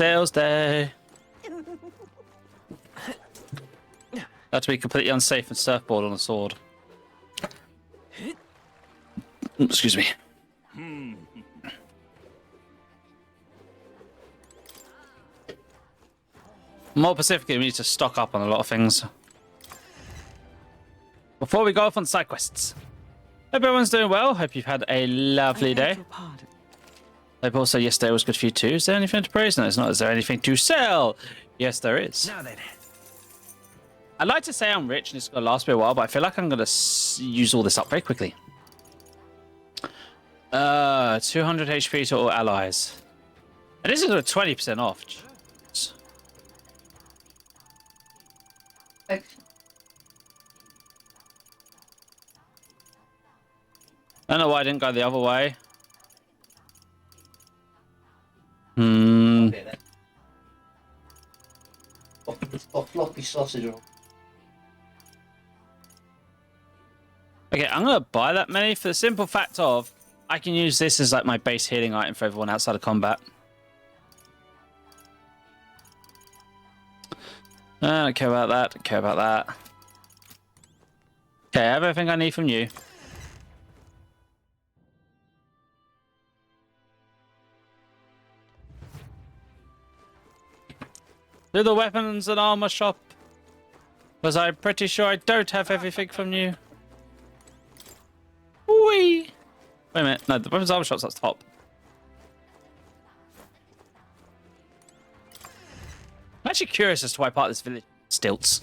Sales day. That to be completely unsafe and surfboard on a sword. Excuse me. More specifically, we need to stock up on a lot of things before we go off on side quests. Hope everyone's doing well. Hope you've had a lovely day. Hope also yesterday was good for you too. Is there anything to praise? No, it's not. Is there anything to sell? Yes, there is. Now then. I'd like to say I'm rich and it's going to last me a while, but I feel like I'm going to use all this up very quickly. 200 HP to all allies. And this is a 20% off. Jeez. I don't know why I didn't go the other way. Or floppy sausage roll. Okay, I'm gonna buy that many for the simple fact of I can use this as like my base healing item for everyone outside of combat. I don't care about that. Don't care about that. Okay, I have everything I need from you. To the weapons and armor shop. Because I'm pretty sure I don't have everything from you. Whee! Wait a minute. No, the weapons and armor shop's at the top. I'm actually curious as to why part of this village stilts.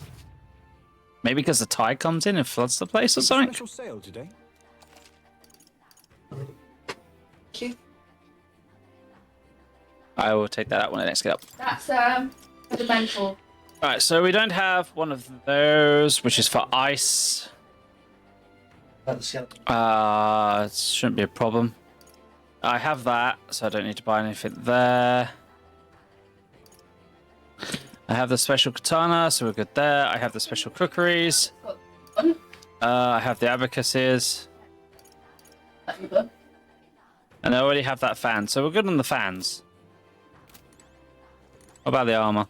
Maybe because the tide comes in and floods the place or something? Special sale today. Okay. I will take that out when I next get up. That's fundamental. Alright, so we don't have one of those, which is for ice. About the skeleton. It shouldn't be a problem. I have that, so I don't need to buy anything there. I have the special katana, so we're good there. I have the special cookeries. I have the abacuses. And I already have that fan, so we're good on the fans. What about the armor?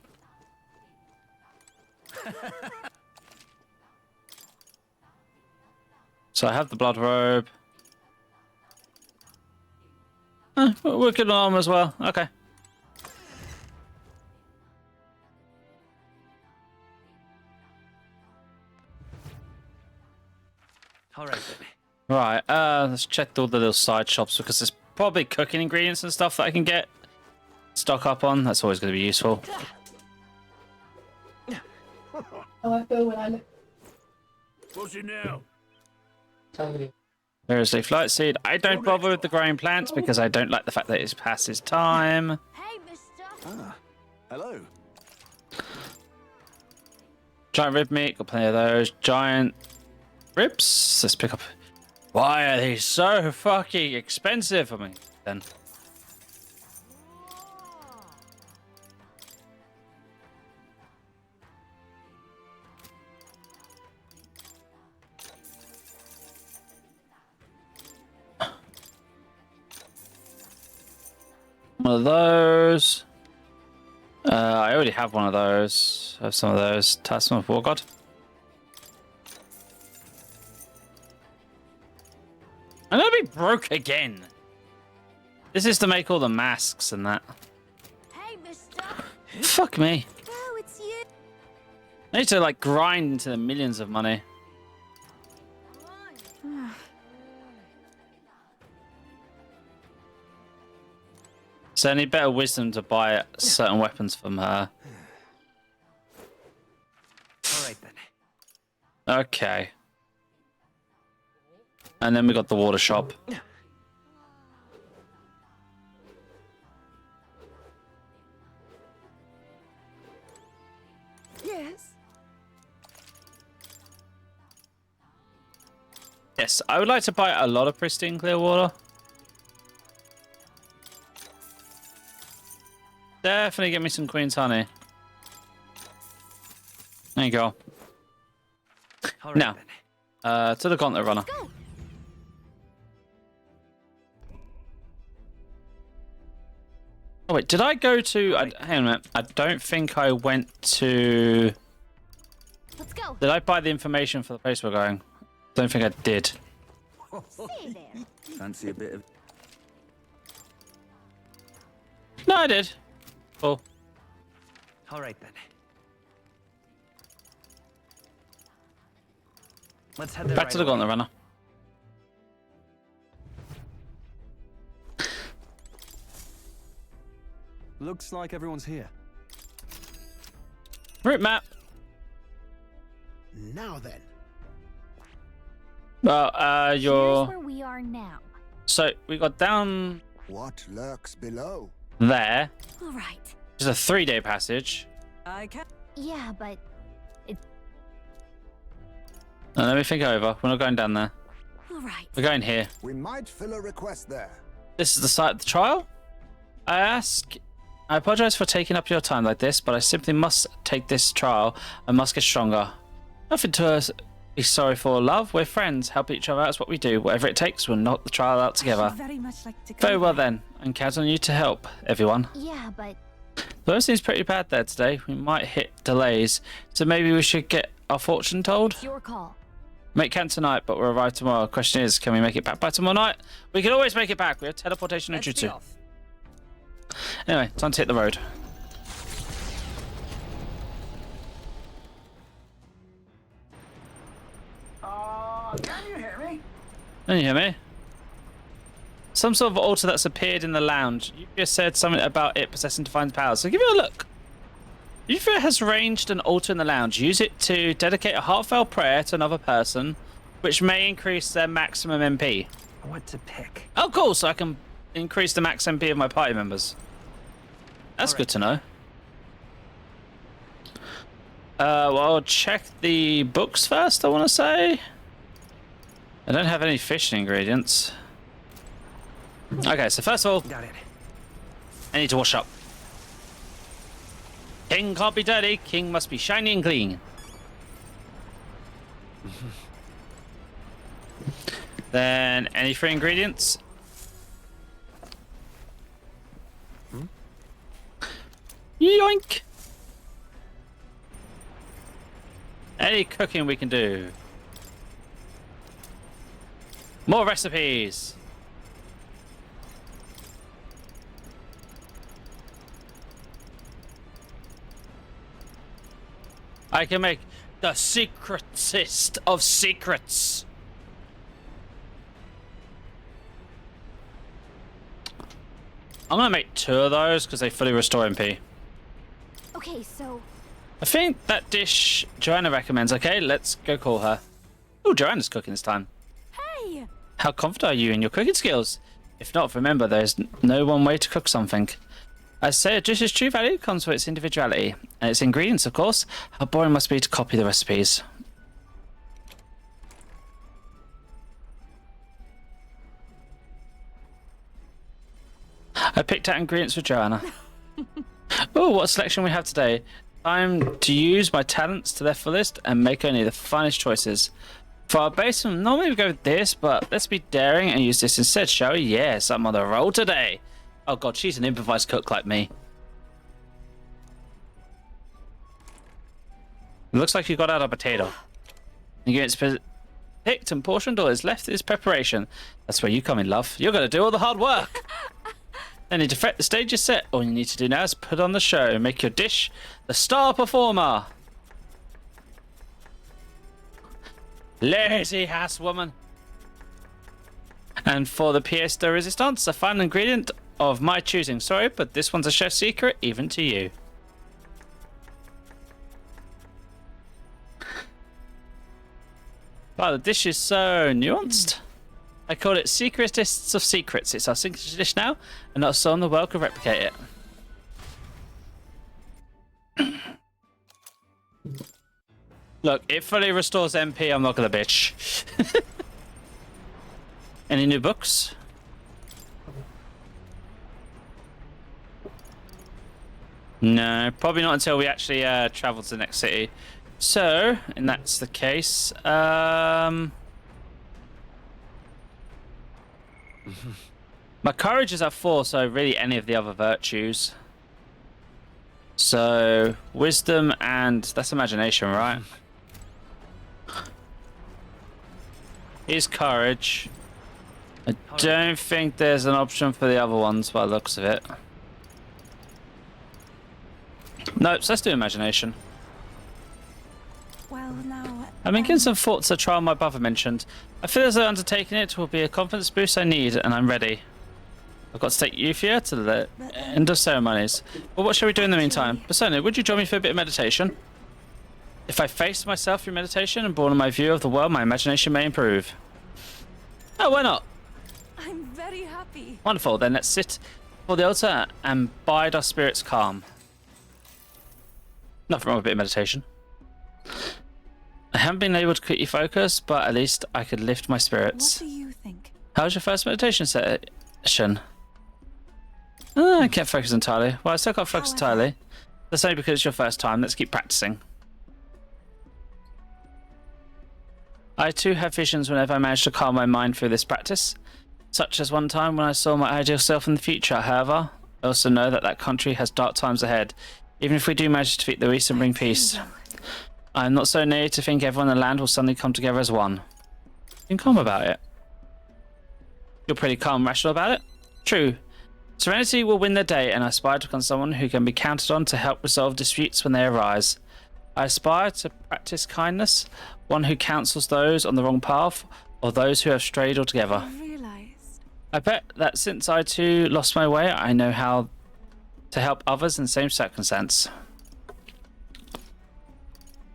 So I have the blood robe. We're good on armor as well. Okay. All right then. Right, let's check all the little side shops because there's probably cooking ingredients and stuff that I can get stock up on. That's always going to be useful. How I feel when I look. What's it now? There is a flight seed. I don't bother with the growing plants because I don't like the fact that it passes time. Hey, mister. Ah, hello. Giant rib meat, got plenty of those. Giant ribs. Let's pick up. Why are these so fucking expensive for me then? One of those. I already have one of those. I have some of those. Tasman of War God. I'm gonna be broke again. This is to make all the masks and that. Hey, mister. Fuck me. Oh, it's you. I need to like grind into the millions of money. So I need better wisdom to buy certain weapons from her. All right then. Okay. And then we got the water shop. Yes. Yes, I would like to buy a lot of pristine clear water. Definitely get me some Queen's honey. There you go. All right Now, then. to the Gauntlet Runner. Go. Oh wait, did I go to? Hang on a minute. I don't think I went to. Let's go. Did I buy the information for the place we're going? Don't think I did. Stay there. Fancy a bit of... No, I did. Cool. All right, then. Let's head there Back right to the away. Gauntlet Runner. Looks like everyone's here. Route map. Now then. Well, Here's you're. where we are now. So we got down What lurks below? there. All right. It's a 3-day passage. I can. Yeah, but Let me think over. We're not going down there. all right. We're going here. We might fill a request there. This is the site of the trial. I apologize for taking up your time like this, but I simply must take this trial. I must get stronger. Nothing to be sorry for, love. We're friends. Help each other out is what we do. Whatever it takes, we'll knock the trial out together. Very much like to. Very well then. And count on you to help, everyone. Yeah, but The weather seems pretty bad there today. We might hit delays, so maybe we should get our fortune told. it's your call. Make camp tonight, but we'll arrive tomorrow. Question is, can we make it back by tomorrow night? We can always make it back. We have teleportation and Let's be jutsu. off. Anyway, time to hit the road. Can you hear me? Can you hear me? Some sort of altar that's appeared in the lounge. You just said something about it possessing divine powers, so give it a look. Yufa has arranged an altar in the lounge. Use it to dedicate a heartfelt prayer to another person, which may increase their maximum MP. What to pick? Oh, cool, so I can increase the max MP of my party members. That's good to know. Well, I'll check the books first, I want to say. I don't have any fishing ingredients. Okay, so first of all, Got it. I need to wash up. King can't be dirty. King must be shiny and clean. Then, any free ingredients? Yoink! Any cooking we can do. More recipes. I can make the secretest of secrets. I'm gonna make 2 of those because they fully restore MP. Okay, so I think that dish Joanna recommends. Okay, let's go call her. Oh, Joanna's cooking this time. hey, How confident are you in your cooking skills? If not, remember there's no one way to cook something. I say a dish's true value comes from its individuality and its ingredients, of course. How boring must it be to copy the recipes. I picked out ingredients for Joanna. Oh, what a selection we have today. Time to use my talents to their fullest and make only the finest choices. For our base, normally we go with this, but let's be daring and use this instead, shall we? Yes, I'm on the roll today. Oh god, she's an improvised cook like me. It looks like you got out a potato. Ingredients picked and portioned, all is left is preparation. That's where you come in, love. You're going to do all the hard work. Then you defect the stage is set. All you need to do now is put on the show. Make your dish the star performer. Lazy ass woman. And for the pièce de résistance, a final ingredient of my choosing. Sorry, but this one's a chef's secret, even to you. Wow, the dish is so nuanced. I call it Secretest of Secrets. It's our signature dish now, and not so in the world could replicate it. Look, it fully restores MP. I'm not gonna bitch. Any new books? No, probably not until we actually travel to the next city. So, and that's the case. My My courage is at 4, so really any of the other virtues. So, wisdom and... that's imagination, right? Here's courage. I don't think there's an option for the other ones by the looks of it. Nope, so let's do imagination. Well, now. I've been given some thoughts to a trial my brother mentioned. I feel as though undertaking it will be a confidence boost I need, and I'm ready. I've got to take Euphia to the end of ceremonies. Well, what shall we do in the meantime? Persona, would you join me for a bit of meditation? If I face myself through meditation and broaden my view of the world, my imagination may improve. Oh, why not? I'm very happy. Wonderful, then let's sit before the altar and bide our spirits calm. Nothing wrong with a bit of meditation. I haven't been able to quickly focus, but at least I could lift my spirits. What do you think? How was your first meditation session? I can't focus entirely. Well, I still can't focus entirely. That's only because it's your first time. Let's keep practicing. I too have visions whenever I manage to calm my mind through this practice. Such as one time when I saw my ideal self in the future. However, I also know that that country has dark times ahead. Even if we do manage to defeat the East and bring peace. I am not so naive to think everyone in the land will suddenly come together as one. Being calm about it. You're pretty calm and rational about it? True. Serenity will win the day, and I aspire to become someone who can be counted on to help resolve disputes when they arise. I aspire to practice kindness, one who counsels those on the wrong path, or those who have strayed altogether. I bet that since I too lost my way, I know how to help others in the same circumstance.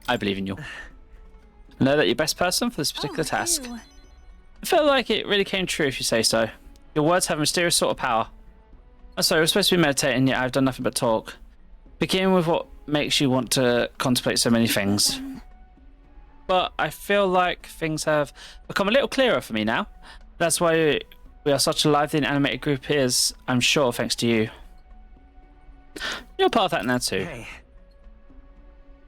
I believe in you. I know that you're the best person for this particular task. I feel like it really came true if you say so. Your words have a mysterious sort of power. I'm sorry, we're supposed to be meditating, yet I've done nothing but talk. Begin with what makes you want to contemplate so many things. But I feel like things have become a little clearer for me now. That's why we are such a lively and animated group is, I'm sure, thanks to you. You're part of that now too. Hey.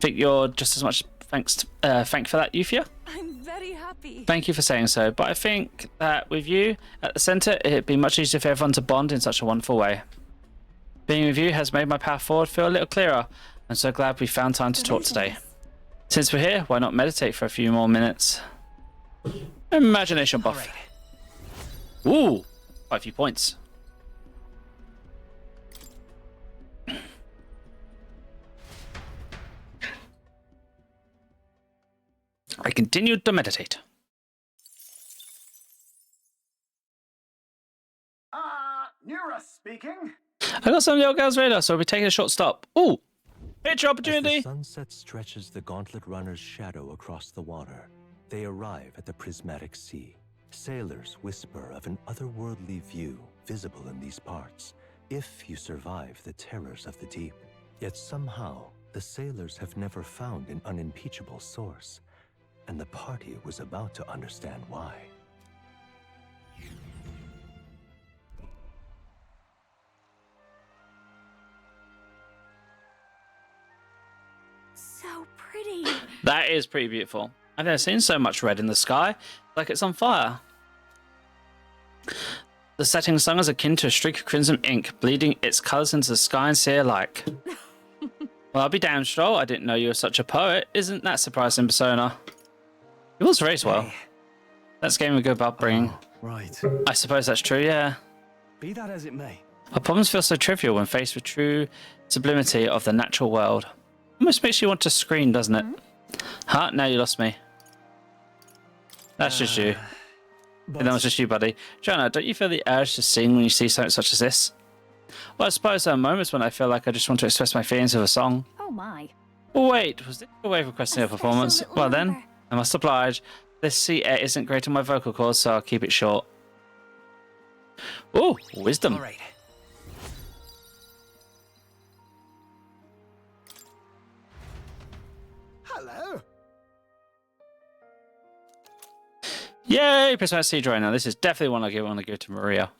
Think you're just as much thank you for that, Euphia? I'm very happy. Thank you for saying so, but I think that with you at the centre, it'd be much easier for everyone to bond in such a wonderful way. Being with you has made my path forward feel a little clearer. I'm so glad we found time to talk today. Since we're here, why not meditate for a few more minutes? Imagination buff. Ooh, quite a few points. I continued to meditate. Nura speaking. I got some of the old girl's radar, so we'll be taking a short stop. Ooh, picture As opportunity. the sunset stretches the gauntlet runner's shadow across the water, they arrive at the prismatic sea. Sailors whisper of an otherworldly view visible in these parts, if you survive the terrors of the deep. Yet somehow, the sailors have never found an unimpeachable source, and the party was about to understand why. So pretty. That is pretty beautiful. I've never seen so much red in the sky, like it's on fire. The setting sun is akin to a streak of crimson ink, bleeding its colours into the sky and sea alike. Well, I'll be damned sure I didn't know you were such a poet. Isn't that surprising, Persona? You also raised well. That's game a good upbringing. Right. I suppose that's true, yeah. Be that as it may. Our problems feel so trivial when faced with true sublimity of the natural world. Almost makes you want to scream, doesn't it? Huh? Now you lost me. That's just you. That was just you, buddy. Joanna, don't you feel the urge to sing when you see something such as this? Well, I suppose there are moments when I feel like I just want to express my feelings with a song. Oh my. Oh, wait, was this your way of requesting a performance? special Well little then, number. I must oblige. This sea air isn't great on my vocal cords, so I'll keep it short. Oh, wisdom. All right. Hello. Yay, Prismatic Sea Drawing. Now, this is definitely one I want to give to Maria.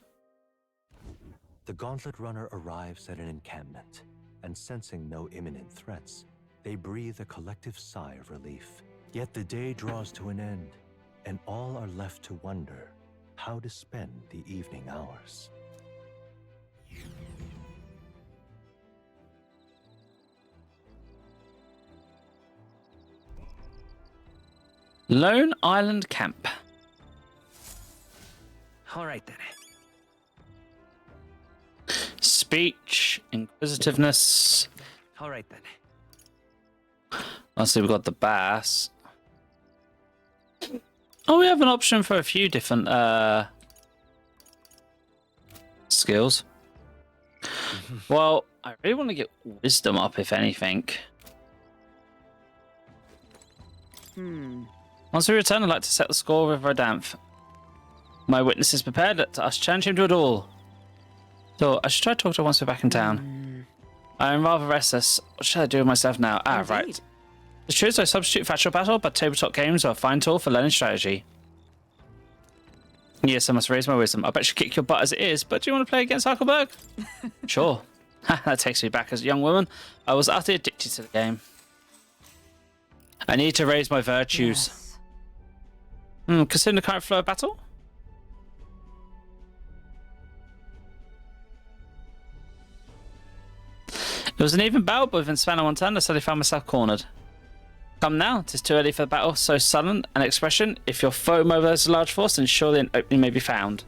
The gauntlet runner arrives at an encampment, and sensing no imminent threats, they breathe a collective sigh of relief. Yet the day draws to an end, and all are left to wonder how to spend the evening hours. Lone Island Camp. All right then. Speech, inquisitiveness. All right then. Honestly, we've got the bass. Oh, we have an option for a few different skills. Well, I really want to get wisdom up, if anything. Once we return, I'd like to set the score with Rodanth. My witness is prepared. Let us challenge him to a duel. So, I should try to talk to her once we're back in town. I am rather restless. What should I do with myself now? Ah, right. The truth is I substitute factual battle, but tabletop games are a fine tool for learning strategy. Yes, I must raise my wisdom. I bet you kick your butt as it is, but do you want to play against Huckleberg? Sure. That takes me back as a young woman. I was utterly addicted to the game. I need to raise my virtues. Consider the current flow of battle? It was an even battle, but within span of one turn, I suddenly found myself cornered. Come now, 'tis too early for the battle, so sudden an expression. If your foe mobilizes a large force, then surely an opening may be found.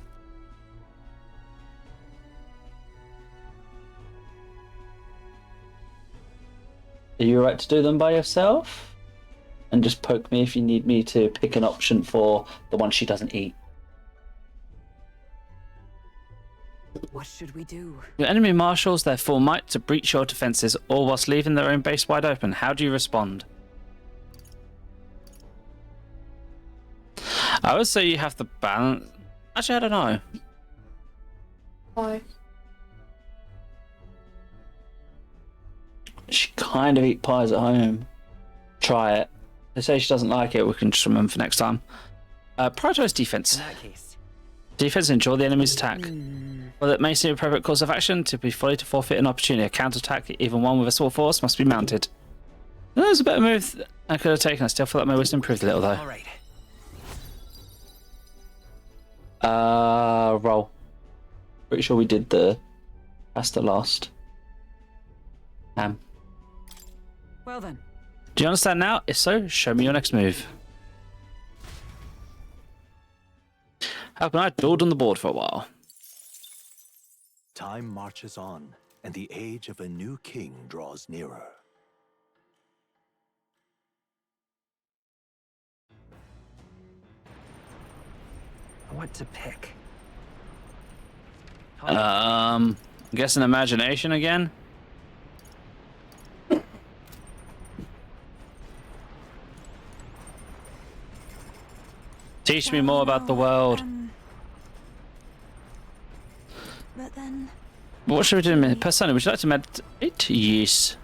Are you alright to do them by yourself? And just poke me if you need me to pick an option for the one she doesn't eat. What should we do? Your enemy marshals their full might to breach your defenses, all whilst leaving their own base wide open. How do you respond? I would say you have to balance. Actually, I don't know. Why? She kind of eat pies at home. Try it. They say she doesn't like it. We can just remember for next time. Prioritize defense. In that case. Defense ensure the enemy's attack. Well, it may seem appropriate course of action to be fully to forfeit an opportunity. A counterattack, even one with a small force, must be mounted. That was a better move I could have taken. I still feel like my wisdom improved a little though. All right. Roll. Pretty sure we did the. That's the last. Well then. Do you understand now? If so, show me your next move. How can I build on the board for a while? Time marches on, and the age of a new king draws nearer. What to pick? I'm guessing imagination again. Teach me more about the world. But then What should we do? Persona, would you like to meditate? Yes.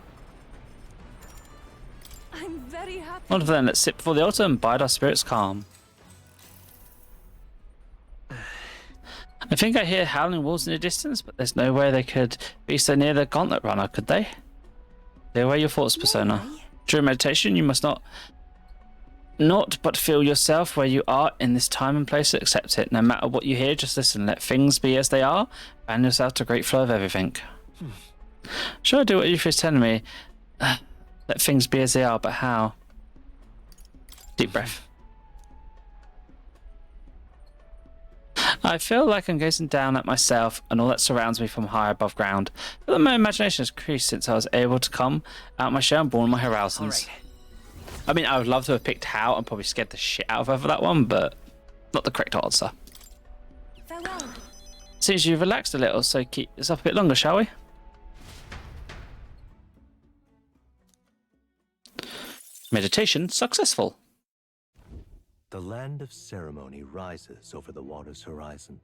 I'm very happy. Well then, let's sit before the altar and bide our spirits calm. I think I hear howling wolves in the distance, but there's no way they could be so near the gauntlet runner, could they? Clear away your thoughts, Persona. During meditation, you must not but feel yourself where you are in this time and place and accept it. No matter what you hear, just listen. Let things be as they are. Fan yourself to a great flow of everything. Should I do what Euphra's telling me? Let things be as they are, but how? Deep breath. I feel like I'm gazing down at myself and all that surrounds me from high above ground. I feel that my imagination has increased since I was able to come out my shell and broaden my horizons. Right. I mean, I would love to have picked how and probably scared the shit out of her for that one, but not the correct answer. Farewell. Seems you've relaxed a little, so keep this up a bit longer, shall we? Meditation successful. The land of ceremony rises over the water's horizon.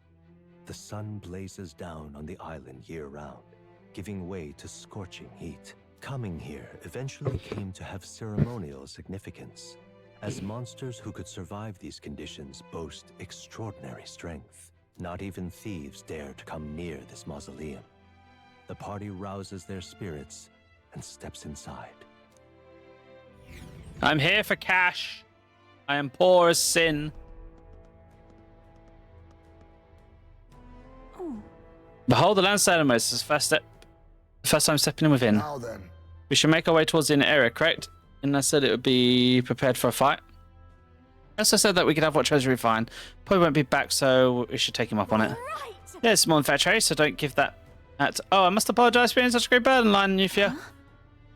The sun blazes down on the island year-round, giving way to scorching heat. Coming here eventually came to have ceremonial significance, as monsters who could survive these conditions boast extraordinary strength. Not even thieves dare to come near this mausoleum. The party rouses their spirits and steps inside. I'm here for cash. I am poor as sin. Oh, Behold the land ceremonies. This is first time stepping in within. Now then, We should make our way towards the inner area, correct? And I said it would be prepared for a fight. As I said that we could have what treasury fine. Probably won't be back, so we should take him up on it. Right. Yeah, it's more than fair trade, so don't give that at... Oh, I must apologise for being such a great burden, Lion Nufia.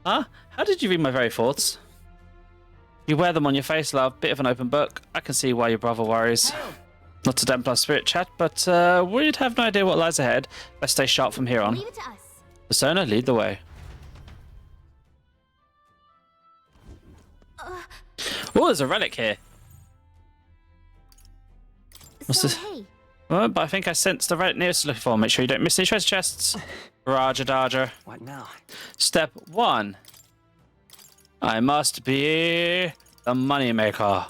Huh? How did you read my very thoughts? You wear them on your face, love. Bit of an open book. I can see why your brother worries. Not to dampen our spirit chat, but we'd have no idea what lies ahead. Let's stay sharp from here on. Leave it to us. Persona, lead the way. Oh, there's a relic here. What's this? Hey, Well, but I think I sensed the relic nearest to look for. Make sure you don't miss any treasure chests. Roger Dodger. What now? Step 1. I must be the moneymaker.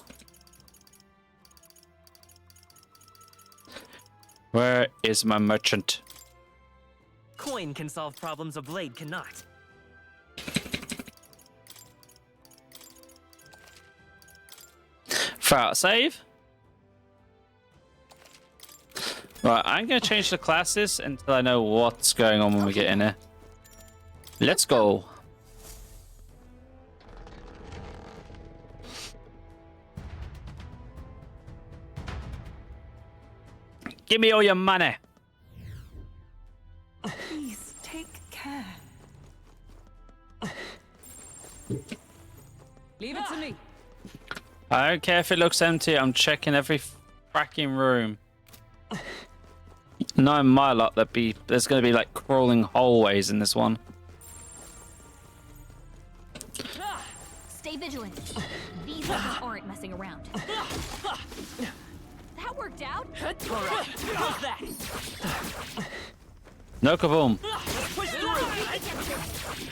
Where is my merchant? Coin can solve problems a blade cannot. Throw out a save. Right, I'm going to change the classes until I know what's going on when we get in here. Let's go. Give me all your money. Please take care. Leave it to me. I don't care if it looks empty. I'm checking every fracking room. Knowing my lot, there's going to be like crawling hallways in this one. stay vigilant. These others aren't messing around. That worked out. How's that? No kaboom. Push Do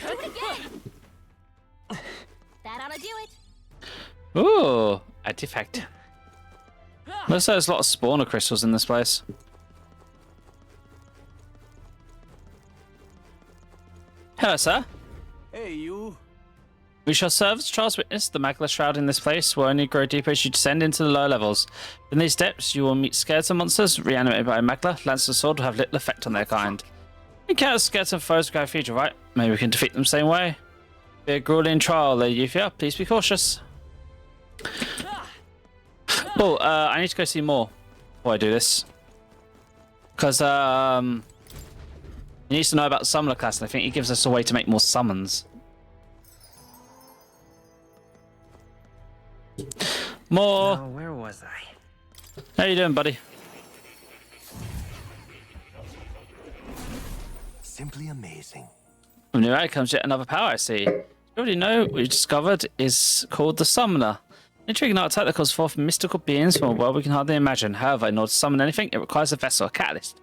it again. That ought to do it. Ooh, artifact. Looks like there's a lot of spawner crystals in this place. Hello, sir. Hey, you. We shall serve as trials witness. The magma shroud in this place will only grow deeper as you descend into the lower levels. In these depths, you will meet skeleton monsters reanimated by a magma. Lance and sword will have little effect on their kind. Encounter skeleton foes in Cathedral, right? Maybe we can defeat them the same way. Be a grueling trial, Lady Euphia. Please be cautious. Oh, I need to go see more before I do this. Because, he needs to know about the summoner class, and I think he gives us a way to make more summons. More. Oh, where was I? How you doing, buddy? Simply amazing. From new out comes yet another power, I see. You already know what we discovered is called the Summoner. Intriguing archetype that calls forth mystical beings from a world we can hardly imagine. However, in order to summon anything, it requires a vessel, a catalyst.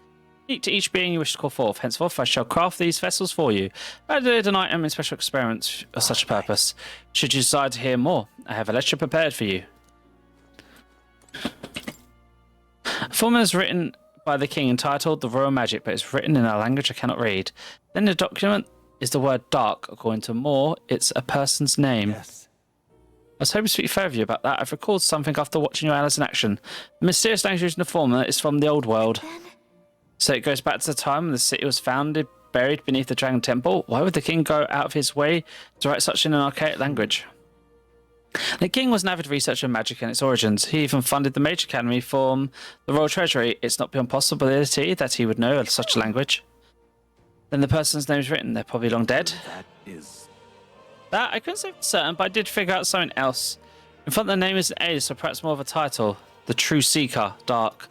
Unique to each being you wish to call forth. Henceforth, I shall craft these vessels for you. I did an item in special experiments of such a purpose. Should you decide to hear more, I have a lecture prepared for you. A formula is written by the king entitled The Royal Magic, but it's written in a language I cannot read. Then the document is the word dark. According to Moore, it's a person's name. Yes. I was hoping to speak further with you about that. I've recalled something after watching your allies in action. The mysterious language used in the formula is from the old world. So it goes back to the time when the city was founded, buried beneath the Dragon Temple. Why would the king go out of his way to write such in an archaic language? The king was an avid researcher of magic and its origins. He even funded the Mage Academy from the Royal Treasury. It's not beyond possibility that he would know such a language. Then the person's name is written. They're probably long dead. That is... That I couldn't say for certain, but I did figure out something else. In front of the name is an A, so perhaps more of a title. The True Seeker, Dark.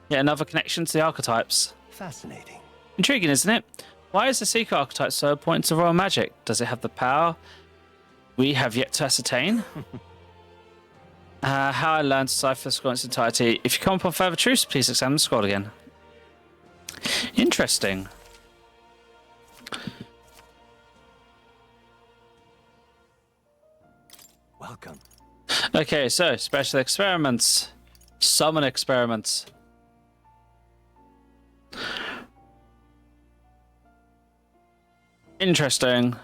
Yet another connection to the archetypes. fascinating. Intriguing, isn't it? Why is the Seeker archetype so important to royal magic? Does it have the power we have yet to ascertain? How I learned to decipher the scroll in its entirety. If you come upon further truths, please examine the scroll again. Interesting. Welcome. Okay, so special experiments. Summon experiments. Interesting.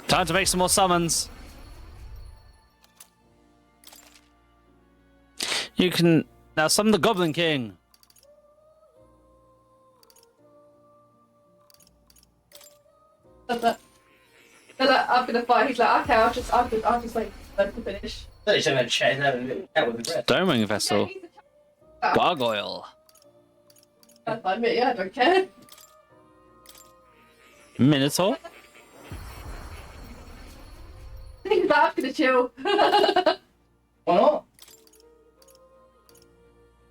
Time to make some more summons. You can now summon the Goblin King. I'm gonna fight. He's like, okay, I'll just like let him finish. Stonewing vessel. Gargoyle. That's fine, but yeah, I don't care. Minotaur. He's like, I'm gonna chill. Why not?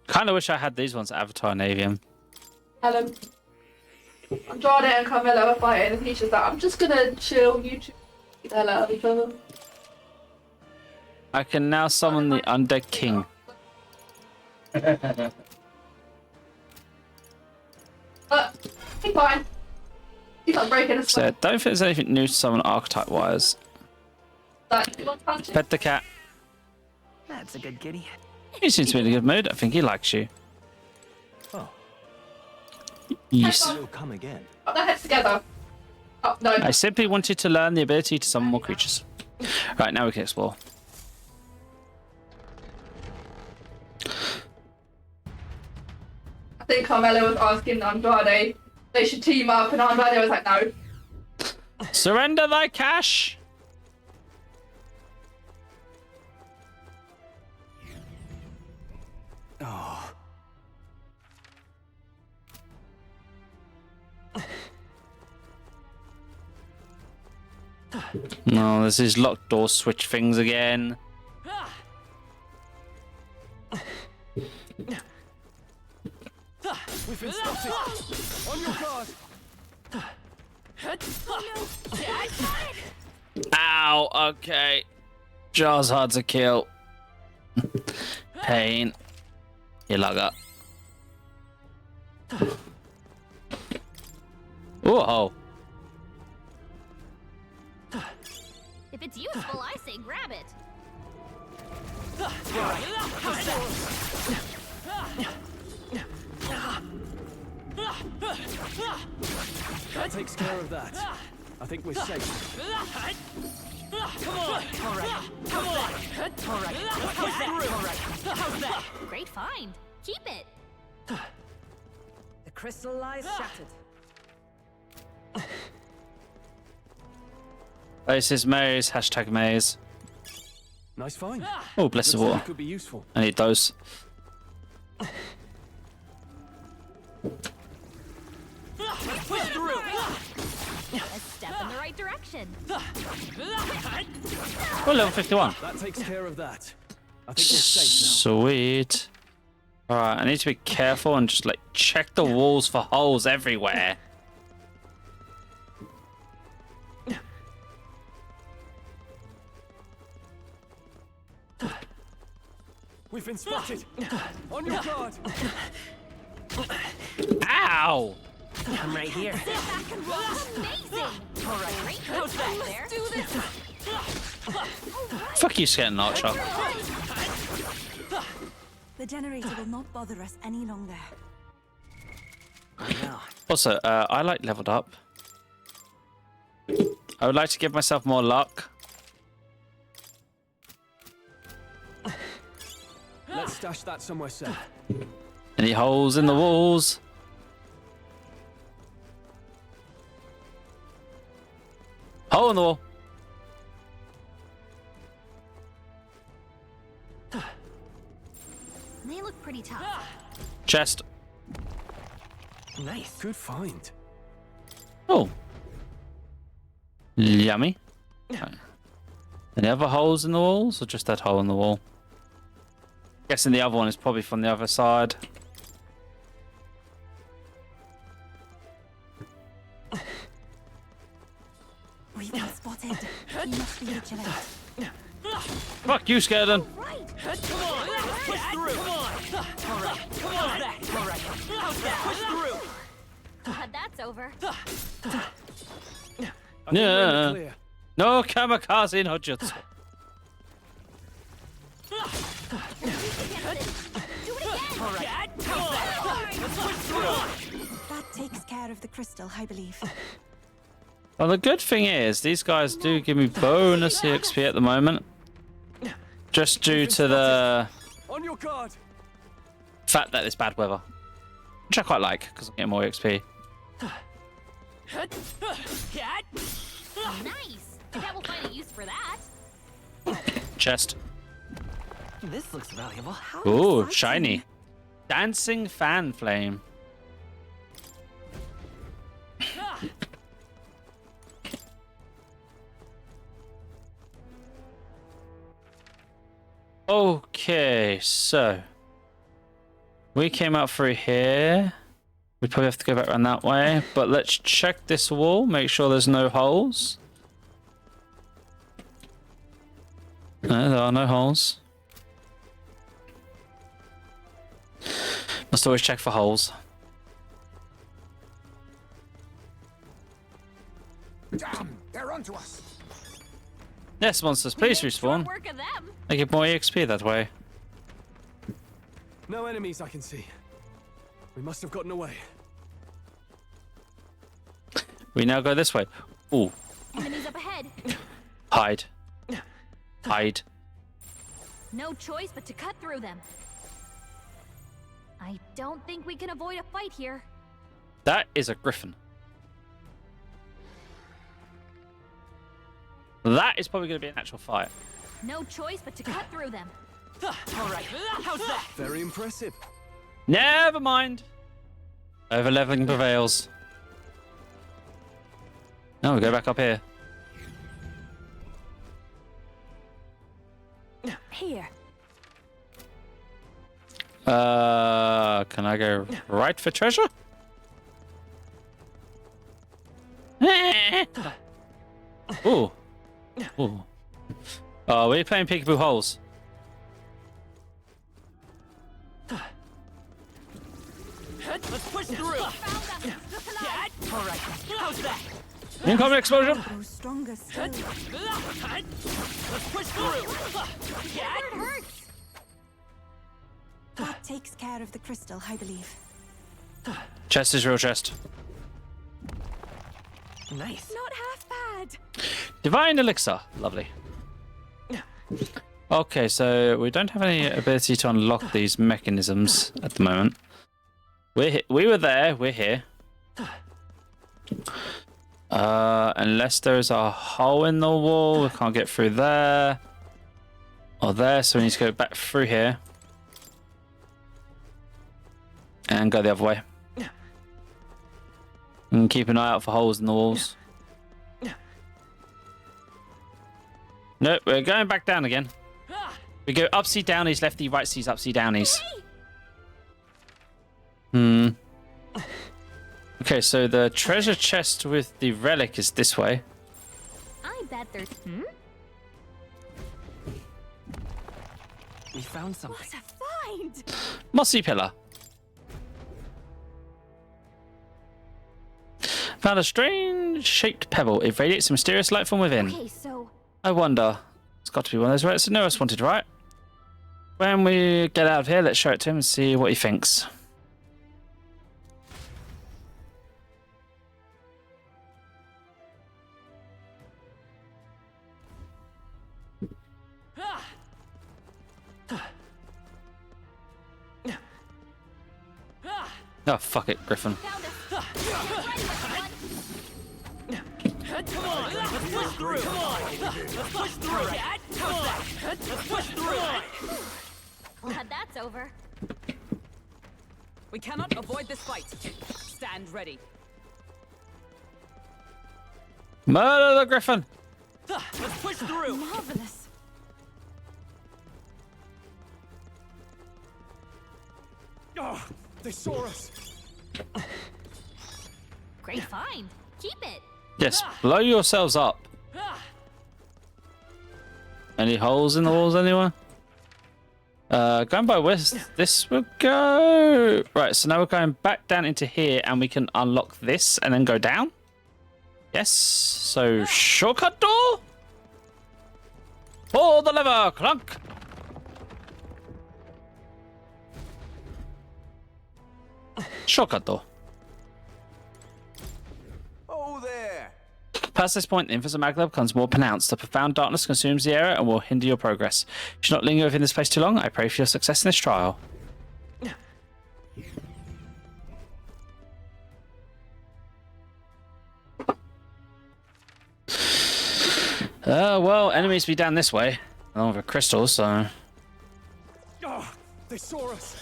Kind of wish I had these ones, Avatar and Avium. Helen. Andrade and Carmelo are fighting, and he's just like, I'm just gonna chill. You two get the hell out of each other. I can now summon the Undead King. But he's fine. He's not breaking us. So I don't think there's anything new to summon archetype wise. Like, you want to punch him? Pet the cat. That's a good kitty. He seems to be in a good mood. I think he likes you. Oh, Yes. you'll come again. Put their heads together. Oh, no. I simply wanted to learn the ability to summon more creatures. Right, now we can explore. I think Carmelo was asking Andrade they should team up, and Andrade was like, no. Surrender thy cash! Oh, No, this is locked door switch things again. we've been spotted. On your guard. Ow, okay. Jar's hard to kill. Pain. Ilaga. Whoa. If it's useful, I say grab it. That takes care of that. I think we're safe. Come on! Alright. Come on! Alright. How's that? Alright. How's that? Great find. Keep it. The crystal lies shattered. This is maze. Hashtag maze. Nice find. Oh, bless the Looks like water. it could be useful. I need those. Push through! A step in the right direction. Oh, level 51. That takes care of that. I think we're safe now. Sweet. Alright, I need to be careful and just like check the walls for holes everywhere. We've been spotted. On your guard. Ow! I'm right here. Sit back and roll. Amazing. Alright. Great How's that? there. Do this. Fuck you, Skeleton Archer. The generator will not bother us any longer. Now, Also, I like leveled up. I would like to give myself more luck. Let's stash that somewhere safe. Any holes in the walls? Hole in the wall. They look pretty tough. Chest. nice. Good find. Oh. Yummy. Any other holes in the walls or just that hole in the wall? Guessing the other one is probably from the other side. We've been spotted. We must be vigilant. Fuck you, Skeleton. Right. Come on! Push through! Come on! Alright. Come on! Alright. How's that? Push through! Glad that's over. I think we're in the Yeah. clear. No kamikaze no jutsu. Do it again. Alright. Come on! Let's push through! That takes care of the crystal, I believe. Well, the good thing is these guys do give me bonus EXP at the moment. Just due to the On your guard. fact that it's bad weather. Which I quite like, because I'm getting more XP. Nice. bet we'll find a use for that. Chest. This looks valuable. How Ooh, exciting. shiny. Dancing fan flame. Okay, so we came out through here. We probably have to go back around that way, but let's check this wall, make sure there's no holes. No, there are no holes. Must always check for holes. Damn, they're onto us. Yes, monsters, please Make short respawn. work of them. They get more EXP that way. No enemies I can see. We must have gotten away. We now go this way. Ooh, Enemies up ahead. hide. Hide. No choice but to cut through them. I don't think we can avoid a fight here. That is a griffin. That is probably going to be an actual fight. No choice but to cut through them. All right, how's that? Very impressive. Never mind. Overleveling prevails. No, we go back up here. Here. Can I go right for treasure? Ooh. Ooh. Oh, we're playing peekaboo holes. Let's push through. All right, how's that? Incoming explosion. Grow stronger still. Let's push through. It hurts. That takes care of the crystal, I believe. Chest is real chest. Nice. Not half bad. Divine elixir. Lovely. Okay, so we don't have any ability to unlock these mechanisms at the moment. We were there. We're here. Unless there's a hole in the wall, we can't get through there or there, so we need to go back through here and go the other way. And keep an eye out for holes in the walls. Nope, we're going back down again. We go upsy downies, lefty, rightsies, upsy downies. Okay, so the treasure chest with the relic is this way. I bet there's. We found something. What a find! Mossy pillar. Found a strange shaped pebble. It radiates a mysterious light from within. Okay, so I wonder. It's got to be one of those relics that Noah's wanted, right? When we get out of here, let's show it to him and see what he thinks. Oh, fuck it, Griffin. found us. Get ready, everyone. Come on, let's push through. Come on, let's push through. How's that? Let's push through. Glad that's over. We cannot avoid this fight. Stand ready. Murder the Griffin! Let's push through. Marvelous. Oh, they saw us. Great find. Keep it. Yes, blow yourselves up. Any holes in the walls anywhere? Going by where this would go. Right, so now we're going back down into here and we can unlock this and then go down. Yes, so shortcut door. Pull the lever, clunk. Shortcut door. Oh, there. Past this point, the influence of Magla becomes more pronounced. The profound darkness consumes the area and will hinder your progress. You should not linger within this place too long. I pray for your success in this trial. Well, enemies be down this way. Along with a crystal, so... Oh, they saw us.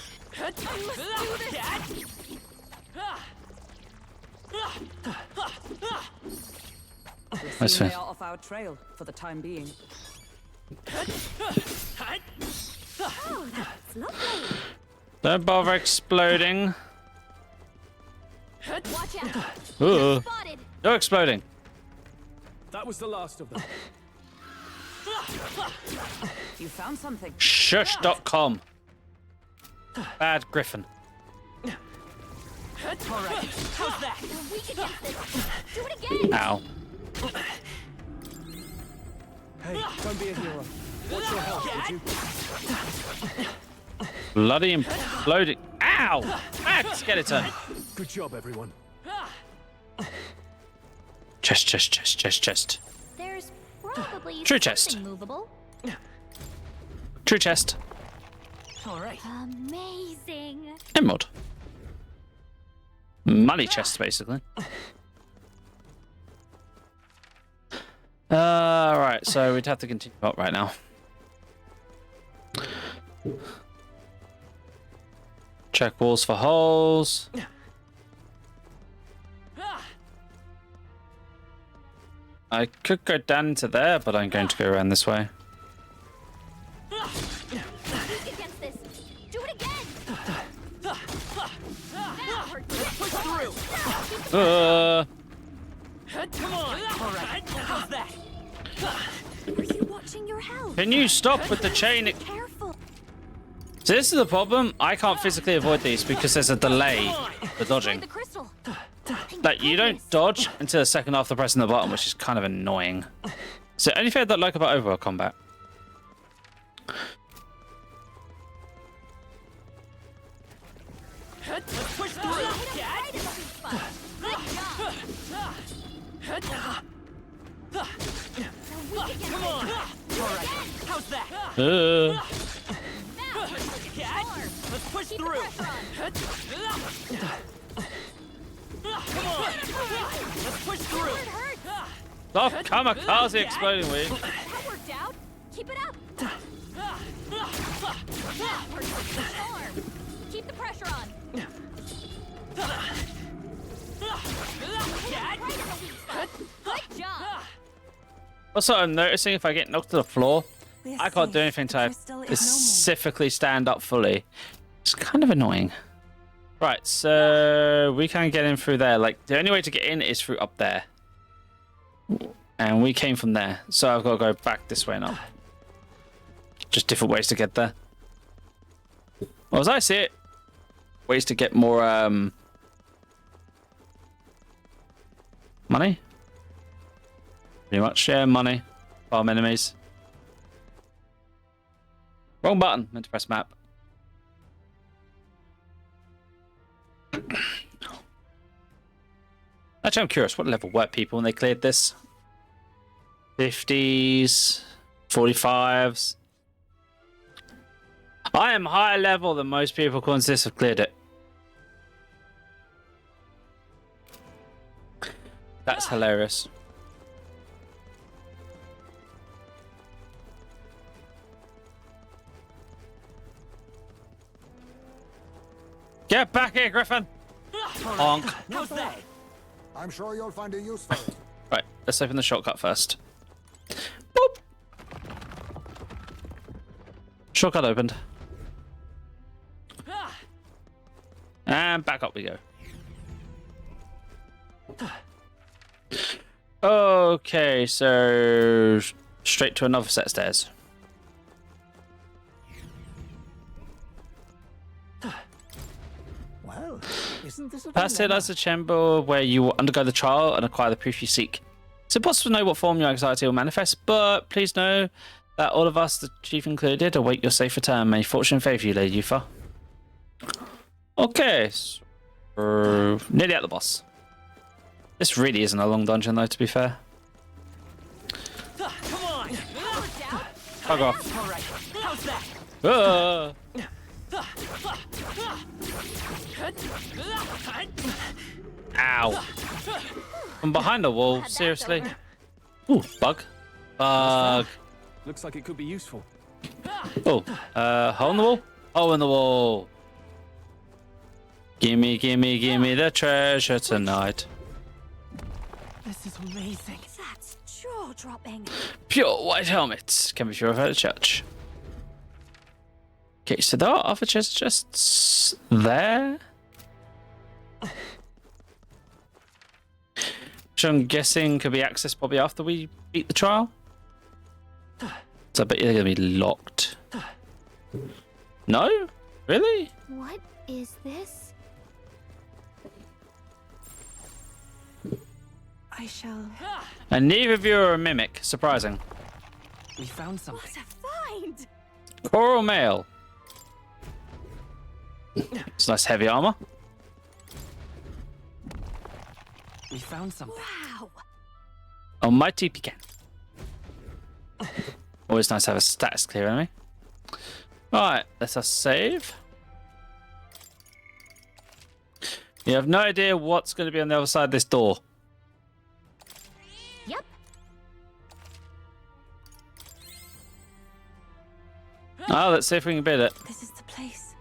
We'll Nice seem they fit. are off our trail for the time being. Oh, that's lovely. Don't bother exploding. Watch out. Ooh. Spotted. You're exploding. That was the last of them. You found something. Shush.com. Bad Griffin. All right. How's that? We're weak against this. Do it again. Ow. Hey, don't be a hero. Watch your health, would you? Bloody imploding. Ow! Ah, skeleton. Good job, everyone. Chest. There's probably True something chest. movable. True chest. All right. Amazing. Emerald. Money chest, basically. Right, so we'd have to continue up right now. Check walls for holes. I could go down into there, but I'm going to go around this way. Weak against this. Do it again. That hurt. Push through. Come on. All right. How's that? Are you watching your health? Can you stop with the chain? Careful. So this is the problem. I can't physically avoid these because there's a delay for Find dodging. the crystal. Like, you don't dodge until the second after pressing the button, which is kind of annoying. So anything I don't like about overworld combat. Push through. Right in the sweet spot. Good job. They're weak against Come on. All right. How's that? Uh, Now, Let's push keep the through. pressure on. Come on. Let's push through. It hurts. stop kamikaze exploding me. That worked out. Keep it up. That hurts like a storm. Keep the pressure on. Right in the weak spot. Good job. Also, I'm noticing if I get knocked to the floor, We're I can't do safe. anything The to crystal is no more. specifically stand up fully. It's kind of annoying. Right, so we can't get in through there. Like, the only way to get in is through up there. And we came from there. So I've got to go back this way now. Just different ways to get there. Well, as I see it, ways to get more, money? Pretty much, yeah, money. Farm enemies. Wrong button. Meant to press map. Actually, I'm curious. What level were people when they cleared this? 50s? 45s? I am higher level than most people according to this have cleared it. That's hilarious. Get back here, Griffin! Honk. How's that? I'm sure you'll find a use for it. Right, let's open the shortcut first. Boop! Shortcut opened. And back up we go. Okay, so straight to another set of stairs. Well, isn't this a Past here lies the chamber where you will undergo the trial and acquire the proof you seek. It's impossible to know what form your anxiety will manifest, but please know that all of us, the chief included, await your safe return. May fortune favour you, Lady Yufa. Okay, so nearly at the boss. This really isn't a long dungeon, though, to be fair. Come on. Fuck off. All right. How's that? Ow. From behind the wall, seriously? Ooh, bug. Bug. Looks like it could be useful. Oh, hole in the wall? Hole in the wall. Gimme, gimme, gimme the treasure tonight. This is amazing. That's jaw-dropping. Pure white helmets can be purified at church. Okay, so there are other treasure chests there. Which I'm guessing could be accessed probably after we beat the trial. So I bet they're going to be locked. No? Really? What is this? I shall... And neither of you are a mimic. Surprising. We found something. What a find! Coral mail. It's nice heavy armor. We found something. Wow! Almighty pecan. Always nice to have a status clear enemy. Alright, let us save. You have no idea what's going to be on the other side of this door. Yep. Oh, let's see if we can beat it. This is the place.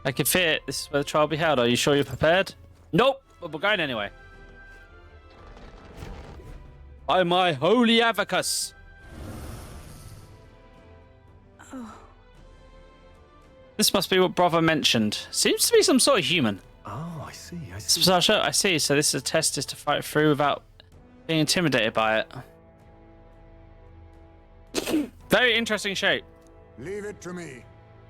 I can fear it. This is where the trial will be held. Are you sure you're prepared? Nope, but we're going anyway. By my holy abacus. Oh. This must be what brother mentioned. Seems to be some sort of human. Oh, I see. I see. So I see. So this is a test is to fight through without being intimidated by it. Very interesting shape. Leave it to me.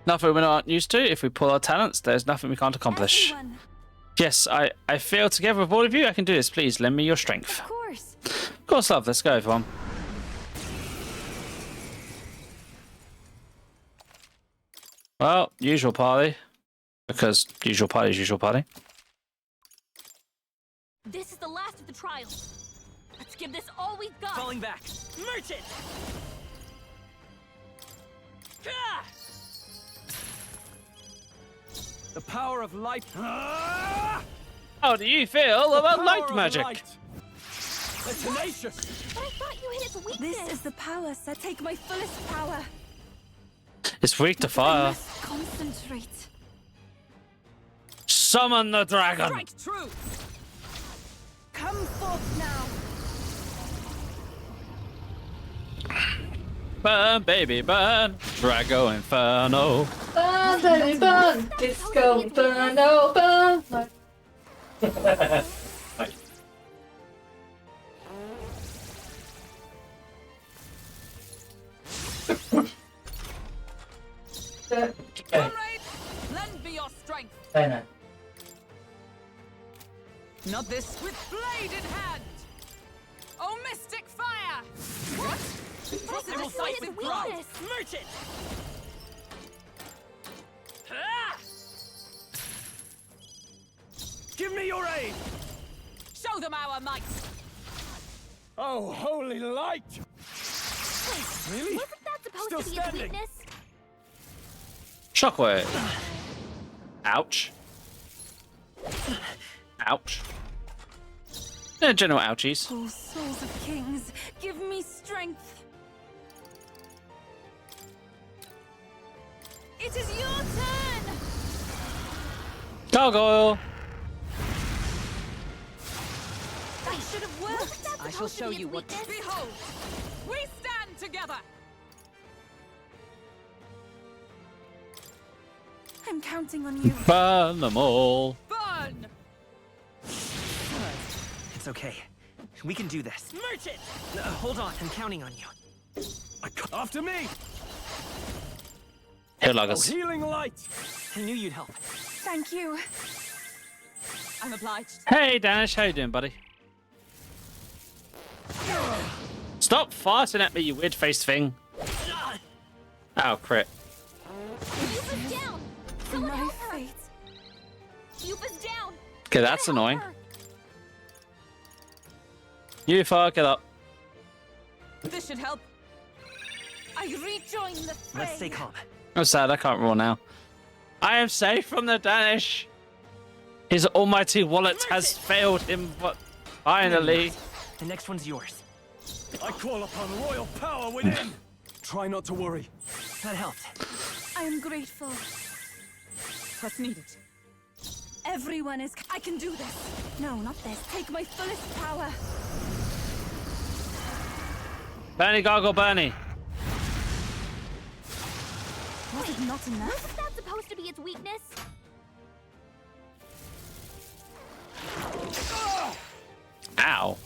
Nothing we're not used to. If we pull our talents, there's nothing we can't accomplish. Everyone. Yes, I feel together with all of you, I can do this. Please lend me your strength. Of course. Of course, love. Let's go, everyone. Well, usual party. Because usual party is usual party. This is the last of the trials. Let's give this all we've got. Falling back. Merchant! Ah! The power of light. Ah! How do you feel about Power light of magic? light. They're tenacious. But I thought you hit its weakness. This is the power. So take my fullest power. It's weak to I fire. must concentrate. Summon the dragon. Strike true! Come forth now. Burn, baby, burn. Drago Inferno. Burn, baby, burn. Disco Inferno, burn. No. Comrade, lend me your strength. China. Not this. With blade in hand. Oh, mystic fire! What? But I will thought you fight hit its with pride. weakness. Merchant! Ah! Give me your aid. Show them our might. Oh, holy light. Really? Wasn't that supposed Still to be its standing. weakness? Shockwave. Ouch. Ouch. Yeah, general ouchies. Oh, souls of kings, give me strength. It is your turn. Gargoyle. That should have worked. Wasn't that I shall supposed to show be you its what- weakness? Behold, we stand together. I'm counting on you. Burn them all. Burn! It's okay. We can do this. Merchant! Hold on, I'm counting on you. After me. Here, Oh, Luggers. healing light. I knew you'd help. Thank you. I'm obliged. Hey, Danish. How you doing, buddy? Stop farting at me, you weird-faced thing. Ow, crit. Yuba's down. Someone My help her. fate. Yuba's down. Okay, that's Help annoying. her. You fuck it up. This should help. I rejoin the fray. Let's stay calm. I'm sad, I can't roll now. I am safe from the Danish. His almighty wallet has failed him, but finally. The next one's yours. I call upon royal power within. Try not to worry. That helped. I am grateful. What's needed? Everyone is. I can do this. No, not this. Take my fullest power. Bernie, gargle, Bernie. Was it not enough? Wasn't that supposed to be its weakness? Ow.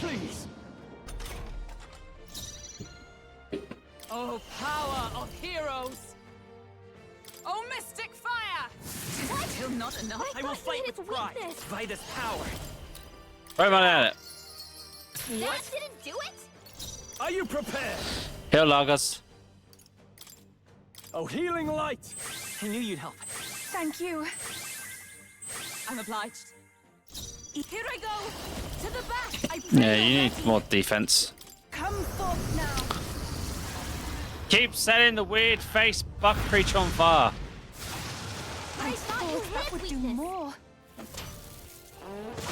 Please. Oh, power of heroes! Oh, mystic fire! Still not enough. I I will thought you fight hit with its pride. weakness. By this power. Where am I at it? That didn't do it? Are you prepared? Heal Lagos. Oh, healing light. I knew you'd help. Thank you. I'm obliged. Here I go. To the back. I Yeah, you need more defense. Come forth now. Keep setting the weird face buck creature on fire. I thought you hit that its would do weakness. more.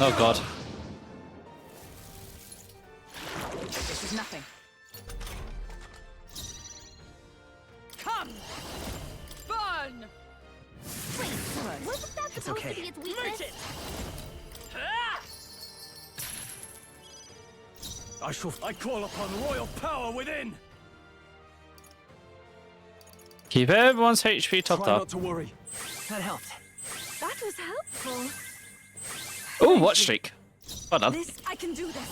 Oh god. This is nothing. Come! Burn! Wait, wasn't that supposed okay. to be its weakness? I call upon royal power within. Keep everyone's HP topped Try up. not to worry. That helped. That was helpful. Oh, watch streak. Well done. This. I can do this.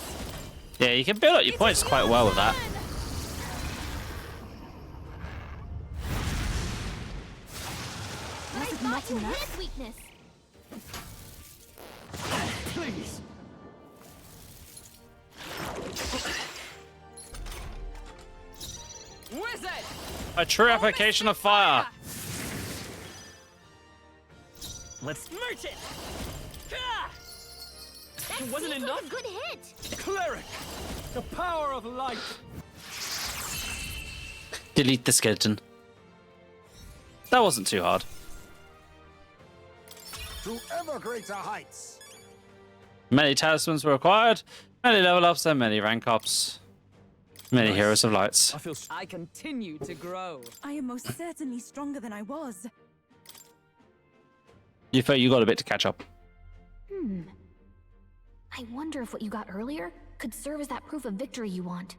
Yeah, you can build up your points quite well with that. I Was it thought not you hit enough? its weakness. Please. Wizard! A true application of fire. Let's merge it. That It wasn't seems like enough? a good hit. Cleric. The power of light. Delete the skeleton. That wasn't too hard. To ever greater heights. Many talismans were acquired, many level ups and many rank ups. Many heroes of lights. I feel. I continue to grow. I am most certainly stronger than I was. You felt you got a bit to catch up. I wonder if what you got earlier could serve as that proof of victory you want.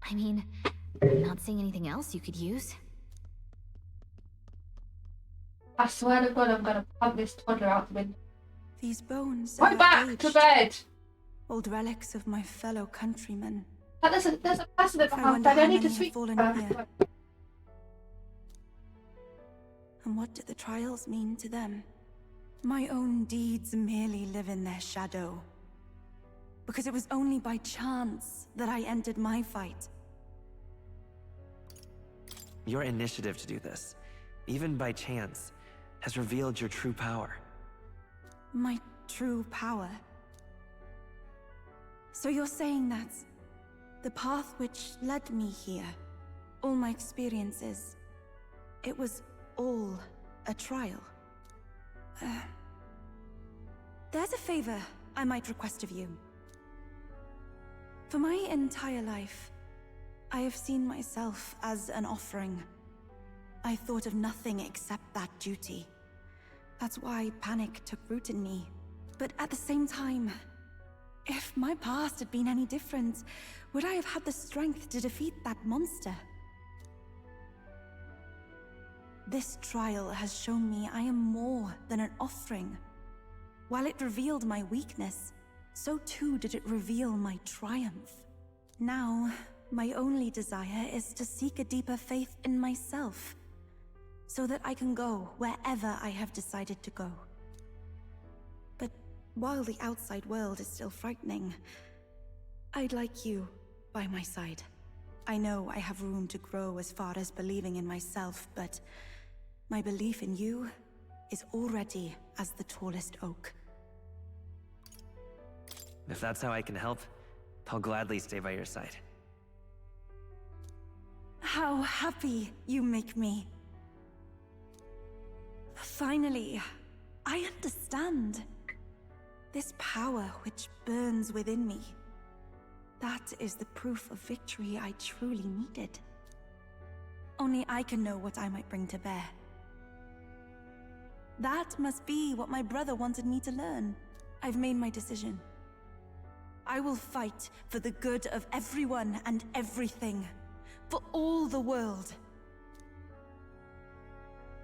I mean, I'm not seeing anything else you could use. I swear to God, I'm gonna pump this toddler out the window. These bones Right are back to aged, bed. old relics of my fellow countrymen. There's a precedent I behind wonder that. I how need to many have speak. fallen here. And what do the trials mean to them? My own deeds merely live in their shadow. Because it was only by chance that I entered my fight. Your initiative to do this, even by chance, has revealed your true power. My true power. So you're saying that the path which led me here, all my experiences, it was all a trial? There's a favor I might request of you. For my entire life, I have seen myself as an offering. I thought of nothing except that duty. That's why panic took root in me. But at the same time, if my past had been any different, would I have had the strength to defeat that monster? This trial has shown me I am more than an offering. While it revealed my weakness, so too did it reveal my triumph. Now, my only desire is to seek a deeper faith in myself, so that I can go wherever I have decided to go. But while the outside world is still frightening, I'd like you by my side. I know I have room to grow as far as believing in myself, but my belief in you is already as the tallest oak. If that's how I can help, I'll gladly stay by your side. How happy you make me. Finally, I understand. this power which burns within me, that is the proof of victory I truly needed. Only I can know what I might bring to bear. That must be what my brother wanted me to learn. I've made my decision. I will fight for the good of everyone and everything. For all the world.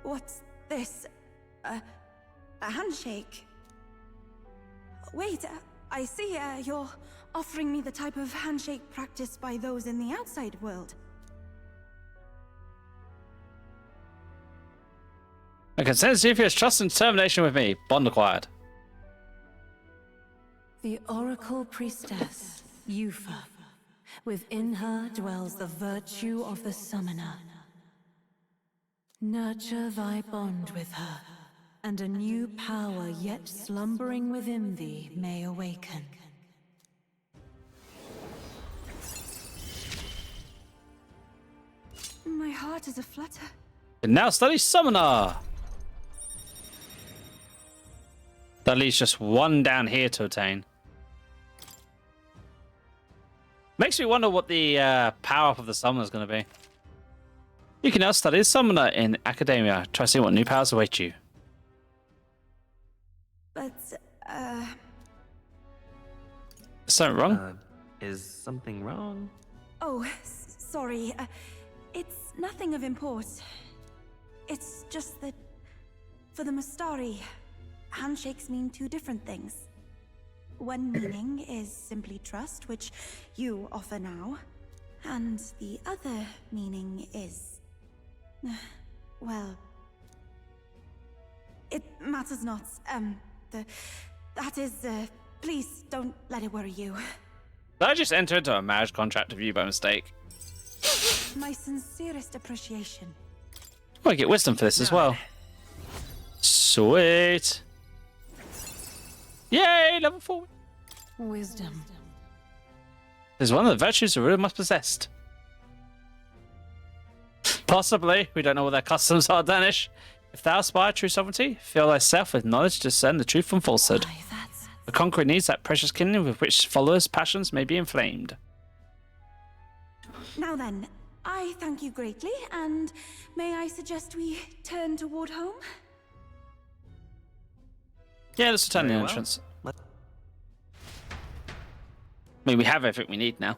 What's this? A handshake? Wait, I see you're offering me the type of handshake practiced by those in the outside world. I can sense Zephyr's trust and determination with me. Bond acquired. The Oracle Priestess, Yufa. Within her dwells the virtue of the Summoner. Nurture thy bond with her, and a new power yet slumbering within thee may awaken. My heart is aflutter. And now study Summoner. That leaves just one down here to attain. Makes me wonder what the power up of the Summoner is going to be. You can now study Summoner in Academia. Try to see what new powers await you. But, Is something wrong? Is something wrong? Oh, sorry. It's nothing of import. It's just that, for the Mastari, handshakes mean two different things. One meaning is simply trust, which you offer now. And the other meaning is... well... it matters not. That is, please don't let it worry you. Did I just enter into a marriage contract with you by mistake? My sincerest appreciation. I get wisdom for this as well. Sweet. Yay, level 4. Wisdom. Is one of the virtues a ruler must possess. Possibly. We don't know what their customs are, Danish. If thou aspire true sovereignty, fill thyself with knowledge to discern the truth from falsehood. The conqueror needs that precious kindling with which followers' passions may be inflamed. Now then, I thank you greatly, and may I suggest we turn toward home? Yeah, let's return the Very well. entrance. I mean, we have everything we need now.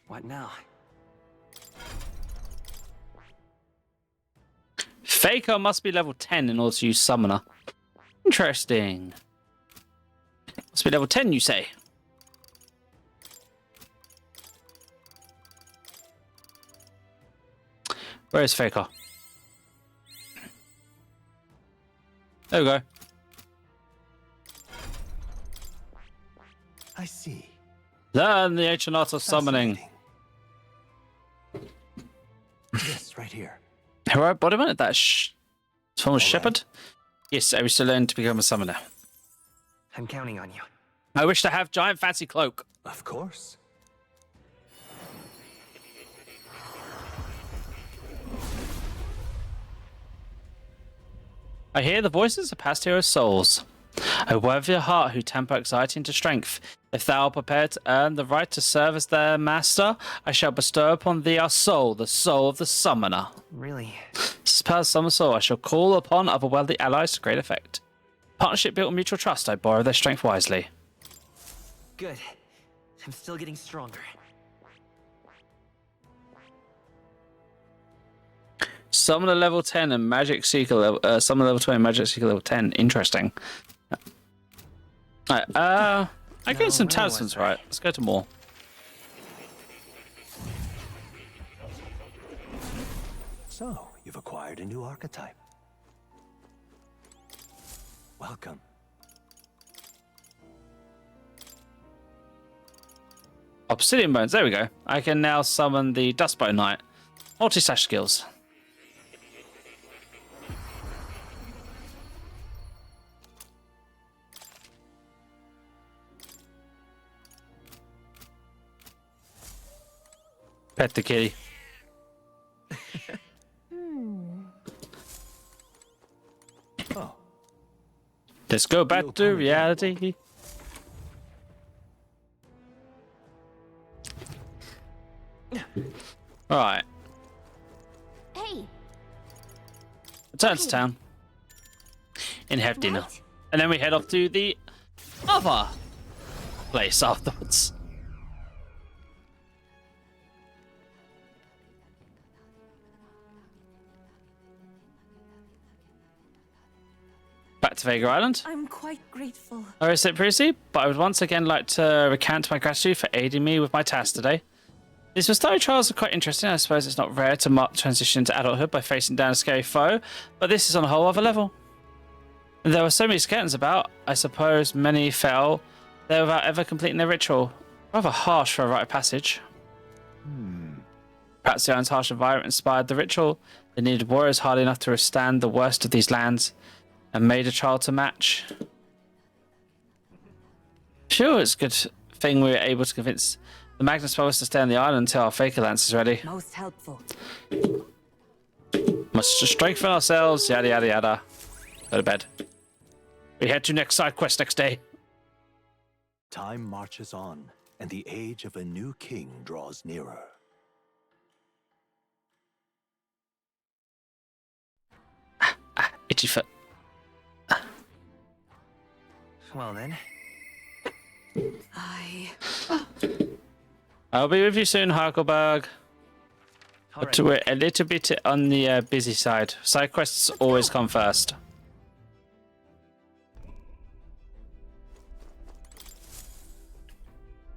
What now? Faker must be level 10 in order to use Summoner. Interesting. Must be level 10, you say? Where is Faker? There we go. I see. Learn the ancient art of summoning. This right here. Heroic embodiment? That's former All shepherd? Yes, I wish to learn to become a summoner. I'm counting on you. I wish to have giant fancy cloak. Of course. I hear the voices of past heroes' souls. A worthy heart who temper anxiety into strength. If thou art prepared to earn the right to serve as their master, I shall bestow upon thee our soul, the soul of the summoner. Really? Spell summon soul, I shall call upon otherworldly allies to great effect. Partnership built on mutual trust, I borrow their strength wisely. Good. I'm still getting stronger. Summoner level 10 and Magic Seeker level, Summoner level 20 and Magic Seeker level 10. Interesting. Alright, I gained some where was talismans, I? right? Let's go to more. So, you've acquired a new archetype. Welcome. Obsidian Bones, there we go. I can now summon the Dustbow Knight. Multi-slash skills. Pet the kitty. Oh. Let's go back to reality. Alright. Hey, Return to town. And have dinner. right? And then we head off to the other place afterwards. Back to Vega Island. I'm quite grateful. I said previously, but I would once again like to recount my gratitude for aiding me with my task today. These story trials are quite interesting. I suppose it's not rare to transition into adulthood by facing down a scary foe, but this is on a whole other level. And there were so many skeletons about, I suppose many fell there without ever completing their ritual. Rather harsh for a rite of passage. Perhaps the island's harsh environment inspired the ritual. They needed warriors hard enough to withstand the worst of these lands, and made a trial to match. Sure, it's a good thing we were able to convince the Magnus brothers to stay on the island until our Faker Lance is ready. Most helpful. Must strengthen ourselves, yada yada yada. Go to bed. We head to next side quest next day. Time marches on, and the age of a new king draws nearer. Itchy foot. Well then. I'll be with you soon, Harkelberg. But we're a little bit on the busy side. Side quests always come first.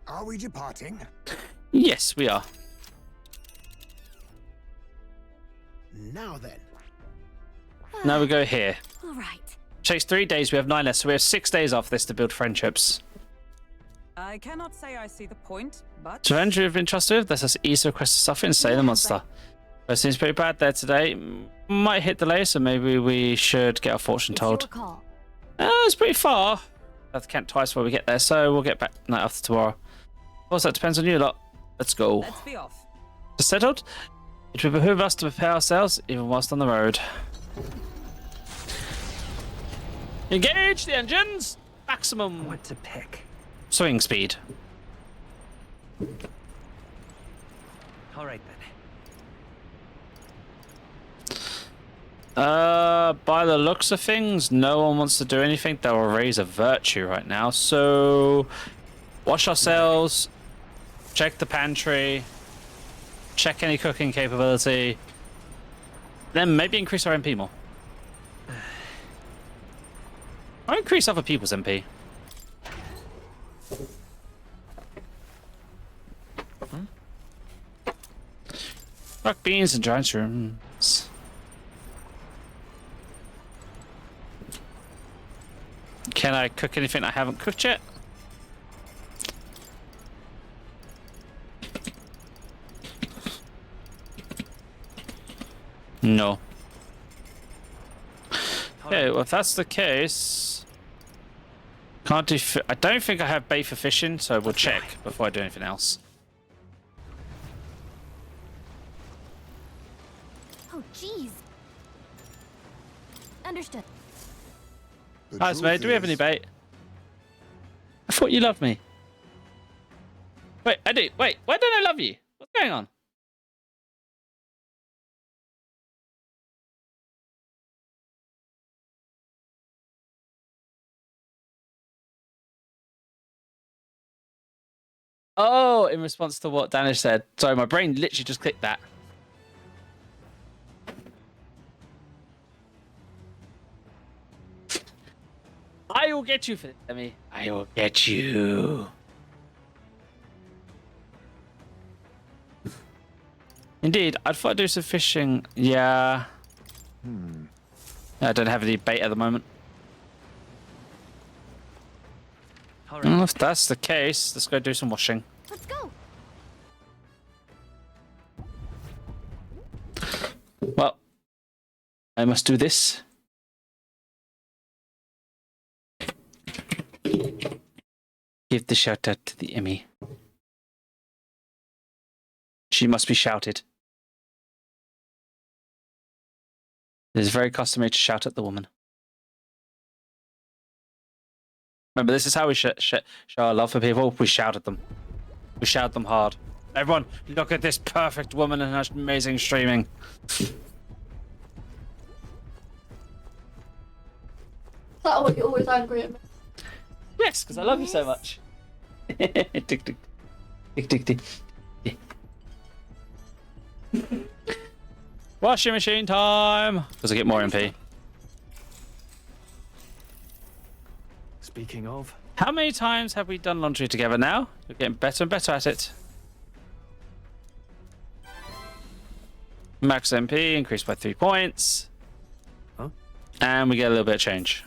Are we departing? Yes, we are. Now then. Now we go here. All right. Takes 3 days, we have 9 left, so we have 6 days off this to build friendships. I cannot say I see the point, but... To Andrew have been trusted with, let us ease the request to suffer and slay the monster. But it seems pretty bad there today. Might hit delay, so maybe we should get our fortune It's told. your call. It's pretty far. I have to count twice before we get there, so we'll get back night after tomorrow. Of course, that depends on you lot. Let's go. Let's be off. Settled? It will behoove us to prepare ourselves, even whilst on the road. Engage the engines! Maximum What to pick? swing speed. All right then. By the looks of things, no one wants to do anything that will raise a virtue right now. So, wash ourselves, check the pantry, check any cooking capability, then maybe increase our MP more. Or increase other people's MP. Rock beans and giant shrooms. Can I cook anything I haven't cooked yet? No. Okay, well if that's the case, can't do. I don't think I have bait for fishing, so we'll check before I do anything else. Oh, jeez. Understood. Hi, mate. Do we have any bait? I thought you loved me. Wait, I do. Wait, why don't I love you? What's going on? Oh, in response to what Danish said. Sorry, my brain literally just clicked that. I will get you for this, Emmy. I will get you. Indeed, I'd thought I'd do some fishing. Yeah. I don't have any bait at the moment. Well, if that's the case, let's go do some washing. Let's go. Well, I must do this. Give the shout out to the Emmy. She must be shouted. It is very customary to shout at the woman. Remember, this is how we show our love for people. We shout at them. We shout them hard. Everyone, look at this perfect woman and her amazing streaming. Is that what you're always angry at me? Yes, because I love you so much. Tick, tick. Tick, tick, tick. Washing machine time! Because I get more MP. Speaking of, How many times have we done laundry together now? We're getting better and better at it. Max MP increased by 3 points. Huh? And we get a little bit of change.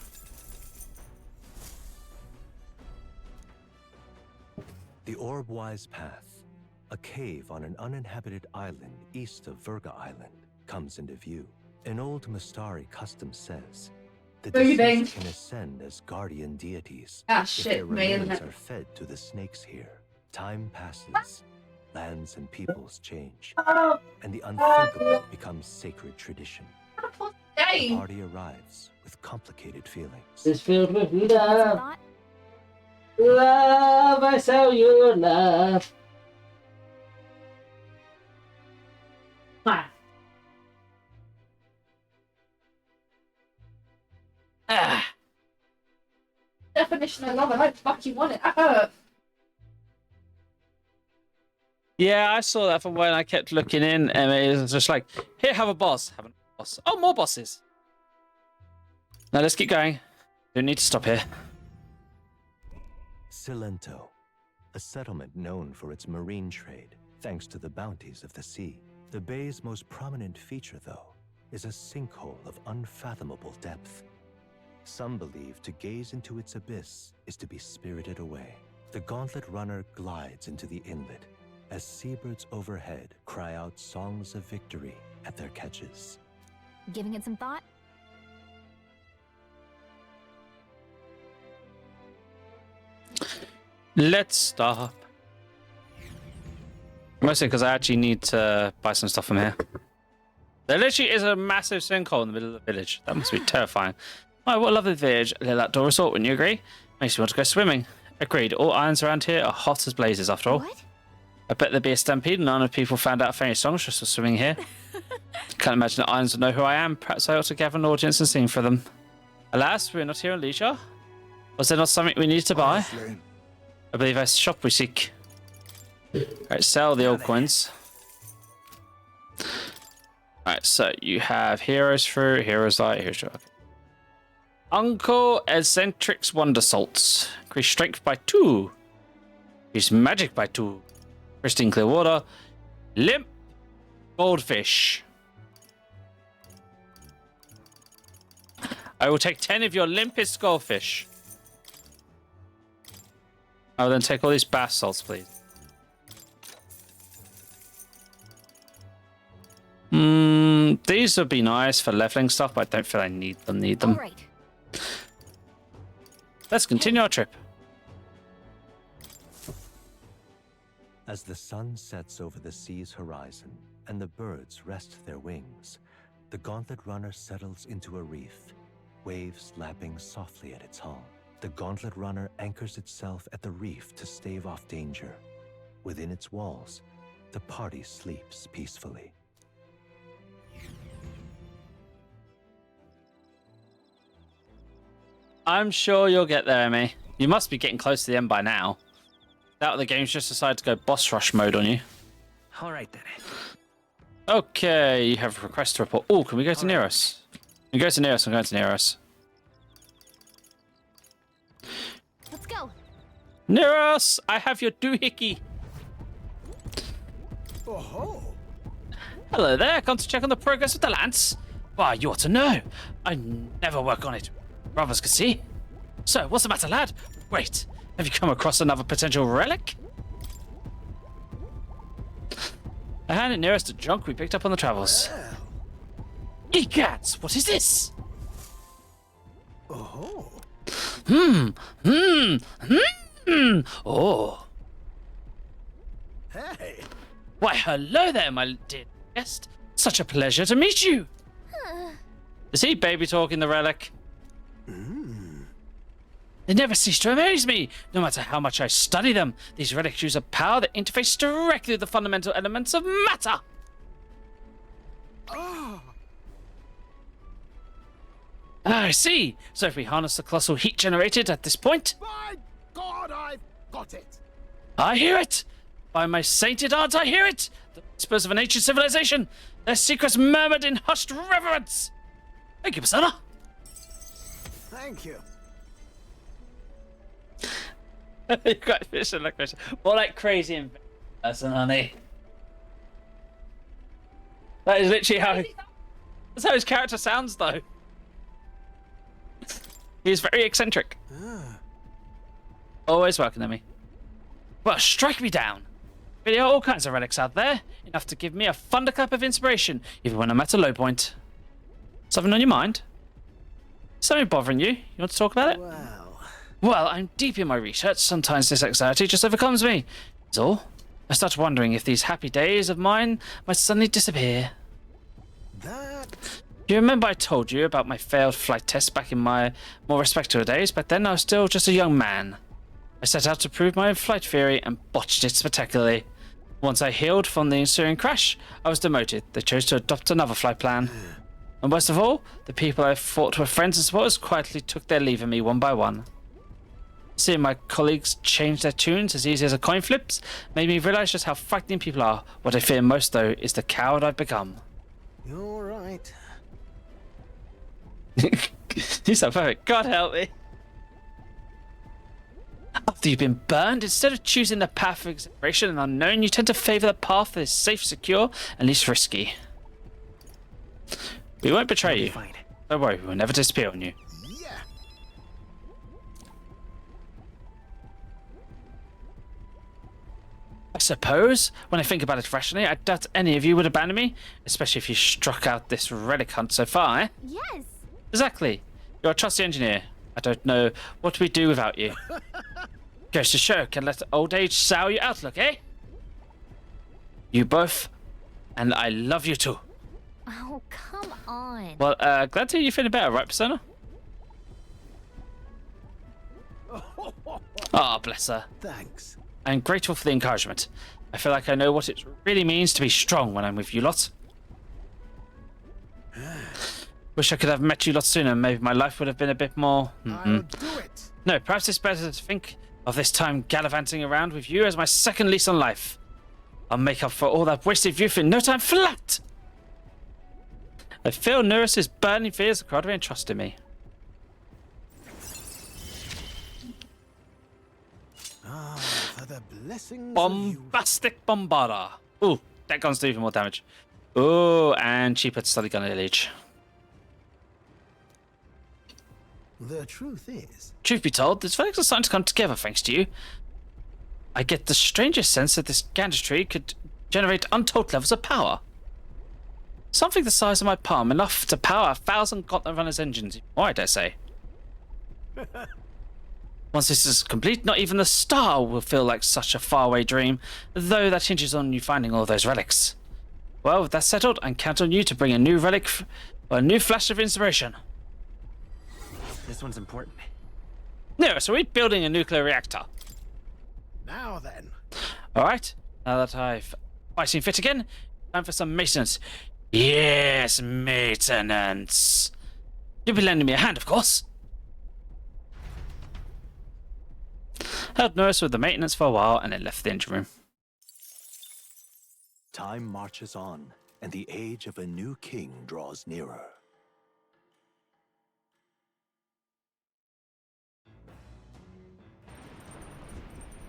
The Orb-Wise Path, a cave on an uninhabited island east of Virga Island, comes into view. An old Mustari custom says the Breathing. deceased can ascend as guardian deities Ah, if shit, their me, isn't remains it? are fed to the snakes here. Time passes, lands and peoples change, and the unthinkable becomes sacred tradition. The Dang. party arrives with complicated feelings. It's filled with What's your love. thought? Love, I sell you love. Ah. Definition of love, I don't fucking want it. Ah. Yeah, I saw that from when I kept looking in, and it was just like, here, have a boss. Have a boss. Oh, more bosses. Now let's keep going. Don't need to stop here. Cilento, a settlement known for its marine trade, thanks to the bounties of the sea. The bay's most prominent feature, though, is a sinkhole of unfathomable depth. Some believe to gaze into its abyss is to be spirited away. The Gauntlet Runner glides into the inlet as seabirds overhead cry out songs of victory at their catches. Giving it some thought? Let's stop. Mostly because I actually need to buy some stuff from here. There literally is a massive sinkhole in the middle of the village. That must be terrifying. Oh, what a lovely village. A little outdoor resort, wouldn't you agree? Makes me want to go swimming. Agreed. All islands around here are hot as blazes after all. What? I bet there'd be a stampede and none of people found out famous songs just for swimming here. Can't imagine the islands would know who I am. Perhaps I ought to gather an audience and sing for them. Alas, we're not here on leisure. Was there not something we needed to buy? Honestly, I believe I shop we seek. Alright, sell the old coins. Alright, so you have Heroes Fruit, Heroes Light, Heroes Joy. Uncle Eccentric's Wonder Salts. Increase strength by 2. Increase magic by 2. Pristine clear water. Limp goldfish. I will take 10 of your limpest goldfish. I will then take all these bath salts, please. These would be nice for leveling stuff, but I don't feel I need them. All right. Let's continue our trip. As the sun sets over the sea's horizon and the birds rest their wings, the Gauntlet Runner settles into a reef, waves lapping softly at its hull. The Gauntlet Runner anchors itself at the reef to stave off danger. Within its walls, the party sleeps peacefully. I'm sure you'll get there, Emmy. You must be getting close to the end by now. That the game's just decided to go boss rush mode on you. All right then. Okay, you have a request to report. Oh, can we go to Neros? We go to Neros. I'm going to Neros. Let's go. Neros, I have your doohickey. oh, Hello there. Come to check on the progress of the lance. Why, you ought to know. I never work on it. Brothers could see. So, what's the matter, lad? Wait, have you come across another potential relic? I handed nearest to junk we picked up on the travels. Egats, what is this? oh, Oh. hey, Why, hello there, my dear guest. Such a pleasure to meet you. Is he baby talking the relic? They never cease to amaze me. No matter how much I study them, these relics use a power that interfaces directly with the fundamental elements of matter. I see. So if we harness the colossal heat generated at this point... My God, I've got it! I hear it! By my sainted odds, I hear it! The whispers of an ancient civilization! Their secrets murmured in hushed reverence! Thank you, Persona! Thank you. You got fish and like fish. More like crazy in person, honey. That is literally how... That's how his character sounds, though. He's very eccentric. Always welcoming me. Well, strike me down. There are all kinds of relics out there, enough to give me a thunderclap of inspiration, even when I'm at a low point. Something on your mind? Something bothering you? You want to talk about it? Well, I'm deep in my research. Sometimes this anxiety just overcomes me. That's all. I start wondering if these happy days of mine might suddenly disappear. Do you remember I told you about my failed flight test back in my more respectable days? Back then I was still just a young man. I set out to prove my own flight theory and botched it spectacularly. Once I healed from the ensuing crash, I was demoted. They chose to adopt another flight plan. And worst of all, the people I thought were friends and supporters quietly took their leave of me one by one. Seeing my colleagues change their tunes as easy as a coin flips made me realize just how frightening people are. What I fear most, though, is the coward I've become. You're right. You sound perfect. God help me. After you've been burned, instead of choosing the path of exploration and unknown, you tend to favor the path that is safe, secure, and least risky. We won't betray you. Fine. Don't worry, we will never disappear on you. Yeah. I suppose, when I think about it rationally, I doubt any of you would abandon me, especially if you struck out this relic hunt so far, eh? Yes. Exactly. You're a trusty engineer. I don't know what we'd do without you. Goes to show, can let old age sour your outlook, eh? You both, and I love you too. Oh, come on. Well, glad to hear you're feeling better, right, Persona? Ah, bless her. Thanks. I'm grateful for the encouragement. I feel like I know what it really means to be strong when I'm with you lot. Wish I could have met you lot sooner. Maybe my life would have been a bit more... I'll do it. No, perhaps it's better to think of this time gallivanting around with you as my second lease on life. I'll make up for all that wasted youth in no time flat. I feel Neurus's burning fears of Cardway and trust in me. For the blessings Bombastic Bombarder. Ooh, that gun's do even more damage. Ooh, and cheaper to study gun age. The truth is... Truth be told, this relics are starting to come together thanks to you. I get the strangest sense that this gadgetry could generate untold levels of power. Something the size of my palm, enough to power 1,000 Gauntlet Runner's engines, or I dare say. Once this is complete, not even the star will feel like such a faraway dream, though that hinges on you finding all those relics. Well, with that settled, I count on you to bring a new relic, or a new flash of inspiration. This one's important. No, so we're building a nuclear reactor. Now then. Alright, now that I've seen fit again, time for some maintenance. Yes, maintenance. You'll be lending me a hand, of course. Helped Norris with the maintenance for a while and then left the engine room. Time marches on, and the age of a new king draws nearer.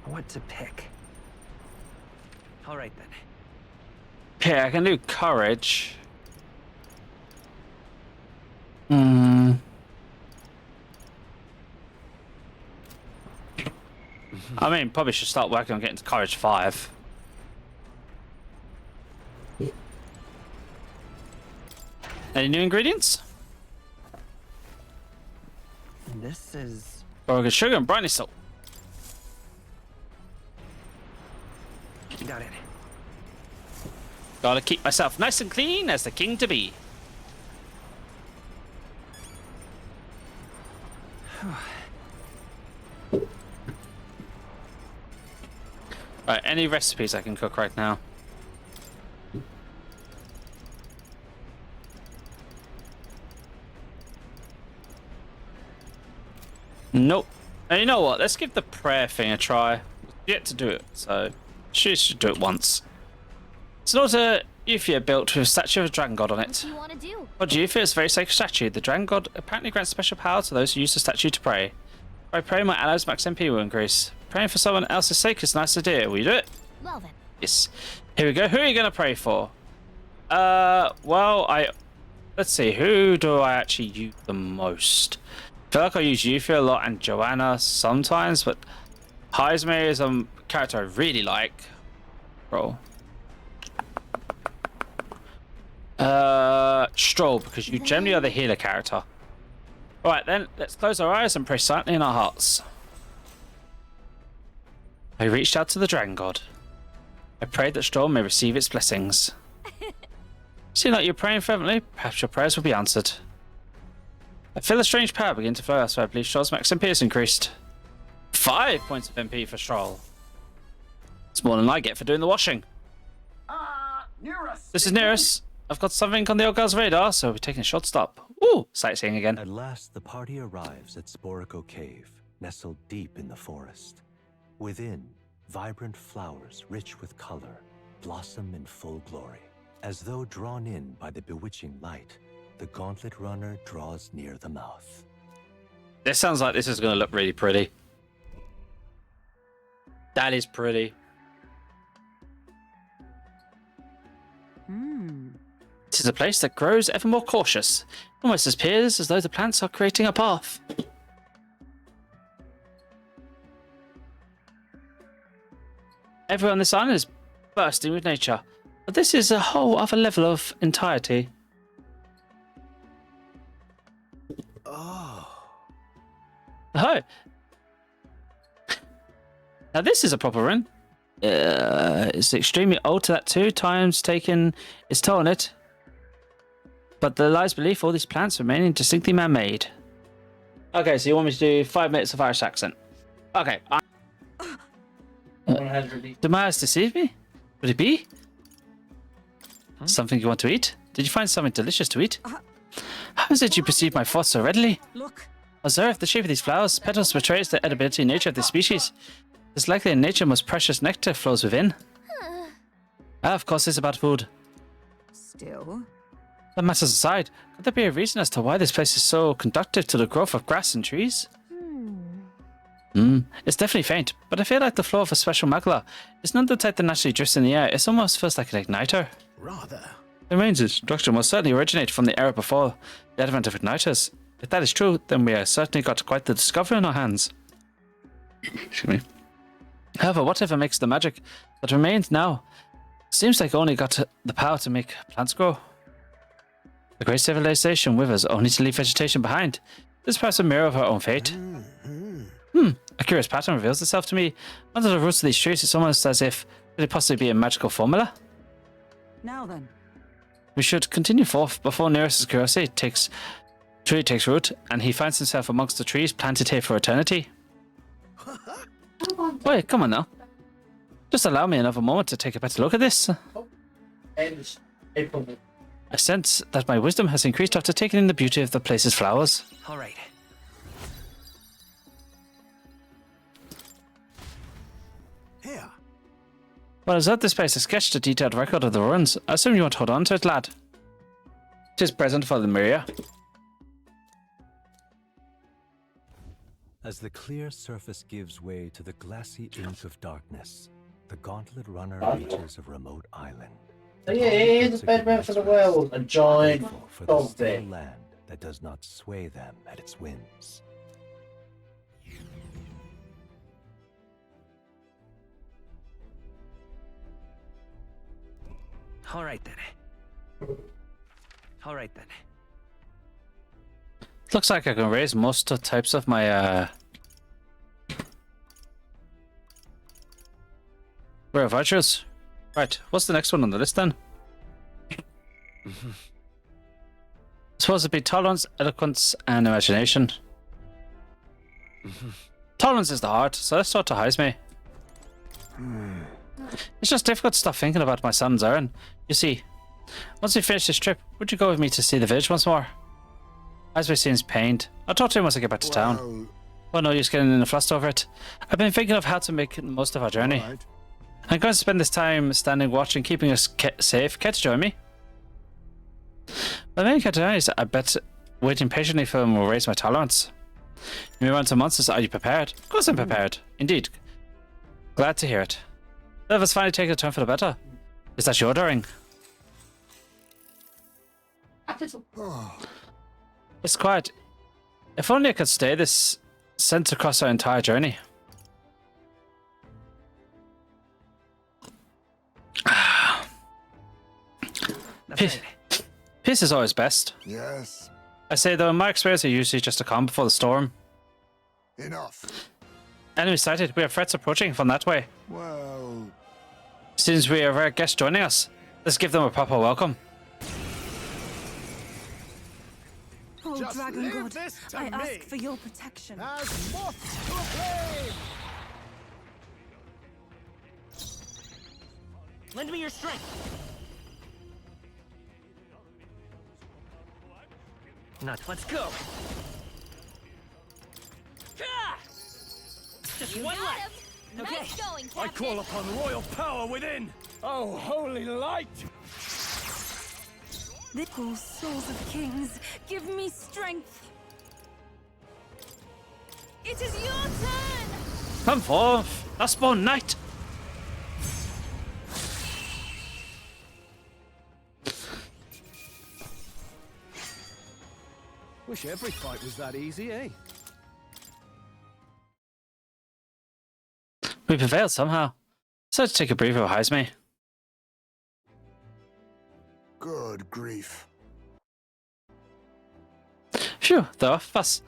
What to pick? All right then. Yeah, I can do courage. I mean, probably should start working on getting to courage 5. Any new ingredients? This is... Oregon sugar and briny salt. Got it. Gotta keep myself nice and clean as the king to be. Right, any recipes I can cook right now? Nope. And you know what? Let's give the prayer thing a try. Yet to do it, so she should do it once. It's an altar Euphia built with a statue of a dragon god on What it. do you want to do? For Euphia is a very sacred statue. The dragon god apparently grants special power to those who use the statue to pray. By praying, my allies' max MP will increase. Praying for someone else's sake is a nice idea. Will you do it? Well then. Yes. Here we go. Who are you going to pray for? Let's see. Who do I actually use the most? I feel like I use Euphia a lot and Joanna sometimes, but Heisme is a character I really like. Bro. Stroll, because you generally are the healer character. Alright then, let's close our eyes and pray silently in our hearts. I reached out to the dragon god. I prayed that Stroll may receive its blessings. Seeing like you're praying fervently, perhaps your prayers will be answered. I feel a strange power begin to flow, so I believe Stroll's max MP has increased. 5 points of MP for Stroll. It's more than I get for doing the washing. This is Nearest. I've got something on the old girl's radar, so we're taking a short stop. Ooh, sightseeing again. At last, the party arrives at Sporico Cave, nestled deep in the forest. Within, vibrant flowers rich with color blossom in full glory. As though drawn in by the bewitching light, the gauntlet runner draws near the mouth. This sounds like this is going to look really pretty. That is pretty. This is a place that grows ever more cautious. It almost appears as though the plants are creating a path. Everyone on this island is bursting with nature, but this is a whole other level of entirety. Oh. Oh. Now this is a proper run. It's extremely old to that 2 times taken its toll on it. But there lies belief all these plants remaining distinctly man-made. Okay, so you want me to do 5 minutes of Irish accent? Okay. Did my eyes deceive me? Would it be? Something you want to eat? Did you find something delicious to eat? How is it you perceive my thoughts so readily? Look. Observe the shape of these flowers. Petals betrays the edibility nature of this species. It's likely in nature most precious nectar flows within. Of course it's about food. Still. That matters aside, could there be a reason as to why this place is so conducive to the growth of grass and trees? It's definitely faint, but I feel like the flow of a special magla. It's not the type that naturally drifts in the air, it almost feels like an igniter. Rather. The range structure must certainly originate from the era before the advent of igniters. If that is true, then we have certainly got quite the discovery in our hands. Excuse me. However, whatever makes the magic that remains now seems like only got the power to make plants grow. The great civilization withers only to leave vegetation behind. This is perhaps a mirror of our own fate. A curious pattern reveals itself to me. Under the roots of these trees, it's almost as if could it possibly be a magical formula? Now then. We should continue forth before Nearest's curiosity takes root, and he finds himself amongst the trees planted here for eternity. Wait, come on now. Just allow me another moment to take a better look at this. I sense that my wisdom has increased after taking in the beauty of the place's flowers. All right. Here. Well, as that this place has sketched a detailed record of the ruins, I assume you want to hold on to it, lad. It is present for the Maria. As the clear surface gives way to the glassy ink of darkness, the gauntlet runner reaches a remote island. So yeah, it is a bed man for the world. A giant Grateful for the dog still there. land that does not sway them at its whims. All right then. All right then. Looks like I can raise most types of my rare virtues. Right, what's the next one on the list then? Supposed to be tolerance, eloquence, and imagination. Tolerance is the heart, so let's start to Heisme. It's just difficult to stop thinking about my son's errand. You see, once we finish this trip, would you go with me to see the village once more? Asbury seems pained. I'll talk to him once I get back to town. Oh no, you're just getting in a fluster over it. I've been thinking of how to make the most of our journey. Right. I'm going to spend this time standing watch and keeping us safe. Care to join me? My main concern is I bet waiting patiently for him will raise my tolerance. You may run into monsters. Are you prepared? Of course I'm prepared. Indeed. Glad to hear it. Let us finally take a turn for the better. Is that your doing? It's quiet. If only I could stay this sense across our entire journey. Peace is always best. Yes. I say though, in my experience, are usually just a calm before the storm. Enough. Enemy sighted. We have threats approaching from that way. Well, Since we have our guests joining us, let's give them a proper welcome. Oh, Just Dragon leave God, this to I me. ask for your protection. as moth to a flame. Lend me your strength. Not. Let's go. Just You one got left. him. Okay. Nice going, I Captain. call upon royal power within. Oh, holy light! Little souls of kings, give me strength. It is your turn. Come forth, Lustborn Knight. Wish every fight was that easy, eh? We prevailed somehow. So to take a breather with Heisme. good grief. Phew, they're off us.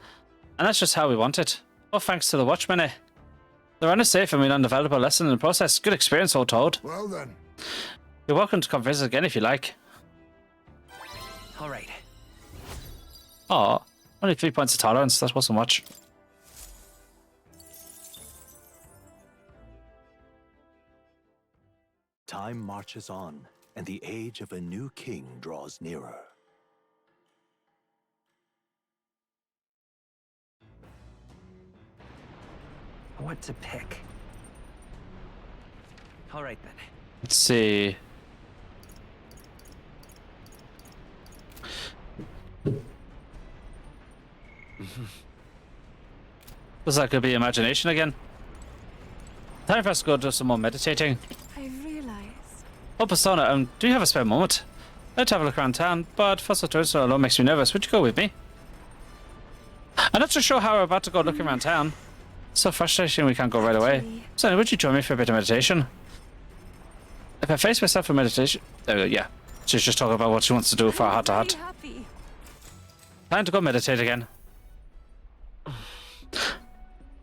And that's just how we want it. All thanks to the Watchmen, eh? The run is safe and we learned a valuable lesson in the process. Good experience, all told. Well then. You're welcome to come visit again if you like. All right. Aw, only 3 points of tolerance. That wasn't much. Time marches on, and the age of a new king draws nearer. What to pick? All right then. Let's see. Looks like it'll be imagination again. Time for us to go do some more meditating. I realize. Oh, Persona, do you have a spare moment? I'd have a look around town, but first doing so alone makes me nervous. Would you go with me? I'm not so sure how we're about to go looking around town. It's so frustrating we can't go right away. So, would you join me for a bit of meditation? If I face myself for meditation... yeah. She's just talking about what she wants to do for a heart-to-heart. Happy. Time to go meditate again.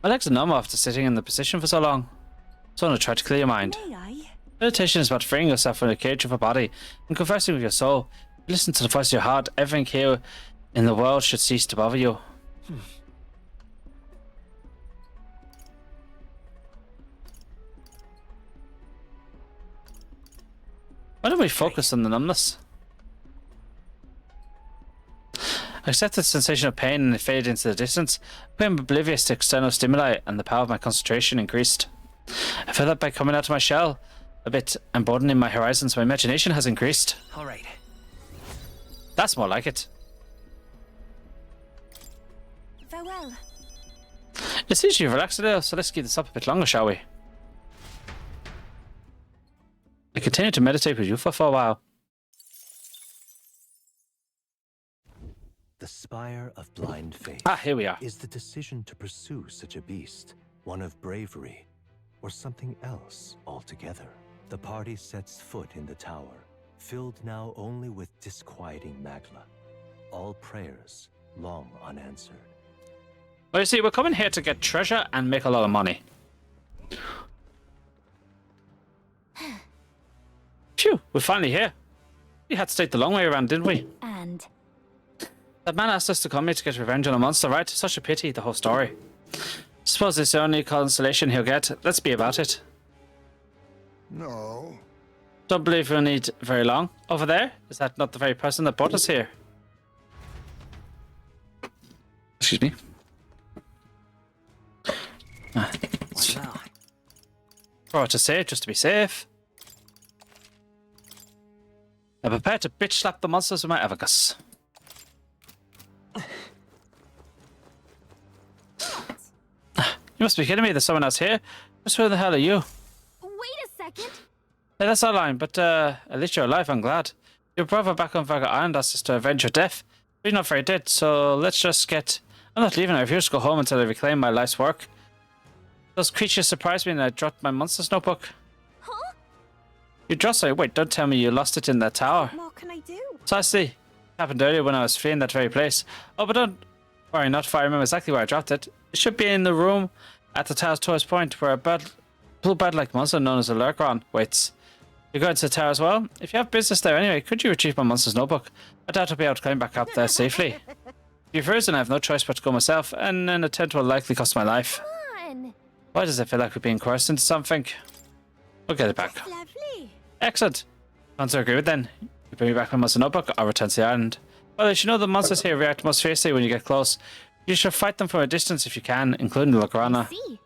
My legs are numb after sitting in the position for so long. So I'm going to try to clear your mind. May I? Meditation is about freeing yourself from the cage of a body and conversing with your soul. Listen to the voice of your heart. Everything here in the world should cease to bother you. Why don't we focus on the numbness? I accept the sensation of pain and it faded into the distance. I became oblivious to external stimuli and the power of my concentration increased. I felt that by coming out of my shell a bit and broadening my horizons, my imagination has increased. All right. That's more like it. Farewell. It seems you've relaxed a little, so let's keep this up a bit longer, shall we? I continue to meditate with you for a while. The Spire of Blind Faith. Ah, here we are. Is the decision to pursue such a beast one of bravery or something else altogether? The party sets foot in the tower, filled now only with disquieting magla. All prayers long unanswered. Well, you see, we're coming here to get treasure and make a lot of money. Phew, we're finally here. We had to take the long way around, didn't we? And That man asked us to come here to get revenge on a monster, right? Such a pity, the whole story. Suppose it's the only consolation he'll get. Let's be about it. No. Don't believe we'll need very long. Over there? Is that not the very person that brought us here? Excuse me. Throw it to save, just to be safe. I'm prepared to bitch slap the monsters with my abacus. You must be kidding me, there's someone else here. Just who the hell are you? Wait a second. Hey, that's our line, but at least you're alive, I'm glad. Your brother back on Vaga Island asked us to avenge your death. But you're not very dead, so let's just get... I'm not leaving, I refuse to go home until I reclaim my life's work. Those creatures surprised me and I dropped my monster's notebook. Huh? You dropped it? Wait, don't tell me you lost it in that tower. What more can I do? Precisely. It happened earlier when I was fleeing that very place. Oh, but don't worry, not if I remember exactly where I dropped it. It should be in the room at the tower's towards point where a blue bat-like monster known as a Lurkron waits. You're going to the tower as well? If you have business there anyway, could you retrieve my monster's notebook? I doubt I'll be able to climb back up there safely. If you've risen, I have no choice but to go myself, and an attempt will likely cost my life. Come on. Why does it feel like we're being coerced into something? We'll get it back. Lovely. Excellent. Can't agree with then. You bring me back my monster notebook, I'll return to the island. Well, you should know the monsters here react most fiercely when you get close. You should fight them from a distance if you can, including the Lograna. See.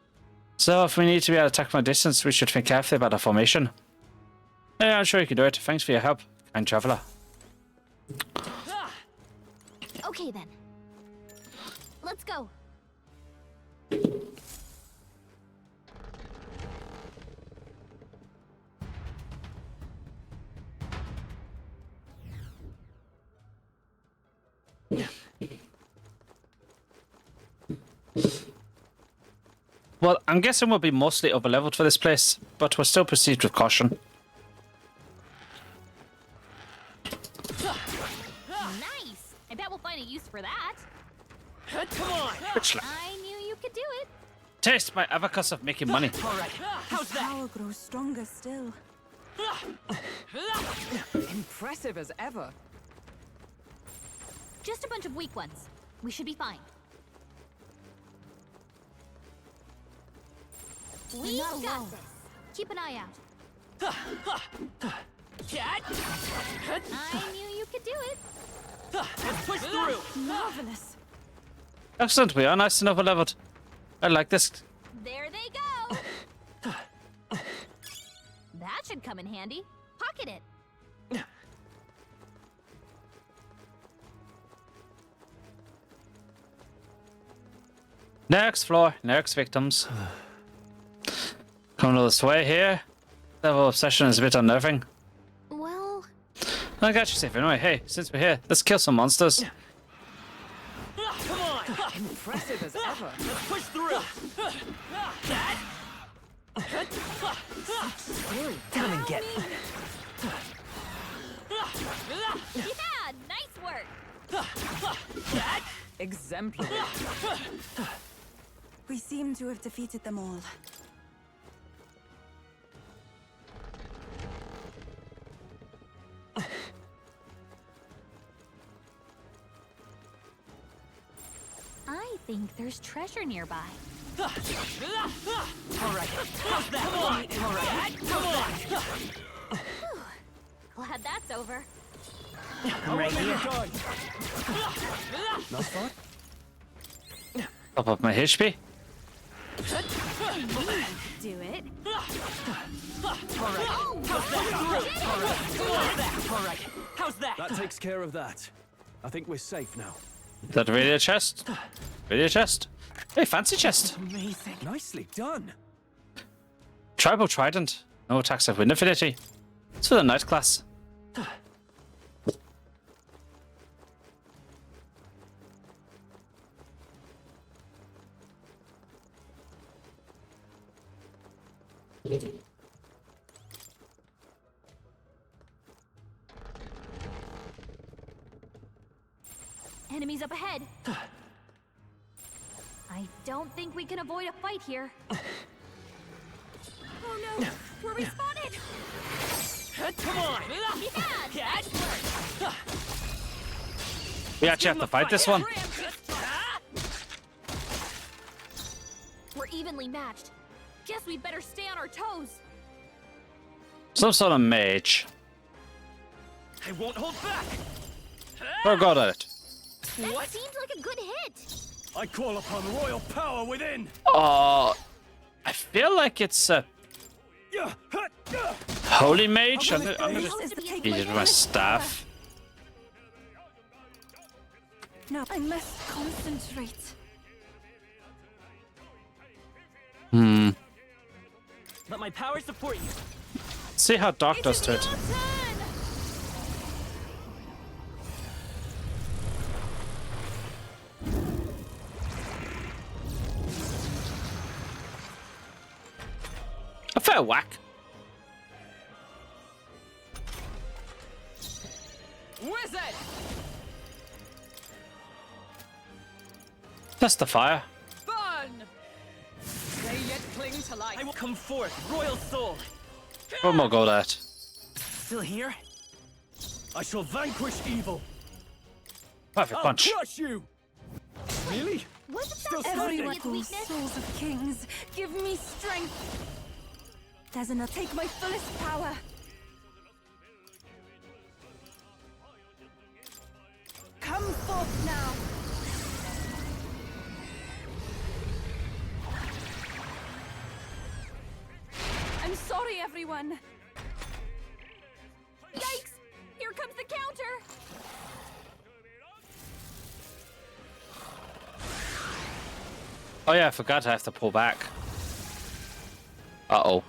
So if we need to be able to attack from a distance, we should think carefully about our formation. Yeah, I'm sure you can do it. Thanks for your help, kind traveler. Okay then. Let's go. Well, I'm guessing we'll be mostly over-leveled for this place, but we'll still proceed with caution. Nice. I bet we'll find a use for that. Come on! I knew you could do it. Taste my abacus of making money. All right, how's The that? power grows stronger still. Impressive as ever. Just a bunch of weak ones. We should be fine. We not got alone. this. Keep an eye out. Cat! I knew you could do it. Let's push through! Marvelous. Excellent, we are nice and over-leveled. I like this. There they go. That should come in handy. Pocket it. Next floor, next victims. Coming all this way here. Level of obsession is a bit unnerving. Well, I got you safe anyway. Hey, since we're here, let's kill some monsters. Come on! Impressive as ever. Let's push through! Cat! Come and get. yeah, nice work. Cat! Exemplary. We seem to have defeated them all. I think there's treasure nearby. All right, how's that? Come on! All right, come on! Glad that's over. I'm right here. Nice fight. Top up my HP. Do it. All right, how's that? That takes care of that. I think we're safe now. Is that really a chest? Really a chest? Hey, fancy chest. Amazing. Nicely done. Tribal Trident. No attacks of wind affinity. It's for the night class. Enemies up ahead. I don't think we can avoid a fight here. Oh no, we're respawted. Come on! Yeah, nice work. We actually have to fight this one. We're evenly matched. Guess we better stay on our toes. Some sort of mage. I won't hold back. Oh god at it. That seems like a good hit. I call upon royal power within. Oh, I feel like it's a holy mage. I'm gonna just use it with my staff. No, I must concentrate. Let my power support you. See how dark does to it. A fair whack. Wizard! That's the fire. Burn! They yet cling to life. I will come forth, royal soul. One more gold at. Still here? I shall vanquish evil. Perfect punch. I'll crush you. Really? Wasn't Still that standing. everyone's Everyone, weakness? souls of kings, give me strength. There's enough. Take my fullest power. Come forth now. I'm sorry, everyone. Yikes! Here comes the counter! Oh yeah, I forgot I have to pull back. Uh-oh.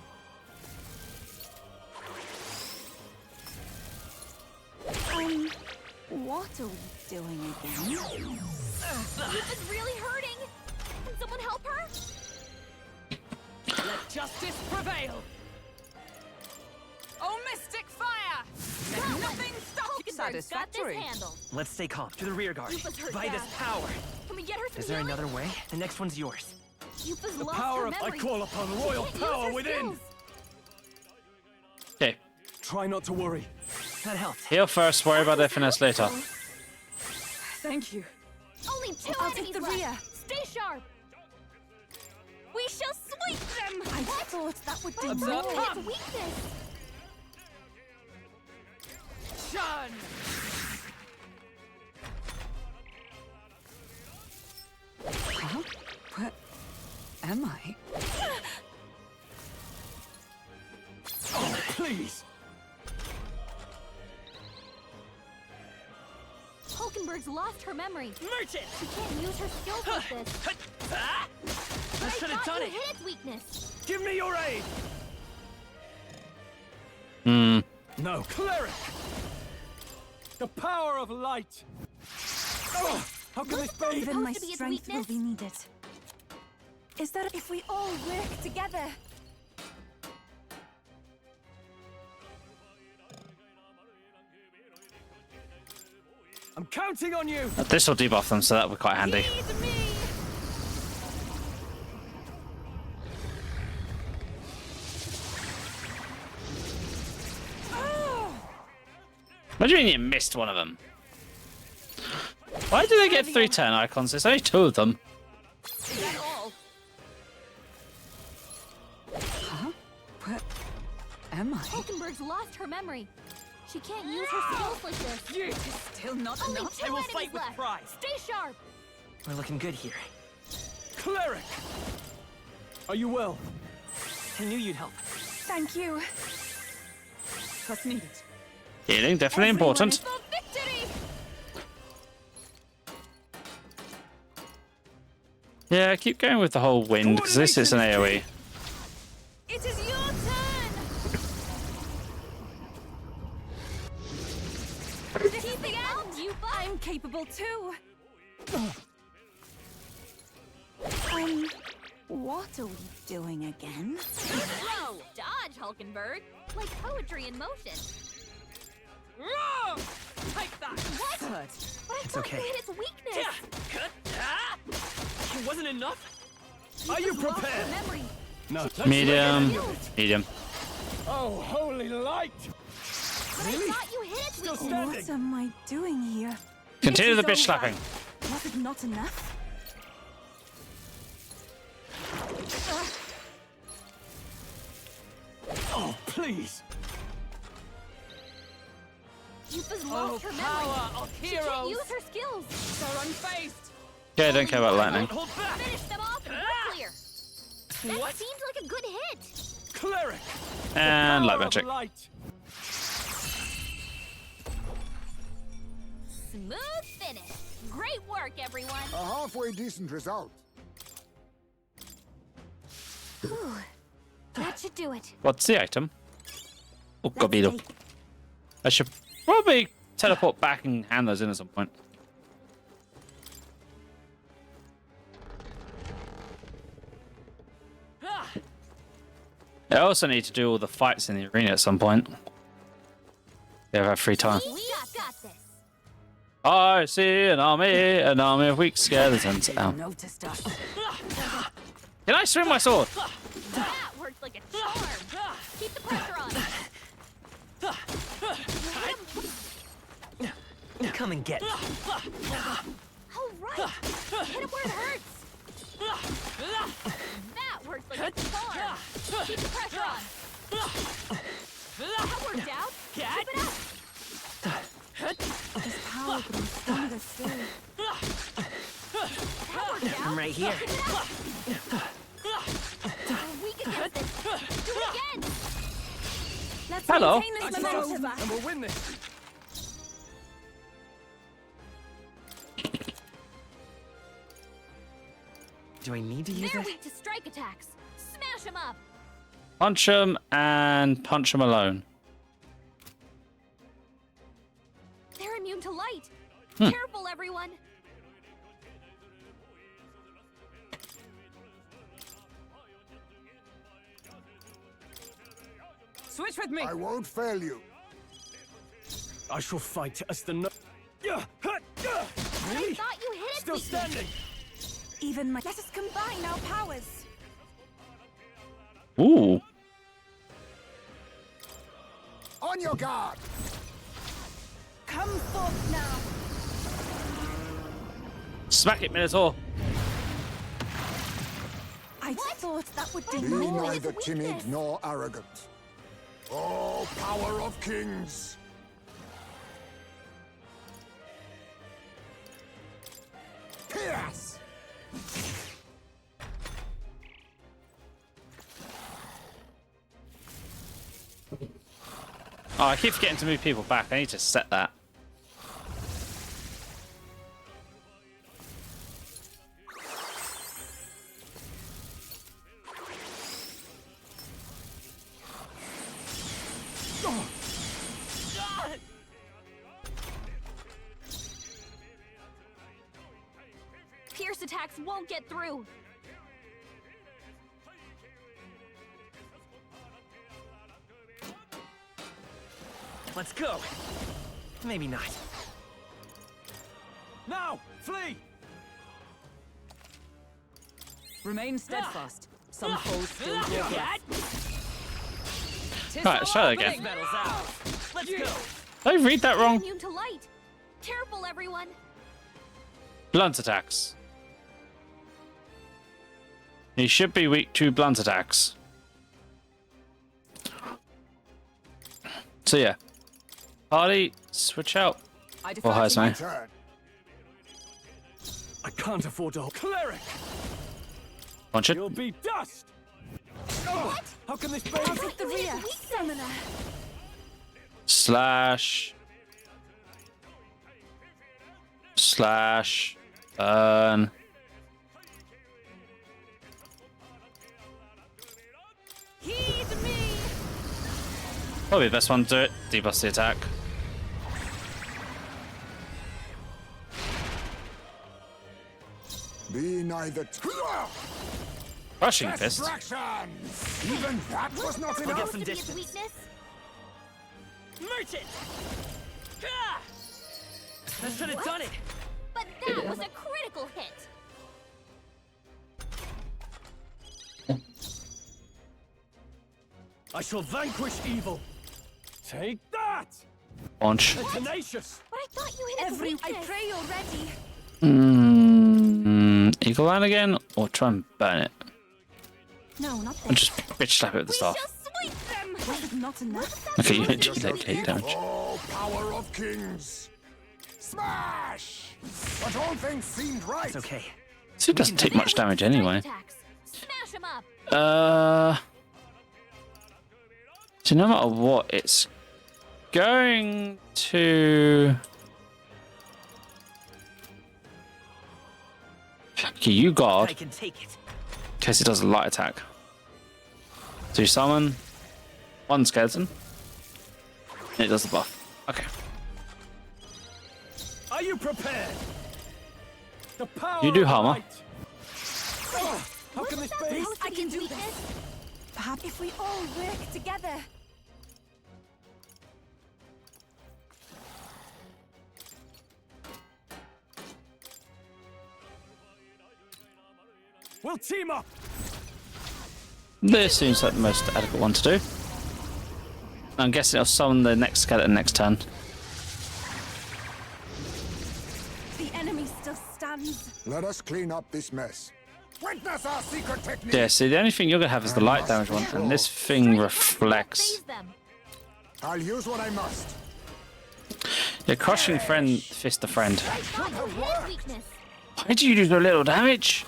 What are we doing again? It's really hurting! Can someone help her? Let justice prevail! Oh, mystic fire! Let nothing stop you! Hulkenberg's got this Satisfactory. handled. Let's stay calm. To the rear guard. Yupa's hurt By this bad. power. Can we get her some Is there healing? another way? The next one's yours. Yupa's The lost power her of memory. I call upon She royal can't use power her within. skills. Okay. Try not to worry. That helped. Heal first, worry about deafness later. Thank you. Only two I'll take enemies the left. rear. Stay sharp. We shall sweep them. I thought that would do Observe more. her. Its weakness. Shun! Huh? Where am I? Oh, please. Hulkenberg's lost her memory. Merchant! She can't use her skills like this. Ah! I should have thought done you it. hit its weakness. Give me your aid. No. Cleric. The power of light. Oh, how can this be? Even my supposed to be its strength will weakness? be needed. Is that if we all work together? I'm counting on you. This will debuff them, so that will be quite handy. Heed me. What do you mean you missed one of them? Why do they get 3 turn icons? There's only 2 of them. Is that all? Where am I? Hulkenberg's lost her memory. She can't use her skills like this. It is still not Only enough. two I will enemies fight with left. pride. Stay sharp. We're looking good here. Cleric. Are you well? I knew you'd help. Thank you. Trust needed. Healing, definitely important. For victory. Yeah, keep going with the whole wind, because this is an AoE. It is your turn. Keep it out, Yupa. I'm capable too. What are we doing again? Throw. Dodge, Hulkenberg. Like poetry in motion. Roar! Take that! What? Good. But I It's thought okay. you hit its weakness. It wasn't enough? Are you Yupa's lost her prepared? memory. No. let's Medium. look at it. Medium. Oh, holy light. But I thought you hit its weakness. Standing. What am I doing here? Continue the This bitch is over. slapping. Was it not enough? Oh, please. Yupa's lost her memory. Power of She can't heroes. use her skills. So unfazed. Okay, I don't care about lightning. Hold back. Finish them off and we're clear. That What? seemed like a good hit. Cleric. And light Power of magic. light. Smooth finish. Great work, everyone. A halfway decent result. Whew. That should do it. What's the item? Oh, got beetle. Let's take- I should probably teleport back and hand those in at some point. I also need to do all the fights in the arena at some point. If I have free time. We got this. I see an army of weak skeletons. Ow. Noticed us. Can I swing my sword? That worked like a charm. Keep the pressure on. Come and get me. All right. Hit him where it hurts. That worked like a charm. Keep the pressure on. That worked out. Keep it up. This power grows stronger still. That worked out. I'm right here. Keep it up. We're weak against this. Do it again. Let's Hello. maintain this momentum. And we'll win this. Do I need to use They're it? weak to strike attacks. Smash them up. Punch them and punch them alone. They're immune to light. Hmm. Careful, everyone. Switch with me. I won't fail you. I shall fight as the no. Yeah. I Really? thought you hit it. Still standing. Even my. Let us combine our powers. Ooh. On your guard. Come forth now. Smack it, Minotaur. I thought that would Be demolish neither its timid weakness. nor arrogant. Oh, power of kings! Pierce! Oh, I keep forgetting to move people back. I need to set that. Pierce attacks won't get through. Let's go. Maybe not. Now, flee. Remain steadfast. Some foes still draw breath. Alright, let's try that again. Battle's out. Let's go. Did I read that They're wrong? immune to light. Careful, everyone. Blunt attacks. He should be weak to blunt attacks. So yeah. Party, switch out. I Oh, defy hi, Smite. Turn. I can't afford to hold. Cleric. Punch it. You'll be dust. Oh, how can this be? Take the rear. Summoner. Slash. Slash. Burn. Heed me. Probably the best one to do it. Debuff the attack. Be neither. Rushing fist. Distractions! Even that was not We'll get enough. some To be its distance. weakness. Merchant! Gah! That should have done it. But that was a critical hit. I shall vanquish evil. Take that. Punch. The tenacious. But I thought you hit its I weakness. pray you're ready. Eagle Line again, or try and burn it. No, not And this. just bitch slap it with the We staff. shall sweep them. Was it not enough? Okay, you hit 2 late damage. Oh, power power of kings. Smash! But all things seemed right. It's okay. So it doesn't take much damage anyway. Attacks. Smash him up. So no matter what, it's going to. Okay, you I guard. can take it. In case it does a light attack. So you summon one skeleton. And it does the buff. Okay. Are you prepared? The power You do of hammer. light. How can this be? I can do this. Perhaps if we all work together. We'll team up. This seems like the most adequate one to do. I'm guessing it'll summon the next skeleton next turn. The enemy still stands. Let us clean up this mess. Witness our secret technique. Yeah, see, the only thing you're going to have is the light damage one, and this thing reflects. Phase them. I'll use what I must. Yeah, crushing friend, fist the friend. Right back to his weakness. Why did you do so little damage?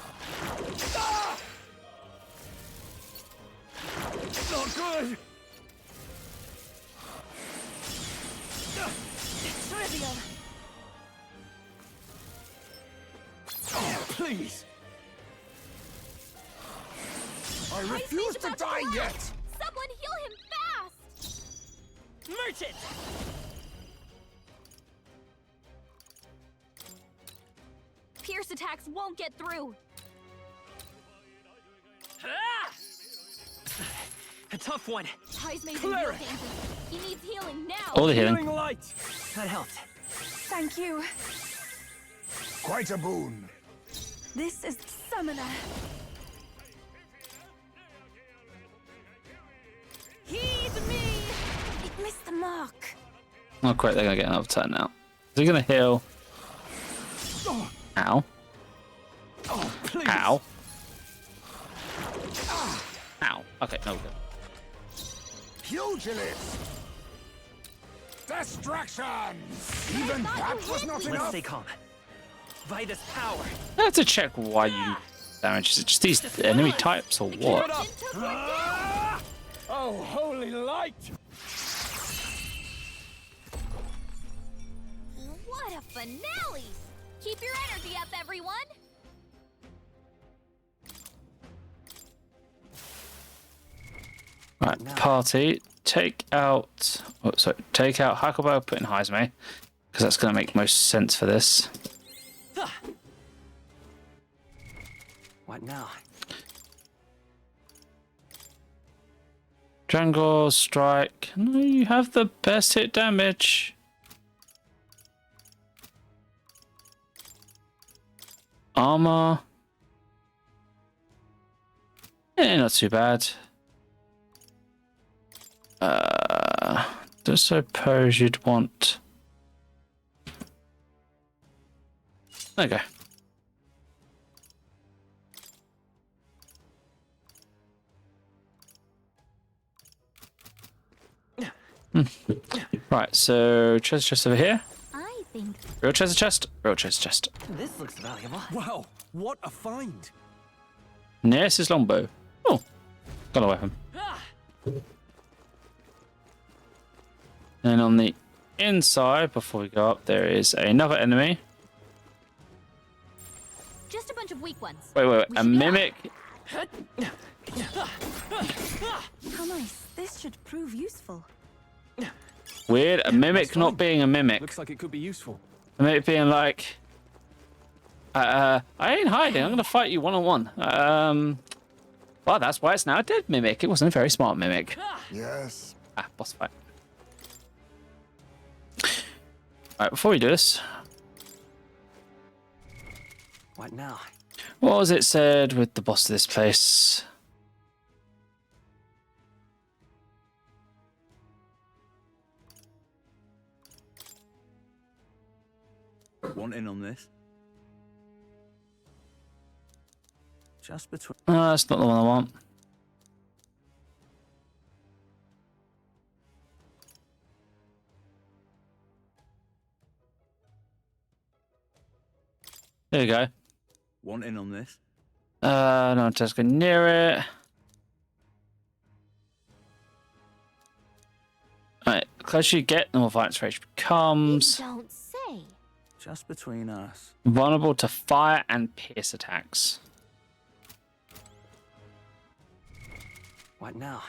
Not good. Trivial. Oh, please. I refuse to die yet. Someone heal him fast. Merchant! Pierce attacks won't get through. Ah! A tough one. Ty's made him real dangerous. He needs healing now. All the healing. Healing light. That helped. Thank you. Quite a boon. This is the summoner. Heed me. It missed the mark. Oh, great, they're going to get another turn now. Is he going to heal? Ow. Oh, please. Ow. Ow. Okay, no good. Pugilist. Distractions. Even that was not Let's enough. stay calm. By this power. I have to check why you damage. Is it just these enemy types or Keep what? it up. Ah! Oh, holy light. What a finale! Keep your energy up, everyone. Right, party. Take out. Oh, sorry. Take out Huckleberry, put in Heisme, because that's going to make most sense for this. What now? Drangor, strike. No, you have the best hit damage. Armor. Not too bad. Just suppose you'd want. There you go. Right, so treasure chest over here. I think Real treasure chest. Real treasure chest. This looks valuable. Wow, what a find. Nearest longbow. Oh, got a weapon. And on the inside, before we go up, there is another enemy. just a bunch of weak ones. Wait, We a should go. mimic. How nice. This should prove useful. Weird. A mimic not being a mimic. Looks like it could be useful. A mimic being like, I ain't hiding. I'm gonna fight you one-on-one. Well, that's why it's now a dead mimic. It wasn't a very smart mimic. Yes. Boss fight. Alright, before we do this, What now? what was it said with the boss of this place? Want in on this? Just between. Oh, that's not the one I want. There you go. Want in on this? No, just go near it. Right, the closer you get, the more violence rage becomes. Don't say. Just between us. Vulnerable to fire and pierce attacks. What now?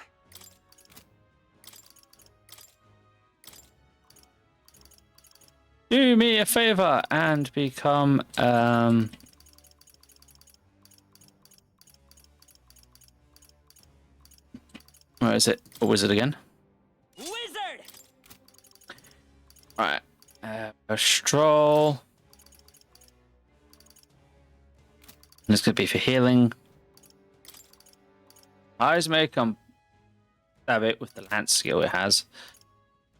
Do me a favor and become where is it? A wizard again? Wizard! Right. A stroll. And this could be for healing. Eyes may come stab it with the lance skill it has.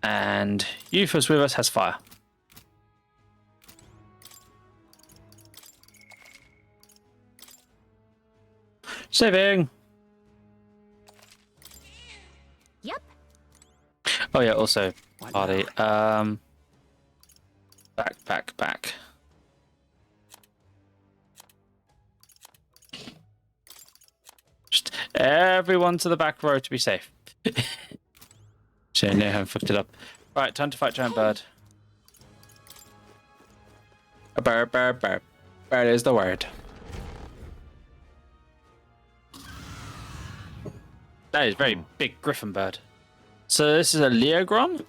And Euphos with us has fire. Saving. Yep. Oh yeah, also What party. Back. Just everyone to the back row to be safe. So no, I haven't fucked it up. Right, time to fight giant bird. A bird. Bird is the word. That is very big griffin bird. So this is a Leogron.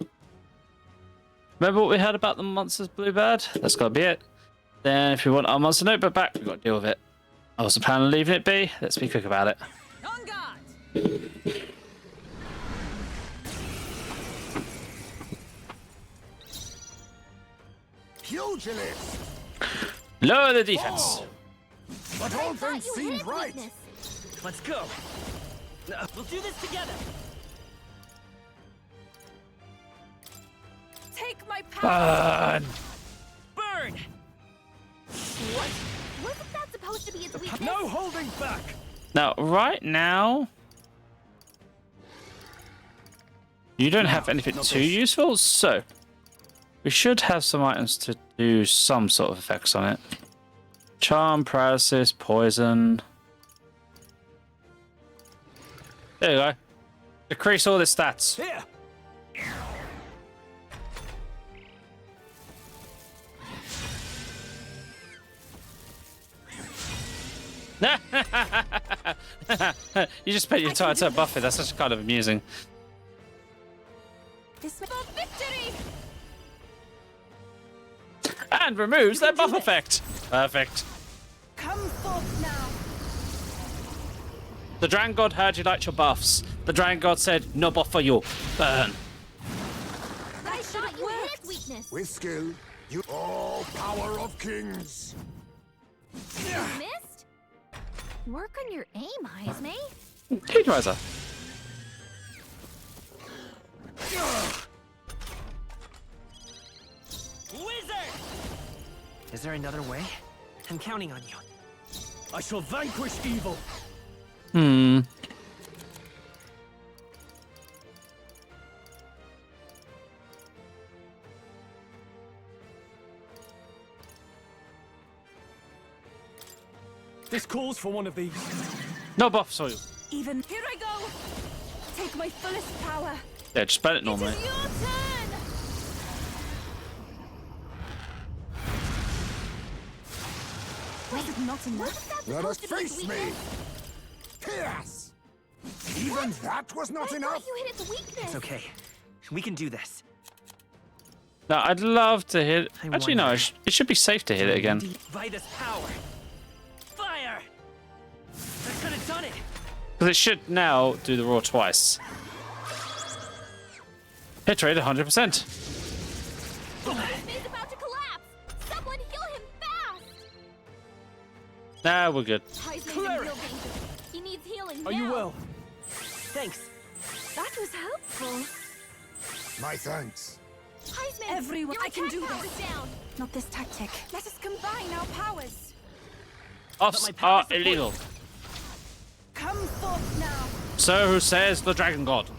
Remember what we heard about the monster's blue bird? That's gotta be it. Then if we want our monster notebook back, we've got to deal with it. I wasn't planning on leaving it be. Let's be quick about it. On guard! Pugilist! Lower the defense. But all Thought things you hit seemed its right. weakness. Let's go. We'll do this together. Take my power! Burn. Burn! What? Wasn't that supposed to be its weakness? No holding back! Now, right now, you don't have anything too useful, so we should have some items to do some sort of effects on it. Charm, paralysis, poison. There you go. Decrease all the stats. Here! You just spent your entire turn buffing. That's just kind of amusing. This For victory! And removes their buff effect. Perfect. Come forth now! The Dragon God heard you liked your buffs. The Dragon God said, no buff for you. Burn. I thought you hit its weakness. With skill, you all power of kings. You missed? Work on your aim, Heisme. Heat Riser. Wizard! Is there another way? I'm counting on you. I shall vanquish evil. This calls for one of these. No buff for you. even Here I go! take my fullest power. Yeah, just spell it normally. It's your turn! Was it not enough? Let us supposed to be its face me. weakness? Pierce! Even that was not I enough. thought you hit its weakness. It's okay. We can do this. Now, I'd love to hit. I Actually, no, wonder- it should be safe to hit it again. Vitus power. Fire! That could have done it. Because it should now do the roar twice. Hit rate 100%. Heisme's about to collapse! Someone heal him fast! Nah, we're good. Heisme's in real danger. He needs healing Are now. you well? Thanks. That was helpful. My thanks. Heisman, Everyone, your I can attack do power's this. down. Not this tactic. Let us combine our powers. Offs my power are support- illegal. Come forth now! So says the Dragon God.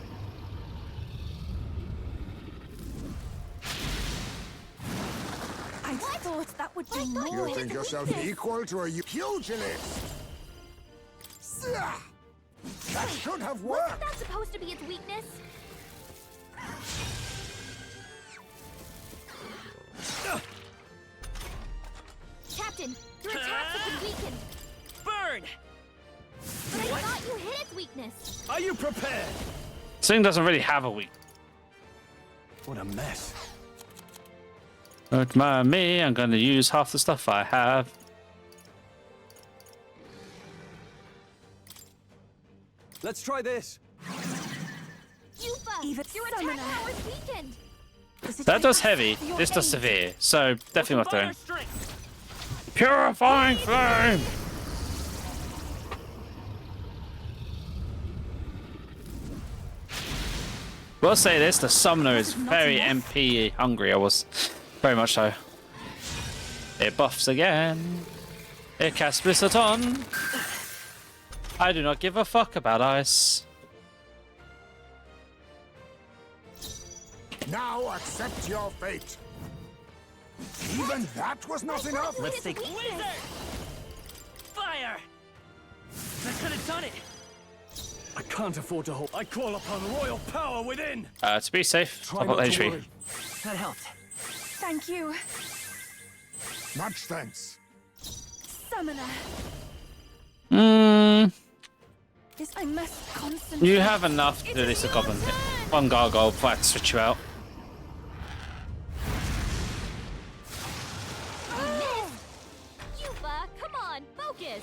I thought thought that would do more. You think yourself equal to a pugilist? That should have Wasn't worked. that supposed to be its weakness? Captain, your attacks have been weakened. Burn! But I thought you hit its weakness. Are you prepared? This thing doesn't really have a weak. What a mess. Don't mind me, I'm going to use half the stuff I have. Let's try this. Yufa, Even your attack summoner. power is weakened. That does heavy, this does severe, so definitely worth doing. Purifying flame! Will say this, the summoner is very MP hungry, I was very much so. It buffs again. It casts Blizzard on. I do not give a fuck about ice. Now accept your fate. Even that was not enough. Let's take Wizard! Fire! That could have done it. I can't afford to hold. I call upon royal power within. To be safe, Try I've got not to HP. worry. That helped. Thank you, Much thanks. summoner. This I must concentrate. You have enough to do this a goblin hit. One gargoyle before I have to switch you out. Yufa, come on, focus.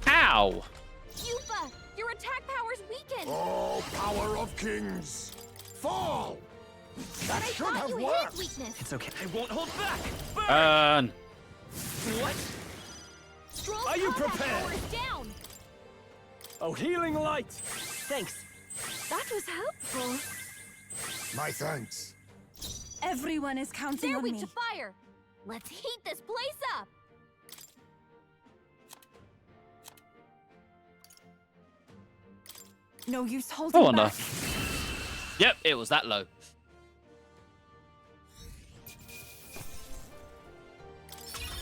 Ow! Yufa, your attack power's weakened. Oh, power of kings. Fall. That I should thought have you hit worked. its weakness. It's okay. I won't hold back. Burn! Burn! What? Stroll's Are you combat prepared? power is down. Oh, healing light. Thanks. That was helpful. My thanks. Everyone is counting They're on weak me. to fire. Let's heat this place up. No use I holding wonder. back. Yep, it was that low.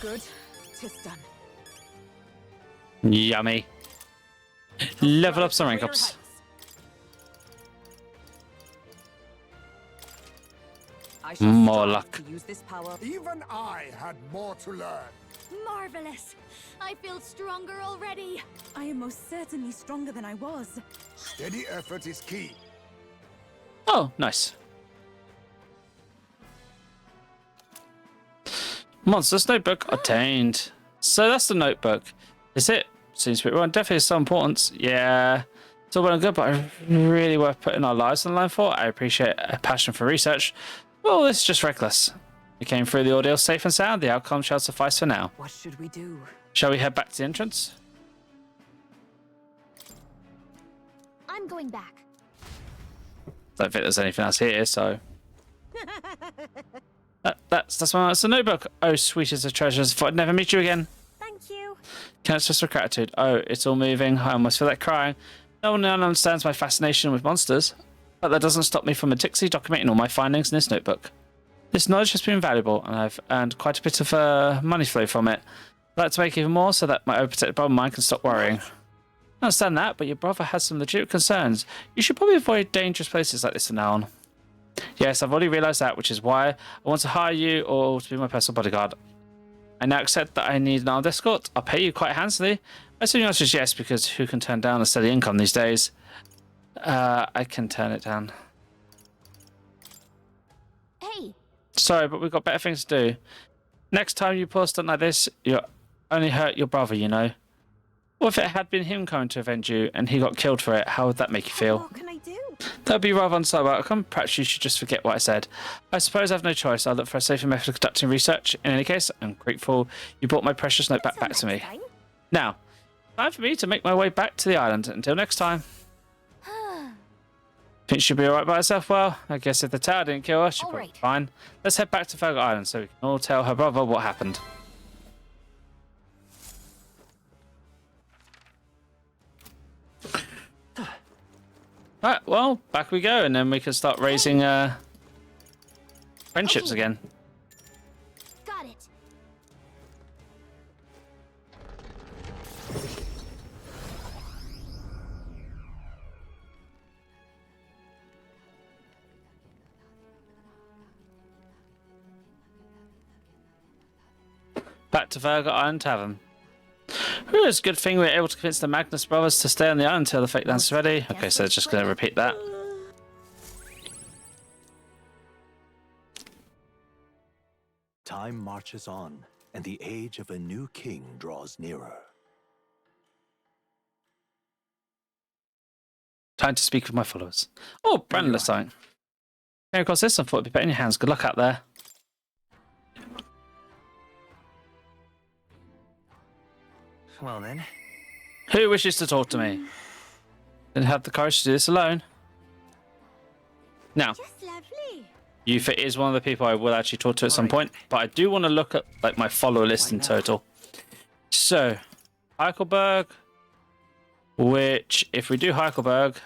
Good. Tis done. Yummy. Level up some rank ups. I shall More strive luck. to use this power. Even I had more to learn. Marvelous. I feel stronger already. I am most certainly stronger than I was. Steady effort is key. Oh, nice. Monsters notebook attained. So that's the notebook. Is it? Seems to be well, definitely some importance. Yeah. It's all well and good, but really worth putting our lives on the line for. I appreciate a passion for research. Well, this is just reckless. We came through the ordeal safe and sound. The outcome shall suffice for now. What should we do? Shall we head back to the entrance? I'm going back. Don't think there's anything else here, so. That's one. That's a notebook. Oh, sweetest of treasures. Thought I'd never meet you again. Thank you. Can't just for gratitude. Oh, it's all moving. I almost feel like crying. No one understands my fascination with monsters, but that doesn't stop me from meticulously documenting all my findings in this notebook. This knowledge has been valuable, and I've earned quite a bit of money flow from it. I'd like to make even more so that my overprotected brother mind can stop worrying. I understand that, but your brother has some legitimate concerns. You should probably avoid dangerous places like this from now on. Yes, I've already realised that, which is why I want to hire you or to be my personal bodyguard. I now accept that I need an armed escort. I'll pay you quite handsomely. I assume the answer is yes, because who can turn down a steady income these days? I can turn it down. Hey, Sorry, but we've got better things to do. Next time you pull a stunt like this, you'll only hurt your brother, you know. What if it had been him coming to avenge you and he got killed for it? How would that make you feel? What can I do? That'd be rather unsolid outcome. Perhaps you should just forget what I said. I suppose I have no choice. I'll look for a safer method of conducting research. In any case, I'm grateful you brought my precious note back to me. Now, time for me to make my way back to the island. Until next time. Think she'll be alright by herself? Well, I guess if the tower didn't kill her, she'll probably be fine. Let's head back to Fergal Island so we can all tell her brother what happened. Alright, well, back we go, and then we can start raising friendships Okay. again. Got it. Back to Virgo Island Tavern. Ooh, it's a good thing we were able to convince the Magnus brothers to stay on the island until the fake dance is ready. Okay, so just going to repeat that. Time marches on, and the age of a new king draws nearer. Time to speak with my followers. Oh, Brandon sign. Came across this and thought it'd be better in your hands. Good luck out there. Well then. Who wishes to talk to me? Didn't have the courage to do this alone. Now, Just lovely. Yufa is one of the people I will actually talk to at some point, but I do want to look at like my follower list in total. So, Heikelberg, which if we do Heikelberg,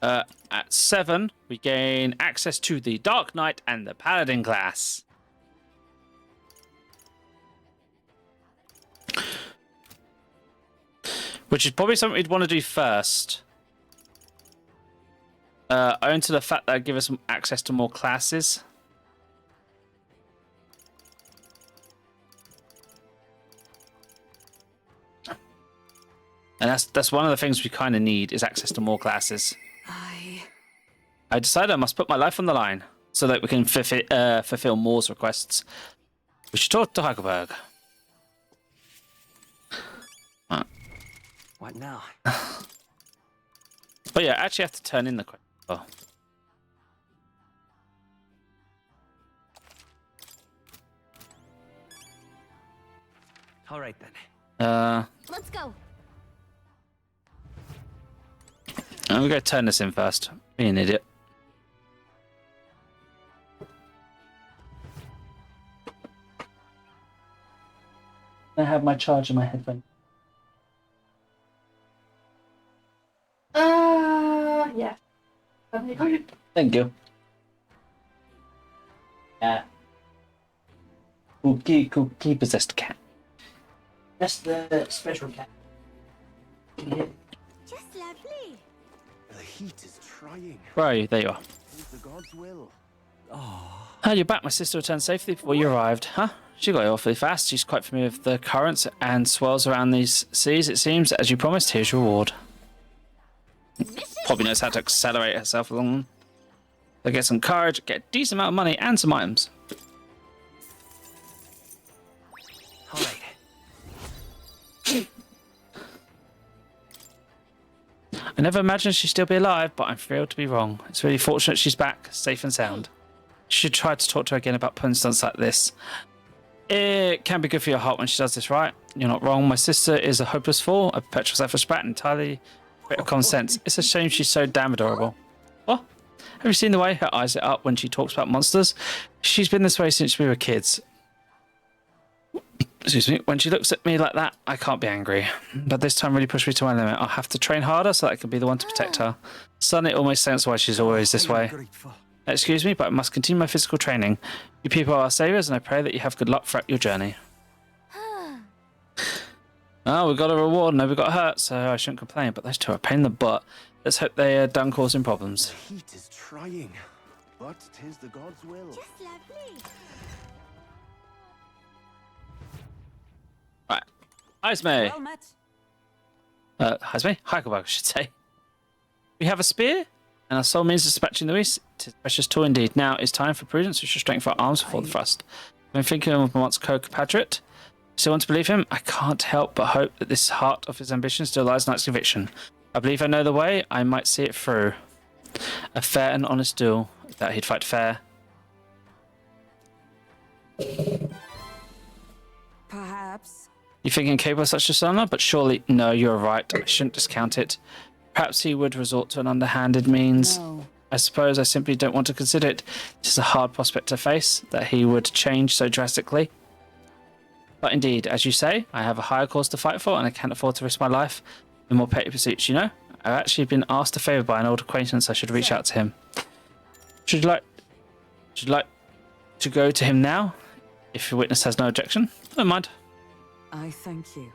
at 7 we gain access to the Dark Knight and the Paladin class. Which is probably something we'd want to do first. Owing to the fact that it'd give us access to more classes. And that's one of the things we kind of need is access to more classes. I decided I must put my life on the line so that we can fulfill Moore's requests. We should talk to Heikelberg. What now? But yeah, I actually have to turn in the question. Oh. All right then. Let's go. I'm gonna go turn this in first. Be an idiot. I have my charger in my headphone. Yeah. Thank you. Yeah. Cookie possessed cat. That's the special cat. Just lovely. The heat is trying. Where are you? There you are. It's the gods' will. Oh, you're back. My sister returned safely before you arrived. Huh? She got here awfully fast. She's quite familiar with the currents and swells around these seas, it seems. As you promised, here's your reward. Probably knows how to accelerate herself along them. They'll get some courage, get a decent amount of money, and some items. All right. I never imagined she'd still be alive, but I'm thrilled to be wrong. It's really fortunate she's back, safe and sound. You should try to talk to her again about pulling stunts like this. It can be good for your heart when she does this right. You're not wrong. My sister is a hopeless fool, a perpetual self-respect, entirely bit of common sense. It's a shame she's so damn adorable. What? Have you seen the way her eyes lit up when she talks about monsters? She's been this way since we were kids. Excuse me. When she looks at me like that, I can't be angry. But this time really pushed me to my limit. I'll have to train harder so that I can be the one to protect her. Suddenly it almost sense why she's always this way. Excuse me, but I must continue my physical training. You people are our saviors, and I pray that you have good luck throughout your journey. Oh, we got a reward, nobody got hurt, so I shouldn't complain, but those two are a pain in the butt. Let's hope they are done causing problems. The heat is trying, but 'tis the gods' will. Just lovely. Right. Isme. Well met. Isme? Heikelberg, I should say. We have a spear, and our sole means of dispatching the beast. It is a precious tool indeed. Now it's time for prudence. We should strengthen our arms before the thrust. I've been thinking of my once co-compatriot. Still want to believe him? I can't help but hope that this heart of his ambition still lies in Knight's conviction. I believe I know the way. I might see it through. A fair and honest duel. That he'd fight fair. Perhaps. You think him capable of such dishonor? But surely, no, you're right. I shouldn't discount it. Perhaps he would resort to an underhanded means. No. I suppose I simply don't want to consider it. It is a hard prospect to face, that he would change so drastically. But indeed, as you say, I have a higher cause to fight for, and I can't afford to risk my life in more petty pursuits, you know? I've actually been asked a favor by an old acquaintance. I should reach out to him. Should you like to go to him now? If your witness has no objection, don't mind. I thank you.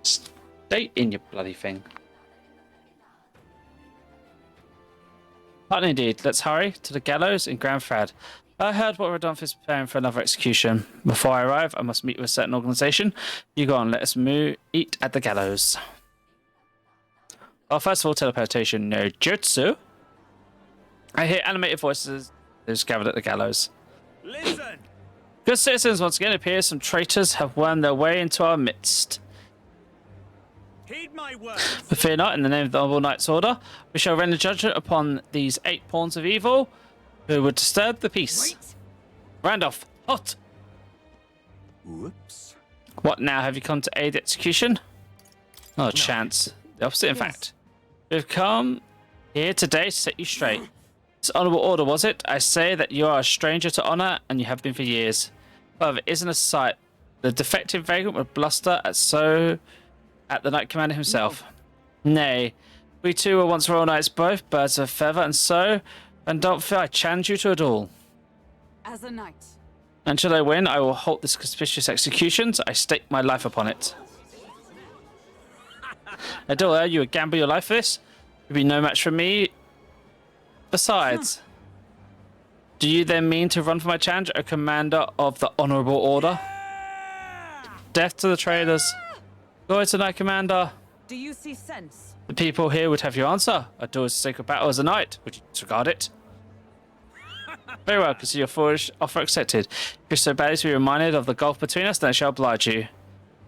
Stay in your bloody thing. Partner indeed. Let's hurry to the gallows in Grand Frad. I heard what Rodolphe is preparing for another execution. Before I arrive, I must meet with a certain organization. You go on, let us eat at the gallows. Well, first of all, teleportation no jutsu. I hear animated voices those gathered at the gallows. Listen! Good citizens, once again, it appears some traitors have wormed their way into our midst. Heed my words. But fear not, in the name of the Honorable Knight's Order, we shall render judgment upon these 8 pawns of evil who would disturb the peace. Wait. Randolph, hot! Whoops. What now? Have you come to aid execution? Not a chance. The opposite, in fact. We've come here today to set you straight. This honorable order, was it? I say that you are a stranger to honor, and you have been for years. However, it isn't a sight. The defective vagrant would bluster at the Knight Commander himself. No. Nay, we two were once royal knights both, birds of a feather, and don't fear I challenge you to a duel. As a knight. And should I win, I will halt this conspicuous execution. I stake my life upon it. Adora, you would gamble your life for this? You'd be no match for me. Besides, do you then mean to run for my challenge, a commander of the honorable order? Death to the traitors. Glory to Knight Commander. Do you see sense? The people here would have your answer. Adora's sacred battle as a knight. Would you disregard it? Very well, consider your foolish offer accepted. If you're so badly to be reminded of the gulf between us, then I shall oblige you.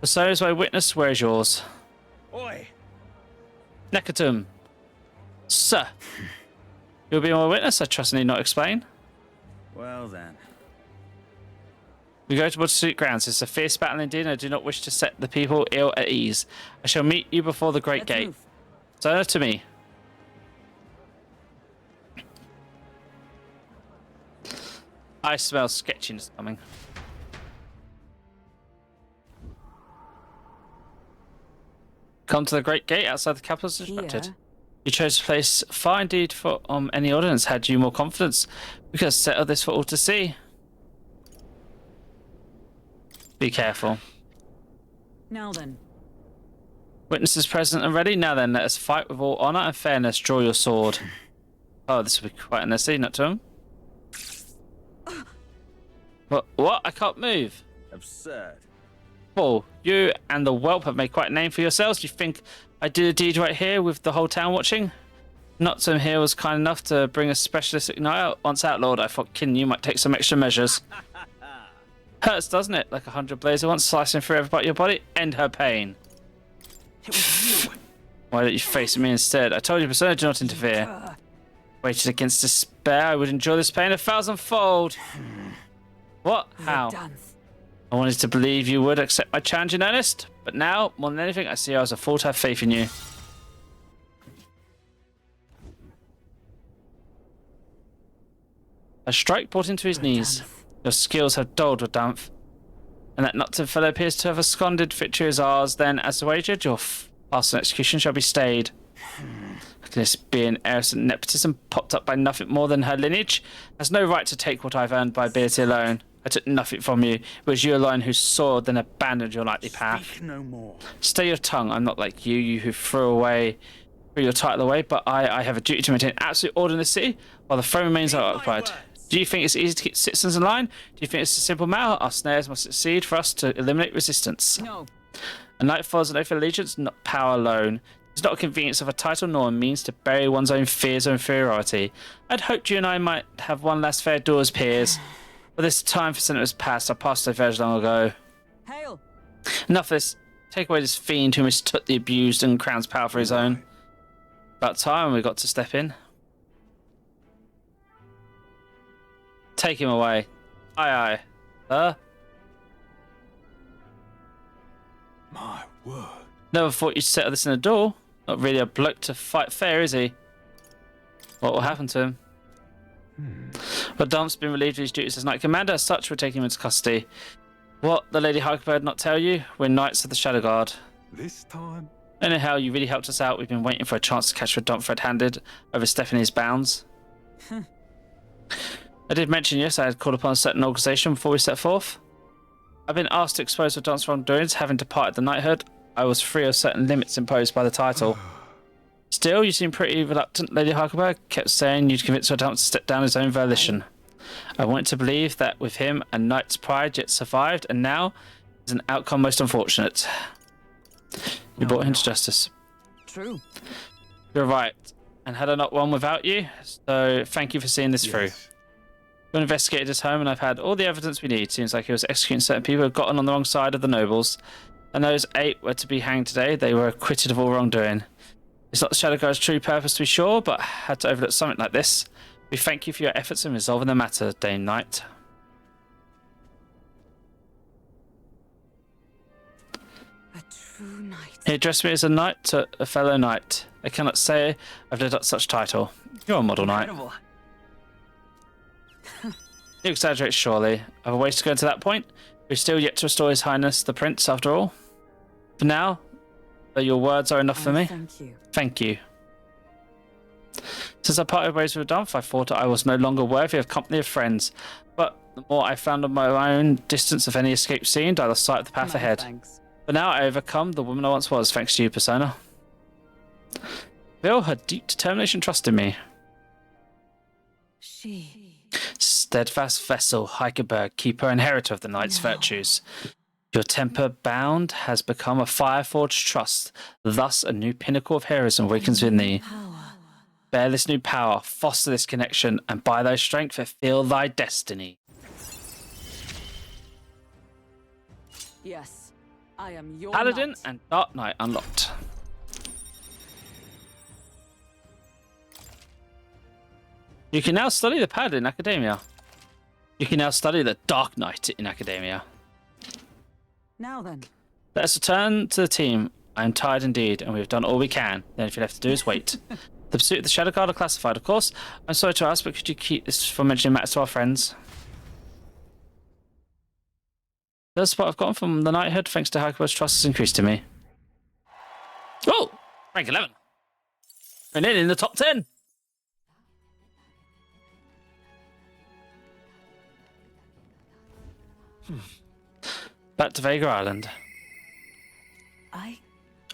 For so is my witness, where is yours? Oi! Nekatum. Sir. You'll be my witness, I trust I need not explain. Well then. We go to Woodstreet grounds. It's a fierce battle indeed, and I do not wish to set the people ill at ease. I shall meet you before the great gate. Move. So to me. I smell sketchiness coming. Come to the great gate outside the capital as instructed. Here. You chose a place far indeed for any ordinance. Had you more confidence, we could have settled this for all to see. Be careful. Now then. Witnesses present and ready. Now then, let us fight with all honor and fairness. Draw your sword. Oh, this will be quite unnecessary, not to him. What? I can't move. Absurd. Paul, you and the whelp have made quite a name for yourselves. Do you think I did a deed right here with the whole town watching? Nottingham here was kind enough to bring a specialist igniter. Once outlawed, I thought killing you might take some extra measures. Hurts, doesn't it? Like 100 blades at once, slicing through every part of your body. End her pain. It was you. Why don't you face me instead? I told you, Persona, do not interfere. Waited against despair, I would enjoy this pain 1,000-fold. What? How? I wanted to believe you would accept my challenge in earnest, but now, more than anything, I see I was a fool to have faith in you. A strike brought him to his knees. Your skills have dulled, Rodolphe. And that Nocturne fellow appears to have absconded. Victory is ours, then, as wagered, your past execution shall be stayed. Can this be an heiress and nepotism popped up by nothing more than her lineage? Has no right to take what I've earned by ability alone. I took nothing from you. It was you alone who soared, then abandoned your knightly path. Speak no more. Stay your tongue. I'm not like you who threw your title away, but I have a duty to maintain absolute order in the city while the throne remains unoccupied. Do you think it's easy to keep citizens in line? Do you think it's a simple matter? Our snares must succeed for us to eliminate resistance. No. A knight follows an oath of allegiance, not power alone. It's not a convenience of a title nor a means to bury one's own fears or inferiority. I'd hoped you and I might have one last fair duel as peers. But this time for sentiments past, I passed so very long ago. Hail. Enough of this. Take away this fiend who mistook the abused and crowns power for his own. About time we got to step in. Take him away. Aye, aye. My word. Never thought you'd settle this in a duel. Not really a bloke to fight fair, is he? What will happen to him? But Dump's been relieved of his duties as Knight Commander. As such, we're taking him into custody. What, the Lady Harkbird not tell you? We're Knights of the Shadow Guard. This time? Anyhow, you really helped us out. We've been waiting for a chance to catch a dump red-handed over Stephanie's bounds. I did mention, yes, I had called upon a certain organization before we set forth. I've been asked to expose the dance wrongdoings, having departed the knighthood. I was free of certain limits imposed by the title. Still, you seem pretty reluctant, Lady Harkerberg. Kept saying you'd convince her to step down his own volition. I wanted to believe that with him, a knight's pride yet survived, and now is an outcome most unfortunate. You brought him to justice. True. You're right. And had I not won without you, so thank you for seeing this through. We investigated his home and I've had all the evidence we need. Seems like he was executing certain people who had gotten on the wrong side of the nobles. And those 8 were to be hanged today. They were acquitted of all wrongdoing. It's not the Shadow Guard's true purpose to be sure, but had to overlook something like this. We thank you for your efforts in resolving the matter, Dame Knight. He addressed me as a knight to a fellow knight. I cannot say I've lived up to such title. You're a model knight. You exaggerate, surely. I have a ways to go to that point. We're still yet to restore His Highness the Prince, after all. For now, though your words are enough for me. Thank you. Thank you. Since I parted ways with Dunph, I thought I was no longer worthy of company of friends. But the more I found on my own distance of any escape seemed, I lost sight of the path ahead. Thanks. But now I overcome the woman I once was, thanks to you, Persona. Feel her deep determination and trust in me. Steadfast vessel, Heikelberg, keeper and inheritor of the knight's virtues. Your temper bound has become a fire-forged trust. Thus, a new pinnacle of heroism awakens within thee. Bear this new power, foster this connection, and by thy strength fulfill thy destiny. Yes, I am your Paladin knight. and Dark Knight unlocked. You can now study the Paladin in Academia. You can now study the Dark Knight in Academia. Now then. Let us return to the team. I am tired indeed, and we have done all we can. The only thing left to do is wait. The pursuit of the Shadow Guard are classified, of course. I'm sorry to ask, but could you keep this from mentioning matters to our friends? The support I've gotten from the knighthood, thanks to Heikelberg's trust, has increased to me. Oh! Rank 11. And in the top 10. Back to Vega Island.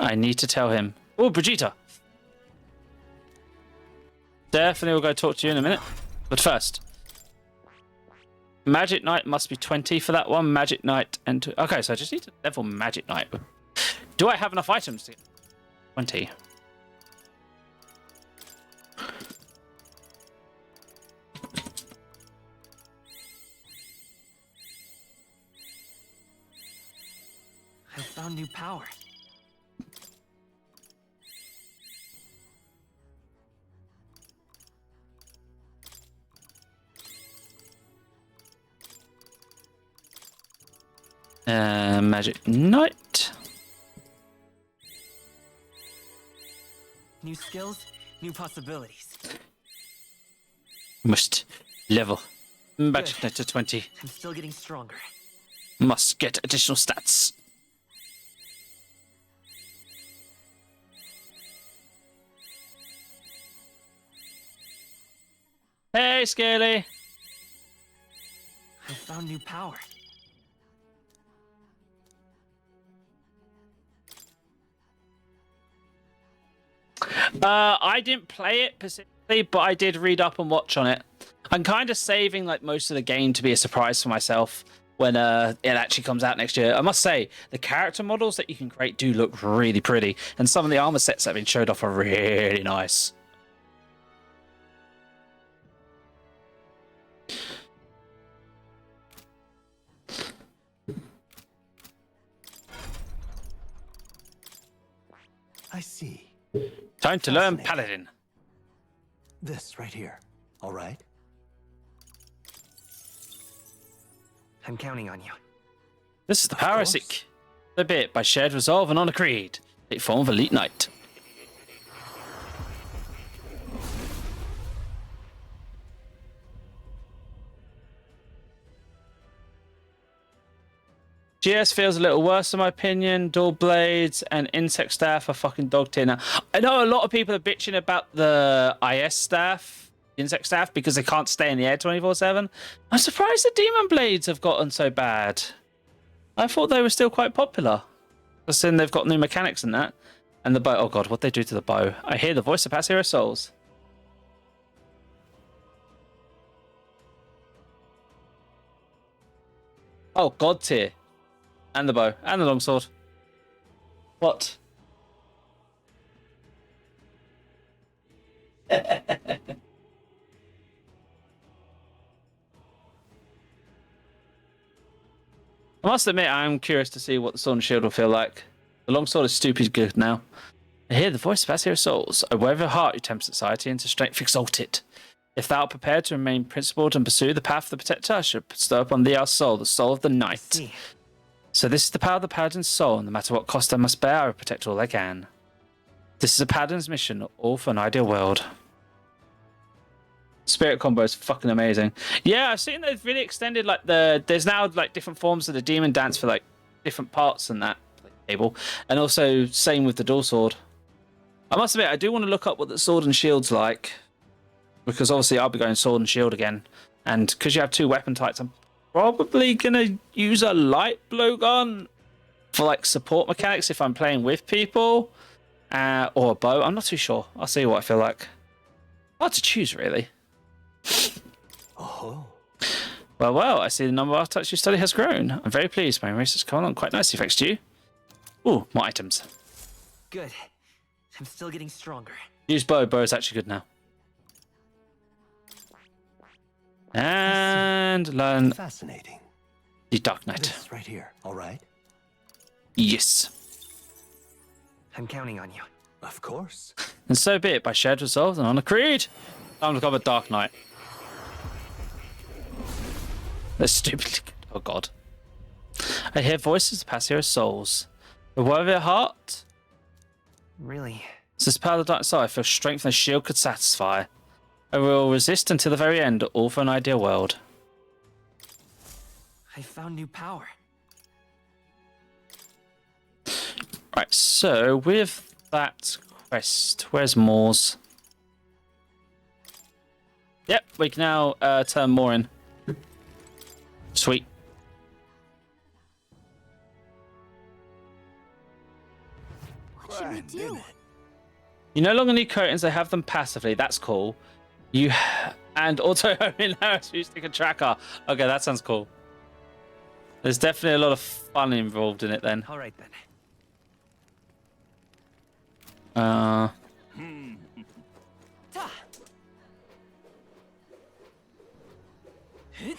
I need to tell him. Oh, Brigitte. Definitely will go talk to you in a minute. But first, Magic Knight must be 20 for that one. Magic Knight and... Okay, so I just need to level Magic Knight. Do I have enough items to get 20? I found new power. Magic Knight. New skills, new possibilities. Must level Magic Knight to 20. I'm still getting stronger. Must get additional stats. Hey, Scaly. I found new power. I didn't play it specifically, but I did read up and watch on it. I'm kind of saving like most of the game to be a surprise for myself when it actually comes out next year. I must say, the character models that you can create do look really pretty, and some of the armor sets that have been showed off are really nice. I see. Time to learn Paladin. This right here. All right? I'm counting on you. This is the power I seek. The bit by shared resolve and honor creed. A form of elite knight. GS feels a little worse in my opinion. Dual blades and insect staff are fucking dog tier now. I know a lot of people are bitching about the IS staff, insect staff, because they can't stay in the air 24/7. I'm surprised the demon blades have gotten so bad. I thought they were still quite popular. Because then they've got new mechanics in that. And the bow, oh god, what they do to the bow. I hear the voice of past hero souls. Oh, god tier. And the bow. And the longsword. What? I must admit, I'm curious to see what the sword and shield will feel like. The longsword is stupid good now. I hear the voice of past hero souls. I wear your heart, you tempt society into strength exalted. If thou art prepared to remain principled and pursue the path of the protector, I should bestow upon thee our soul, the soul of the knight. So this is the power of the paladin's soul, and no matter what cost I must bear, I will protect all I can. This is a paladin's mission, all for an ideal world. Spirit combo is fucking amazing. Yeah, I've seen they've really extended like there's now like different forms of the demon dance for like different parts and that like, table, and also same with the dual sword. I must admit, I do want to look up what the sword and shield's like, because obviously I'll be going sword and shield again, and because you have two weapon types, I'm probably gonna use a light blowgun for like support mechanics if I'm playing with people, or a bow. I'm not too sure. I'll see what I feel like. Hard to choose, really. Oh. Well, I see the number of archetypes you study has grown. I'm very pleased. My research has gone on quite nicely, thanks to you. Ooh, more items. Good. I'm still getting stronger. Use bow. Bow is actually good now. And learn Fascinating. the Dark Knight. This right here, all right? Yes. I'm counting on you. Of course. And so be it, by shared resolve and on a creed. Time to cover Dark Knight. That's stupid. Oh god. I hear voices of past hero souls. The word of your heart. Really? Since the power of the dark side, I feel strength and a shield could satisfy. I will resist until the very end, all for an ideal world. I found new power. Right, so with that quest, where's Moore's? Yep, we can now turn Moore in. Sweet. What should we do? You no longer need curtains, they have them passively. That's cool. You and auto homing arrows using a tracker. Okay, that sounds cool. There's definitely a lot of fun involved in it then. All right then. I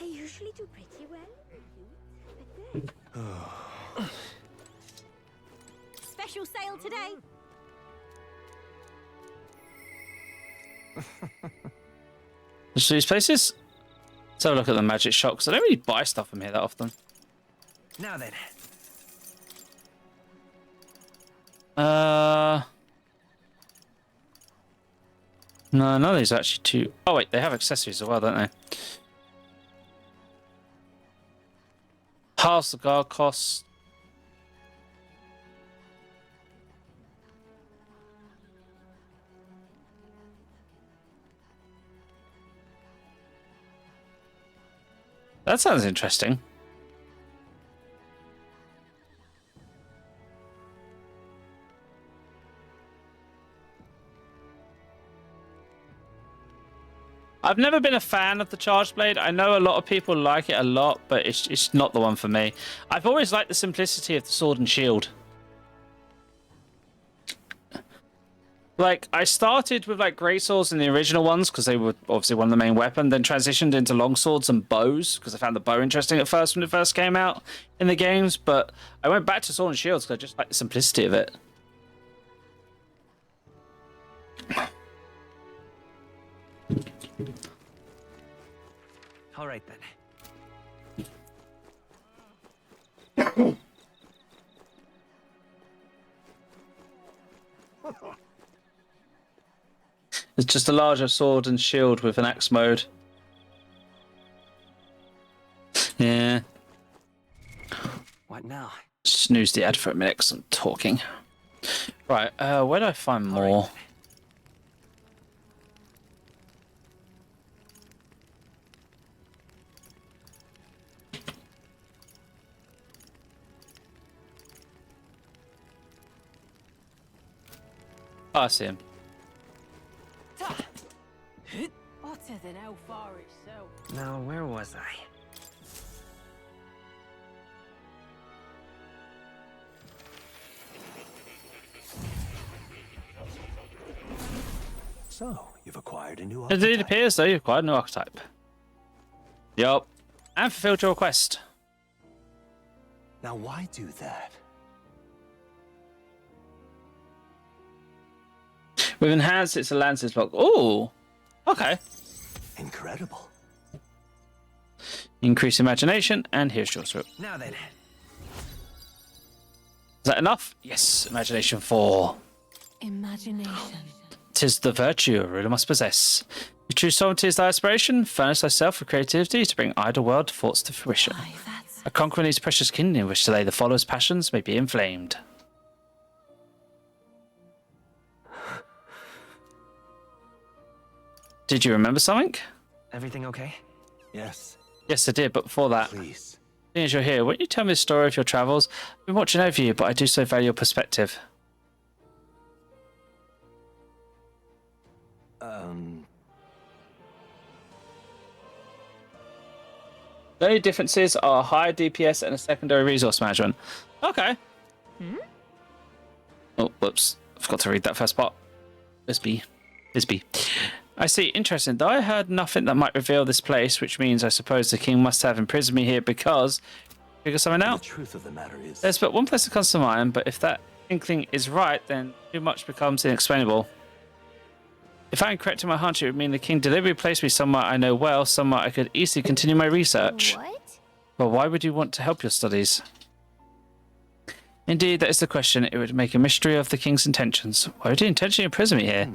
usually do pretty well. Special sale today. So these places. Let's have a look at the magic shop, because I don't really buy stuff from here that often. Now then. No, none of these are actually too. Oh wait, they have accessories as well, don't they? Halves the guard cost. That sounds interesting. I've never been a fan of the Charge Blade. I know a lot of people like it a lot, but it's not the one for me. I've always liked the simplicity of the sword and shield. Like, I started with like great swords in the original ones because they were obviously one of the main weapons, then transitioned into long swords and bows because I found the bow interesting at first when it first came out in the games, but I went back to sword and shields because I just like the simplicity of it. All right then. It's just a larger sword and shield with an axe mode. Yeah. What now? snooze the ad for a minute because I'm talking. Right, where do I find more? Oh, I see him. Hotter than Alfar itself. Now, where was I? So, you've acquired a new It archetype. appears though you've acquired a new archetype. Yup. And fulfilled your request. Now, why do that? With enhanced, it's a lances block. Ooh. Okay. Incredible. Increase imagination, and here's your swoop. Now then. Is that enough? Yes. Imagination 4. Imagination. 'Tis the virtue a ruler must possess. Your true sovereignty is thy aspiration. Furnish thyself with creativity to bring idle world thoughts to fruition. Aye, that's A conqueror needs precious kindling which to lay the follower's passions may be inflamed. Did you remember something? Everything okay? Yes, Yes, I did, but before that, please. seeing as you're here, won't you tell me the story of your travels? I've been watching over you, but I do so value your perspective. The only differences are higher DPS and a secondary resource management. Okay. Oh, whoops. I forgot to read that first part. Bisbee. I see. Interesting. Though I heard nothing that might reveal this place, which means I suppose the king must have imprisoned me here because... Figure something out? The truth of the matter is... There's but one place that comes to mind, but if that inkling is right, then too much becomes inexplainable. If I am correct in my hunch, it would mean the king deliberately placed me somewhere I know well, somewhere I could easily continue my research. What? But why would you want to help your studies? Indeed, that is the question. It would make a mystery of the king's intentions. Why would he intentionally imprison me here?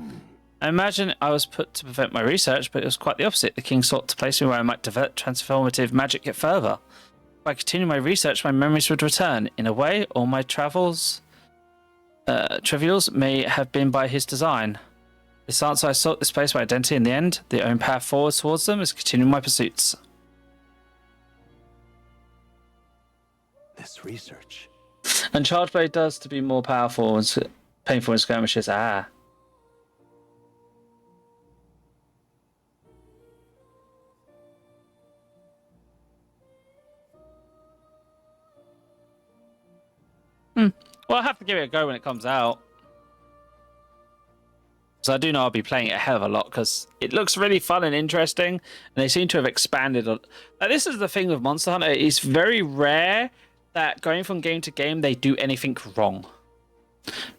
I imagine I was put to prevent my research, but it was quite the opposite. The king sought to place me where I might develop transformative magic yet further. If I continue my research, my memories would return. In a way, all my trivials may have been by his design. This answer I sought this place by identity in the end. The only path forward towards them is continuing my pursuits. This research. And Charge Blade does to be more powerful and painful in skirmishes. Ah. Well, I'll have to give it a go when it comes out. So I do know I'll be playing it a hell of a lot because it looks really fun and interesting, and they seem to have expanded. Like, this is the thing with Monster Hunter. It's very rare that going from game to game they do anything wrong.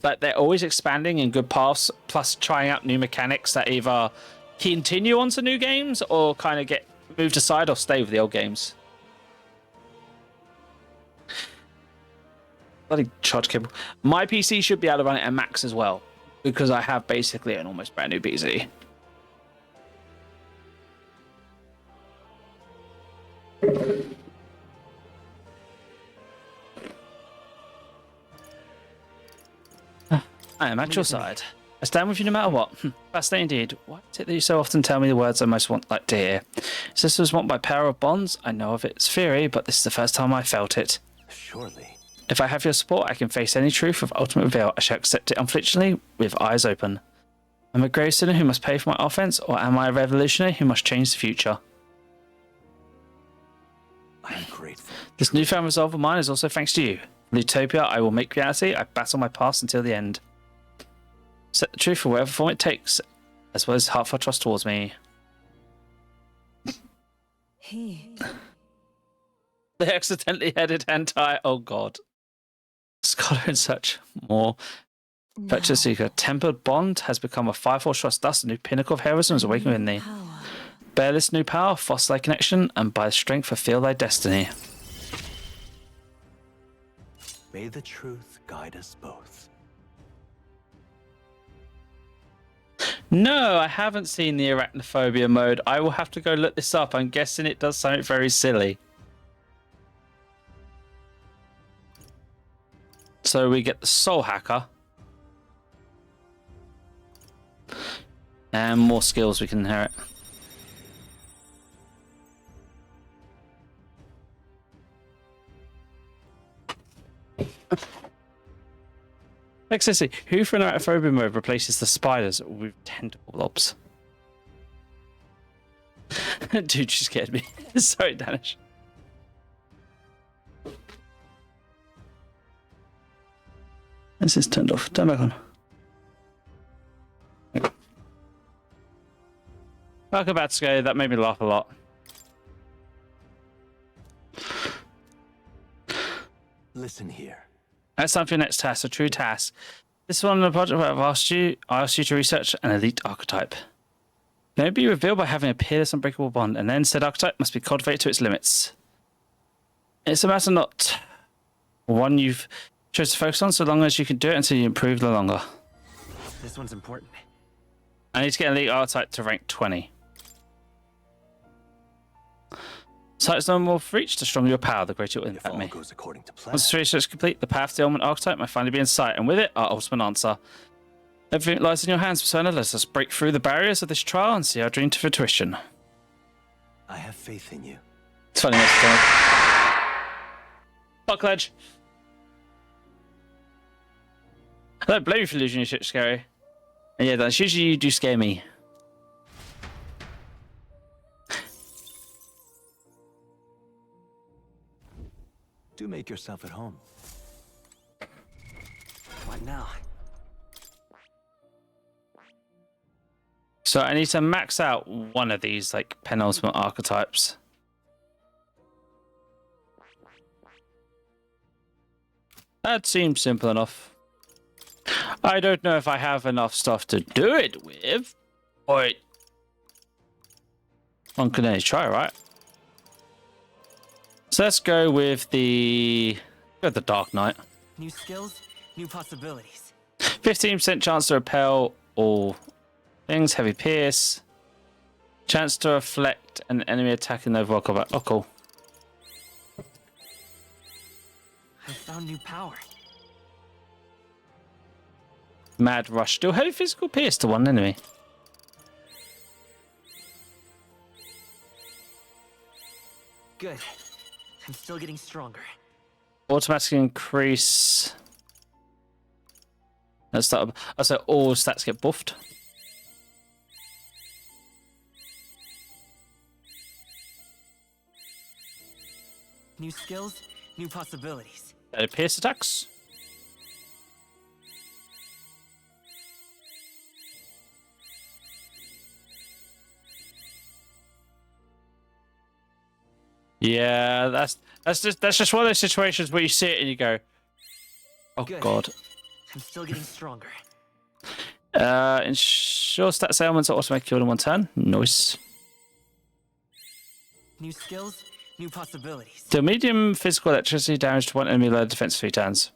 Like, they're always expanding in good paths, plus trying out new mechanics that either continue on to new games or kind of get moved aside or stay with the old games. Bloody charge cable. My PC should be able to run it at max as well, because I have basically an almost brand new PC. I am at your side. I stand with you no matter what. Fascinating indeed. Why is it that you so often tell me the words I most like to hear? Sisters want by power of bonds. I know of its theory, but this is the first time I felt it. Surely. If I have your support, I can face any truth with ultimate reveal. I shall accept it unflinchingly, with eyes open. Am I a grave sinner who must pay for my offense, or am I a revolutionary who must change the future? I am grateful. This newfound resolve of mine is also thanks to you. In Utopia, I will make reality. I battle my past until the end. Set the truth for whatever form it takes, as well as heartfelt trust towards me. They accidentally headed hentai. Oh god. Scholar in search more. Virtuous Seeker. Tempered bond has become a 5-4 trust. Thus, a new pinnacle of heroism is awakened within thee. Bear this new power, foster thy connection, and by strength fulfill thy destiny. May the truth guide us both. No, I haven't seen the arachnophobia mode. I will have to go look this up. I'm guessing it does something very silly. So we get the Soul Hacker. And more skills we can inherit. Excellency, who for Neratophobia mode replaces the spiders with tentacle blobs? Dude, you scared me. Sorry, Danish. This is turned off. Turn back on. Welcome back to Sky. That made me laugh a lot. Listen here. That's time for your next task, a true task. This one on the project where I asked you to research an elite archetype. It may be revealed by having a peerless, unbreakable bond, and then said archetype must be cultivated to its limits. It's a matter not one you've chosen to focus on, so long as you can do it until you improve no longer. This one's important. I need to get an elite archetype to rank 20. Sight's no more for each, the stronger your power, the greater it will impact me. Goes according to plan. Once the research is complete, the path to the element archetype might finally be in sight, and with it, our ultimate answer. Everything lies in your hands, Persona. Let us break through the barriers of this trial and see our dream to fruition. I have faith in you. It's funny, Mr. Donald. Fuck, Ledge. I don't blame you for losing your shit, Scary. And yeah, that's usually you do scare me. Do make yourself at home. What now? So I need to max out one of these, like, penultimate archetypes. That seems simple enough. I don't know if I have enough stuff to do it with. Wait. One can only try, right? So let's go with the Dark Knight. New skills, new possibilities. 15% chance to repel all things, heavy pierce. Chance to reflect an enemy attack in the overall combat. Oh, cool. I found new power. Mad Rush. Still heavy physical pierce to one enemy. Good. I'm still getting stronger. Automatically increase. Let's start. So all stats get buffed. New skills, new possibilities. Pierce attacks. Yeah, that's just one of those situations where you see it and you go, "Oh Good. God." I'm still getting stronger. Ensure stats ailments are automatically killed in one turn. Nice. New skills, new possibilities. Deal medium physical electricity damage to one enemy low defense 3 turns.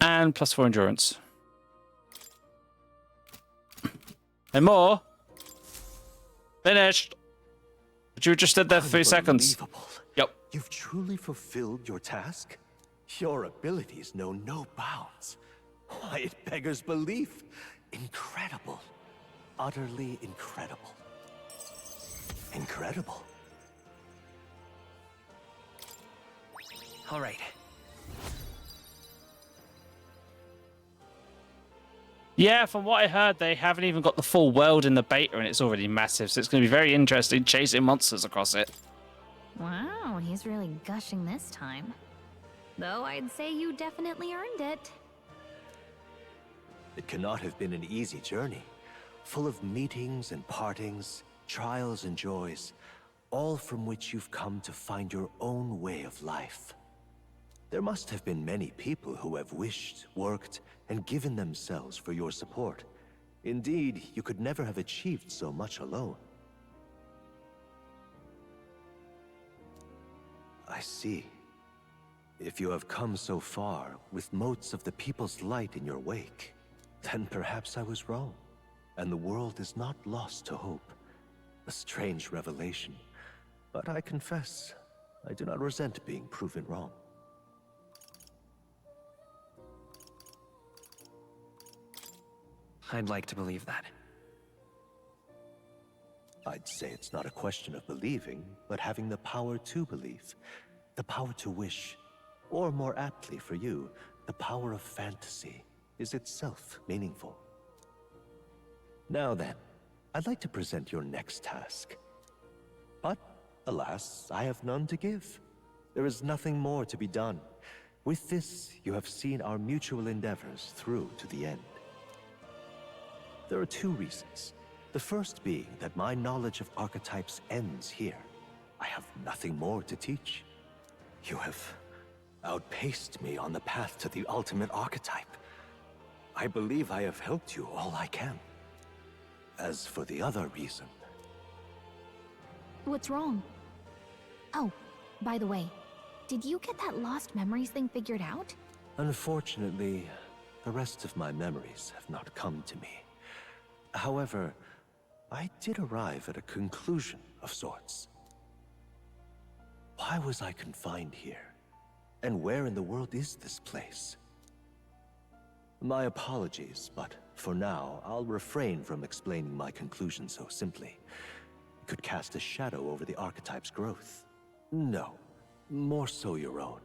And +4 endurance. And more. Finished. But you just did that 3 seconds. Yep. You've truly fulfilled your task? Your abilities know no bounds. Why, it beggars belief. Incredible. Utterly incredible. Incredible. All right. Yeah, from what I heard, they haven't even got the full world in the beta, and it's already massive, so it's going to be very interesting chasing monsters across it. Wow, he's really gushing this time. Though I'd say you definitely earned it. It cannot have been an easy journey, full of meetings and partings, trials and joys, all from which you've come to find your own way of life. There must have been many people who have wished, worked, and given themselves for your support. Indeed, you could never have achieved so much alone. I see. If you have come so far with motes of the people's light in your wake, then perhaps I was wrong, and the world is not lost to hope. A strange revelation, but I confess, I do not resent being proven wrong. I'd like to believe that. I'd say it's not a question of believing, but having the power to believe. The power to wish. Or more aptly for you, the power of fantasy is itself meaningful. Now then, I'd like to present your next task. But, alas, I have none to give. There is nothing more to be done. With this, you have seen our mutual endeavors through to the end. There are two reasons. The first being that my knowledge of archetypes ends here. I have nothing more to teach. You have outpaced me on the path to the ultimate archetype. I believe I have helped you all I can. As for the other reason... What's wrong? Oh, by the way, did you get that lost memories thing figured out? Unfortunately, the rest of my memories have not come to me. However, I did arrive at a conclusion of sorts. Why was I confined here? And where in the world is this place? My apologies, but for now, I'll refrain from explaining my conclusion so simply. It could cast a shadow over the archetype's growth. No, more so your own.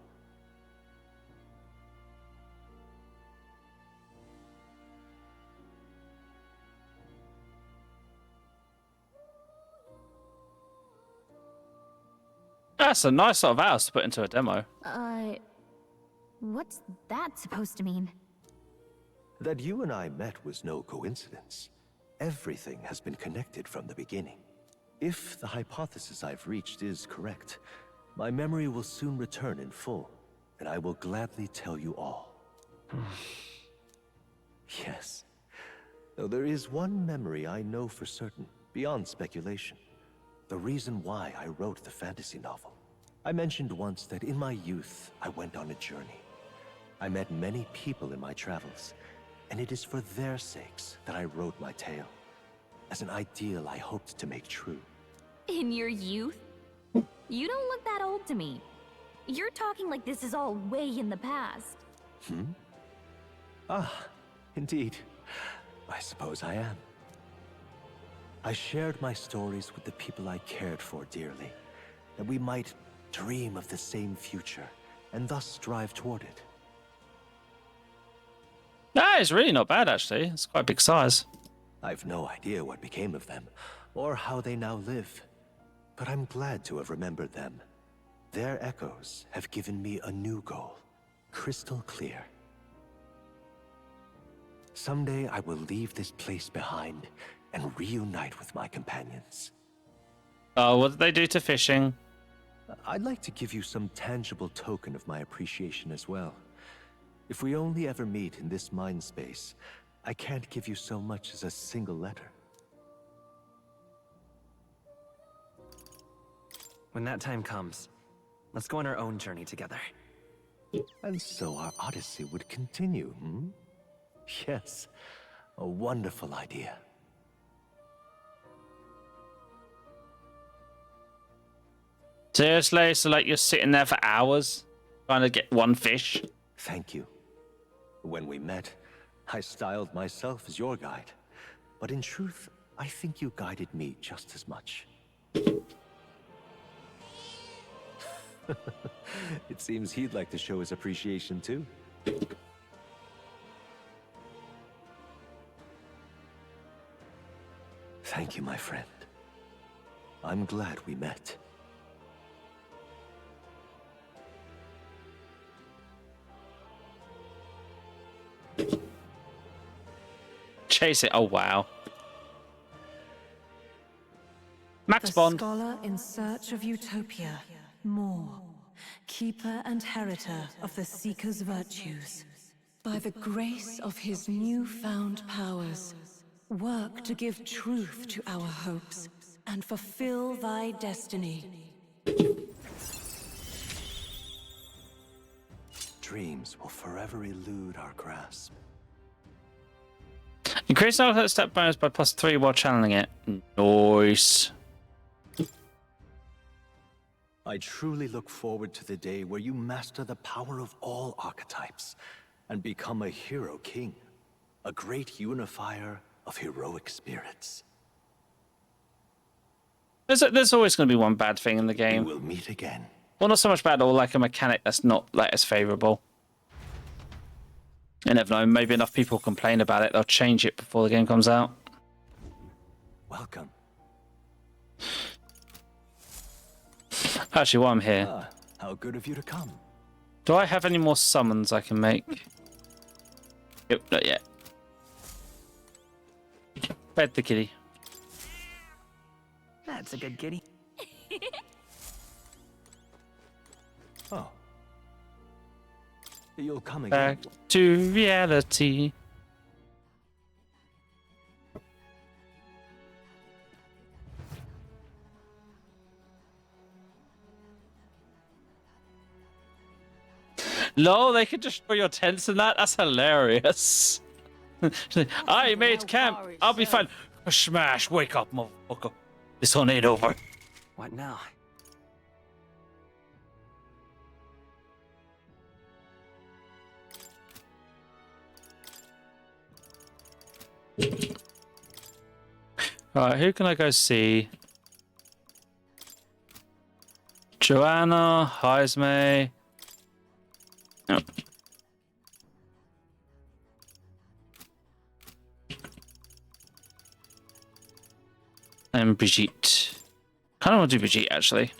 That's a nice sort of house to put into a demo. What's that supposed to mean? That you and I met was no coincidence. Everything has been connected from the beginning. If the hypothesis I've reached is correct, my memory will soon return in full, and I will gladly tell you all. Yes. Though there is one memory I know for certain, beyond speculation. The reason why I wrote the fantasy novel. I mentioned once that in my youth, I went on a journey. I met many people in my travels, and it is for their sakes that I wrote my tale, as an ideal I hoped to make true. In your youth? You don't look that old to me. You're talking like this is all way in the past. Ah, indeed. I suppose I am. I shared my stories with the people I cared for dearly, that we might dream of the same future, and thus strive toward it. That is really not bad, actually. It's quite a big size. I've no idea what became of them, or how they now live. But I'm glad to have remembered them. Their echoes have given me a new goal, crystal clear. Someday I will leave this place behind and reunite with my companions. Oh, what did they do to fishing? I'd like to give you some tangible token of my appreciation as well. If we only ever meet in this mind space, I can't give you so much as a single letter. When that time comes, let's go on our own journey together. And so our odyssey would continue, Yes, a wonderful idea. Seriously? So like you're sitting there for hours trying to get one fish? Thank you. When we met, I styled myself as your guide. But in truth, I think you guided me just as much. It seems he'd like to show his appreciation too. Thank you, my friend. I'm glad we met. Chase it. Oh, wow. Max The Bond. scholar in search of utopia. More. Keeper and heriter of the Seeker's virtues. By the grace of his newfound powers, work to give truth to our hopes and fulfill thy destiny. Dreams will forever elude our grasp. Increase our step bonus by +3 while channeling it. Nice. I truly look forward to the day where you master the power of all archetypes and become a hero king. a great unifier of heroic spirits. There's always going to be one bad thing in the game. We will meet again. Well, not so much bad, or like a mechanic that's not like as favourable. You never know. Maybe enough people complain about it, they'll change it before the game comes out. Welcome. Actually, while I'm here, How good of you to come. do I have any more summons I can make? Yep, not yet. Fed the kitty. That's a good kitty. Oh. You'll come again. Back to reality. Lol, they could destroy your tents and that? That's hilarious. I made camp. I'll be fine. Smash, wake up, motherfucker. This one ain't over. What now? Alright, who can I go see? Joanna, Heisme. Oh. And Brigitte. Kind of want to do Brigitte, actually.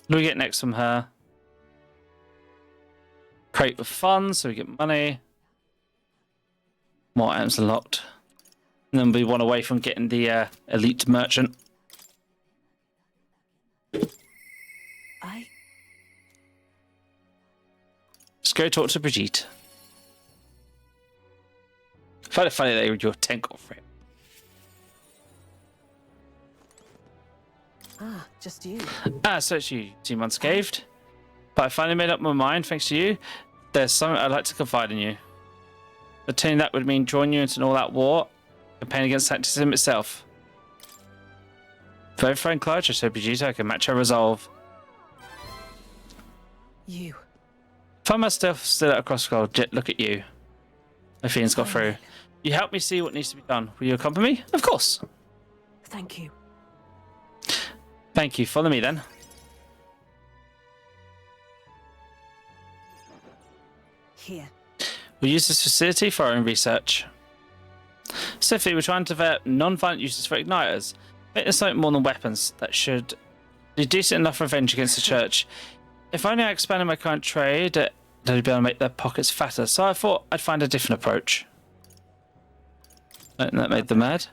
What do we get next from her? Crate with funds, so we get money. More items unlocked. And then we one away from getting the elite merchant. Let's go talk to Brigitte. I find it funny that your tent got ripped. Ah, just you. So it's you. Seem unscathed. But I finally made up my mind, thanks to you. There's something I'd like to confide in you. Attaining that would mean drawing you into an all-out war, campaign against tacticism itself. Very frank, Clyde, just so Brigitte I can match her resolve. You. Find myself still at a crossroad. Look at you. My feelings got through. You helped me see what needs to be done. Will you accompany me? Of course. Thank you. Thank you. Follow me then. Here. We'll use this facility for our own research. Specifically, we're trying to develop non-violent uses for igniters. Make this something more than weapons that should be decent enough revenge against the church. If only I expanded my current trade, they'd be able to make their pockets fatter. So I thought I'd find a different approach. And that made them mad.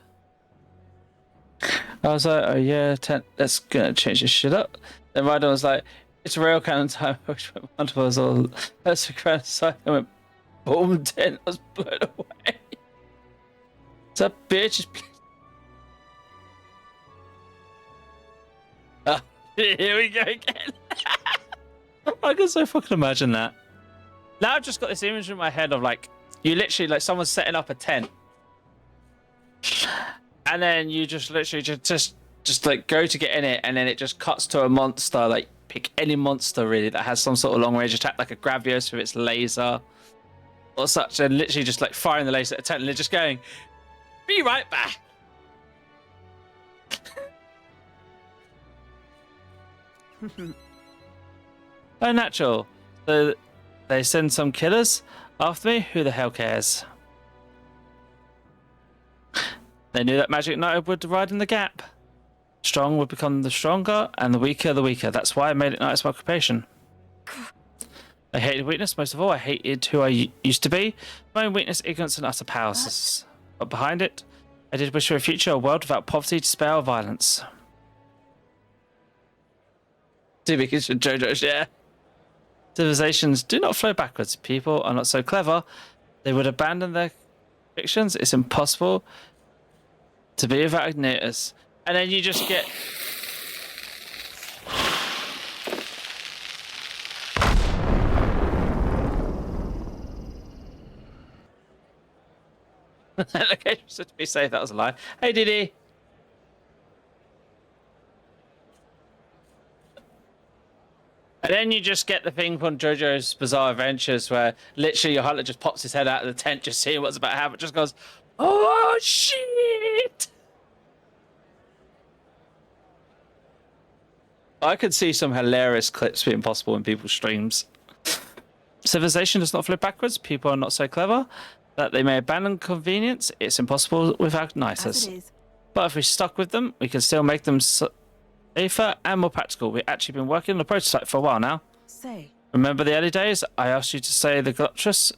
I was like, oh yeah, that's gonna change this shit up. Then Ryder was like, it's a rail cannon time. Which went wonderful as all. That's the grand side. I went, boom, 10. I was blown away. That bitch is. Here we go again. I can so fucking imagine that. Now I've just got this image in my head of like, you literally, like someone's setting up a tent. And then you just literally just like go to get in it, and then it just cuts to a monster. Like pick any monster really that has some sort of long range attack, like a Gravios with its laser or such, and literally just like firing the laser at a tent, and they're just going, "Be right back." Unnatural. So they send some killers after me. Who the hell cares? They knew that Magic Knight would ride in the gap. Strong would become the stronger, and the weaker the weaker. That's why I made it Knight's my occupation. I hated weakness most of all. I hated who I used to be. My own weakness, ignorance, and utter powerlessness. But behind it, I did wish for a future, a world without poverty, despair, or violence. Too big for JoJo's, yeah. Civilizations do not flow backwards. People are not so clever. They would abandon their convictions. It's impossible to be without igniters. And then you just get... Okay, just to be safe, that was a lie. Hey, Diddy. And then you just get the thing from JoJo's Bizarre Adventures where literally your hunter just pops his head out of the tent, just seeing what's about to happen, just goes, "Oh shit!" I could see some hilarious clips being possible in people's streams. Civilization does not flow backwards. People are not so clever that they may abandon convenience. It's impossible without niceness. But if we stuck with them, we can still make them safer and more practical. We've actually been working on the prototype for a while now. Remember the early days? I asked you to say the Galactus.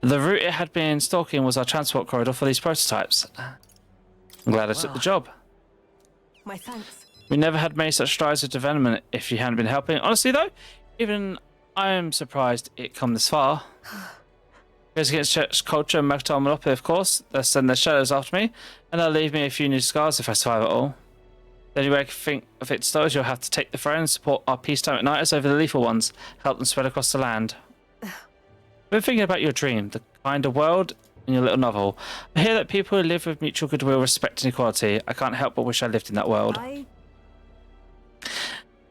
The route it had been stalking was our transport corridor for these prototypes. I'm glad I took the job. My thanks. We never had many such strides of development if you hadn't been helping. Honestly, though, even I am surprised it come this far. Goes against church culture and mercantile monopoly, of course. They'll send their shadows after me, and they'll leave me a few new scars if I survive at all. The only way I can think of it still is you'll have to take the throne and support our peacetime igniters over the lethal ones. Help them spread across the land. I've been thinking about your dream, the kind of world in your little novel. I hear that people who live with mutual goodwill, respect and equality. I can't help but wish I lived in that world.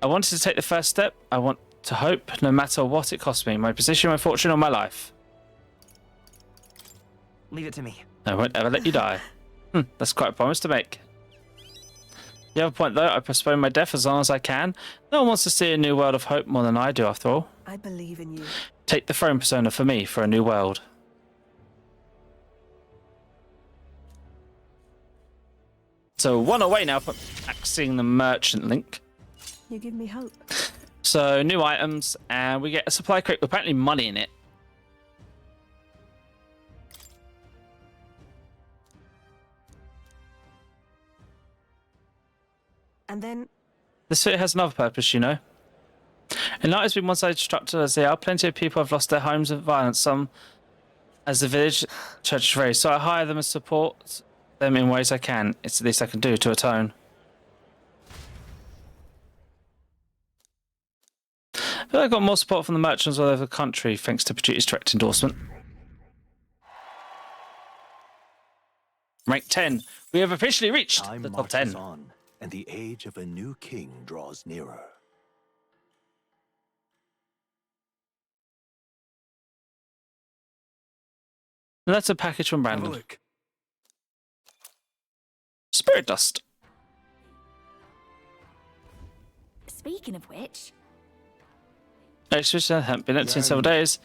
I wanted to take the first step. I want to hope, no matter what it costs me, my position, my fortune, or my life. Leave it to me. I won't ever let you die. That's quite a promise to make. The other point, though, I postpone my death as long as I can. No one wants to see a new world of hope more than I do, after all. I believe in you. Take the throne, Persona, for me, for a new world. So one away now from accessing the merchant link. You give me hope. So new items, and we get a supply crate with apparently money in it. And then This fit has another purpose, you know. And not as been one-sided structured as they are, plenty of people have lost their homes in violence, some as the village church raised. So I hire them and support them in ways I can. It's the least I can do to atone. I feel like I got more support from the merchants all over the country thanks to Pachiti's direct endorsement. Rank 10. We have officially reached the top 10. On, and the age of a new king draws nearer. And that's a package from Brandon. Spirit dust. Speaking of which, Exhibition haven't been empty in several days.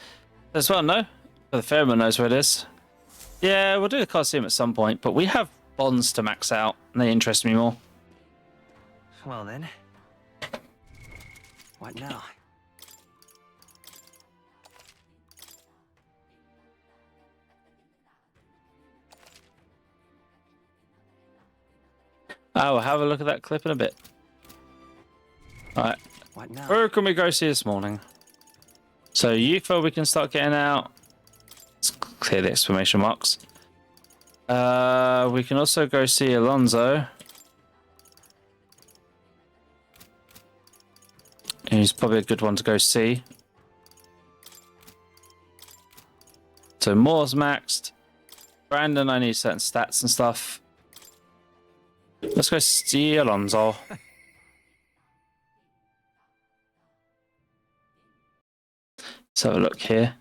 As well, no? But the Pheromone knows where it is. Yeah, we'll do the Coliseum at some point, but we have bonds to max out, and they interest me more. Well then. What now? Oh, we'll have a look at that clip in a bit. Alright. What now? Where can we go see this morning? So, UFO we can start getting out. Let's clear the exclamation marks. We can also go see Alonso. He's probably a good one to go see. So Moore's maxed. Brandon, I need certain stats and stuff. Let's go see Alonso. Let's have a look here.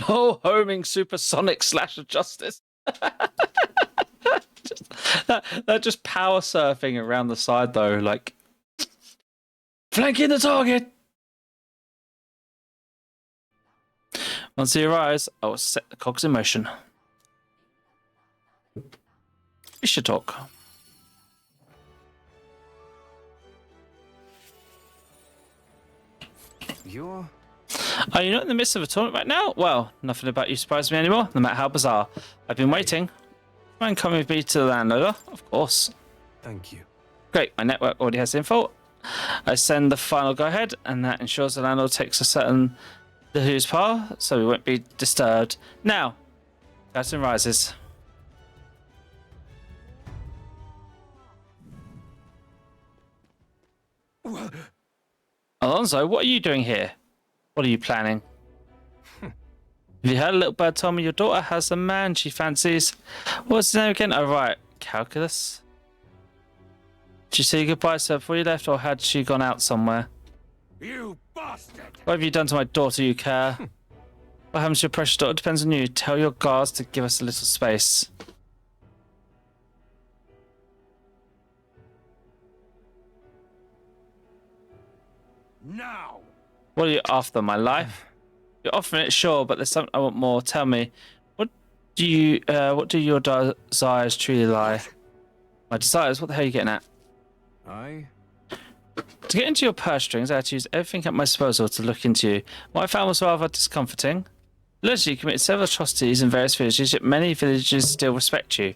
Low homing supersonic slash of justice. They're just power surfing around the side though, like flanking the target. Once he arrives, I will set the cogs in motion. We should talk. You're... Are you not in the midst of a tournament right now? Well, nothing about you surprises me anymore, no matter how bizarre. I've been waiting. Mind coming with me to the landowner? Of course. Thank you. Great, my network already has the info. I send the final go-ahead, and that ensures the landlord takes a certain the who's par, so we won't be disturbed. Now, curtain rises. Alonso, what are you doing here? What are you planning? Have you heard a little bird told me your daughter has a man she fancies? What's his name again? Oh, right. Calculus? Did you say goodbye to her before you left, or had she gone out somewhere? You bastard! What have you done to my daughter, you care? What happens to your precious daughter depends on you. Tell your guards to give us a little space. Now! What are you after, my life? You're offering it, sure, but there's something I want more. Tell me, what do your desires truly lie? My desires? What the hell are you getting at? To get into your purse strings, I had to use everything at my disposal to look into you. What I found was rather discomforting. Allegedly, you committed several atrocities in various villages, yet many villages still respect you.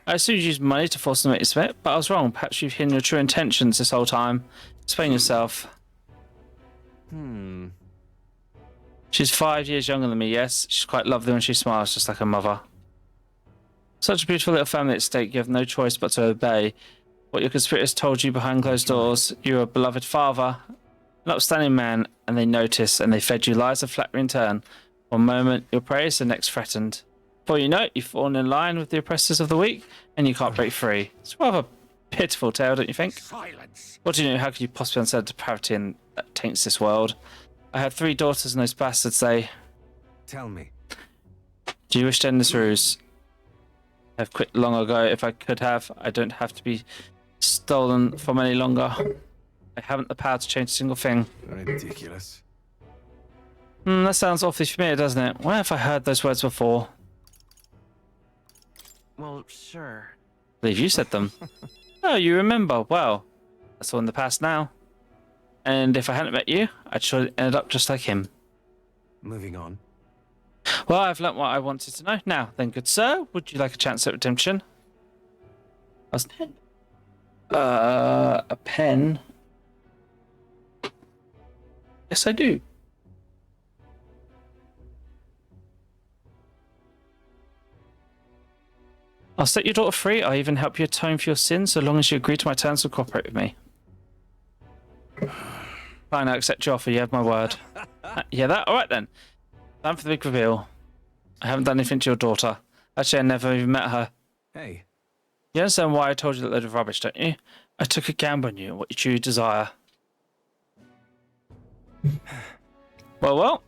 I assumed you used money to force them to make you submit, but I was wrong. Perhaps you've hidden your true intentions this whole time. Explain yourself. She's 5 years younger than me, yes. She's quite lovely when she smiles, just like her mother. Such a beautiful little family at stake, you have no choice but to obey what your conspirators told you behind closed doors. You're a beloved father, an upstanding man, and they notice, and they fed you lies of flattery in turn. One moment you're praised, the next threatened. Before you know it, you've fallen in line with the oppressors of the weak, and you can't break free. It's rather a pitiful tale, don't you think? Silence! What do you know? How could you possibly understand depravity that taints this world? I have 3 daughters, and those bastards, they... Tell me. Do you wish to end this ruse? I've quit long ago. If I could have, I don't have to be stolen from any longer. I haven't the power to change a single thing. Ridiculous. That sounds awfully familiar, doesn't it? Where have I heard those words before? Well, sure. I believe you said them. Oh, you remember. Well, that's all in the past now. And if I hadn't met you, I'd surely ended up just like him. Moving on. Well, I've learnt what I wanted to know. Now, then, good sir, would you like a chance at redemption? A pen? Yes, I do. I'll set your daughter free. I'll even help you atone for your sins, so long as you agree to my terms and cooperate with me. Fine, I accept your offer. You have my word. Yeah, that? Alright then. Time for the big reveal. I haven't done anything to your daughter. Actually, I never even met her. Hey. You understand why I told you that load of rubbish, don't you? I took a gamble on you and what you truly desire. Well.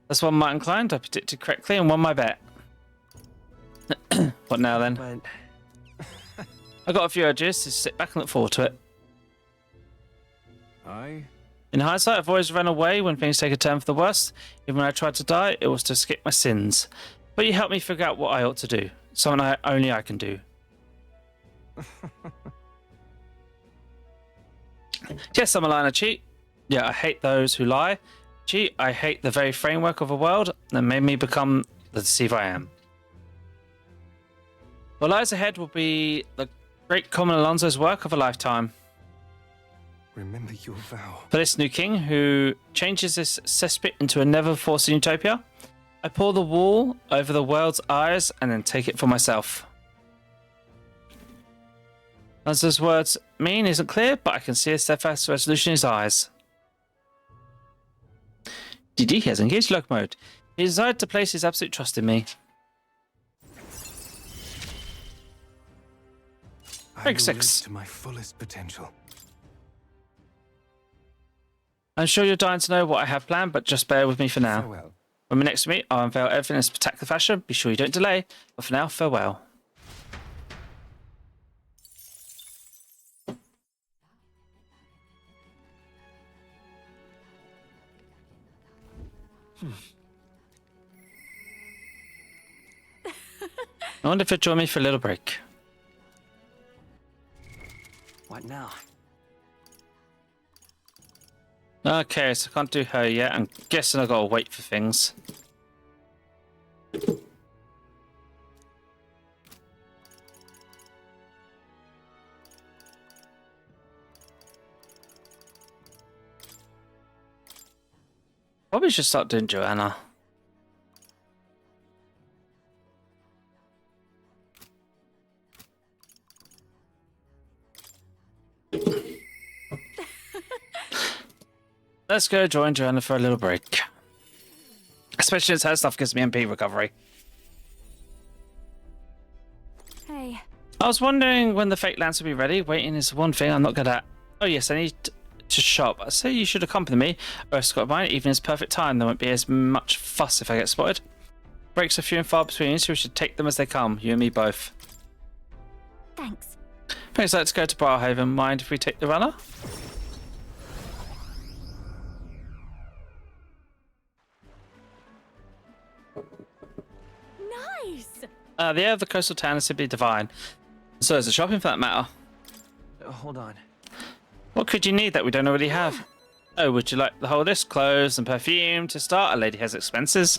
That's one might inclined. I predicted correctly and won my bet. What now then? I got a few urges to sit back and look forward to it. In hindsight, I've always run away when things take a turn for the worst. Even when I tried to die, it was to escape my sins. But you helped me figure out what I ought to do. Something only I can do. Yes, I'm a liar and a cheat. Yeah, I hate those who lie. Cheat, I hate the very framework of a world that made me become the deceiver I am. What lies ahead will be the great Common Alonso's work of a lifetime. Remember your vow. For this new king who changes this cesspit into a never-before-seen utopia, I pour the wool over the world's eyes and then take it for myself. As those words mean isn't clear, but I can see a steadfast resolution in his eyes. DD has engaged lock mode. He desired to place his absolute trust in me. I will 6. live to my fullest potential. I'm sure you're dying to know what I have planned, but just bear with me for now. Farewell. When we're next to meet, I'll unveil everything in a spectacular fashion. Be sure you don't delay. But for now, farewell. I wonder if you'd join me for a little break. What now? Okay, so I can't do her yet. I'm guessing I've got to wait for things. Probably should start doing Joanna. let's go join Joanna for a little break. Especially since her stuff gives me MP recovery. Hey. I was wondering when the fake lance will be ready. Waiting is one thing I'm not good at. Oh yes, I need to shop. I say you should accompany me or escort mine. Even is perfect time. There won't be as much fuss if I get spotted. Breaks are few and far between, so we should take them as they come. You and me both. Thanks. Thanks. Let's go to Barhaven. Mind if we take the runner? Nice. The air of the coastal town is simply divine. So is the shopping, for that matter. Hold on. What could you need that we don't already have? Oh, would you like the whole list? Clothes and perfume. To start, a lady has expenses.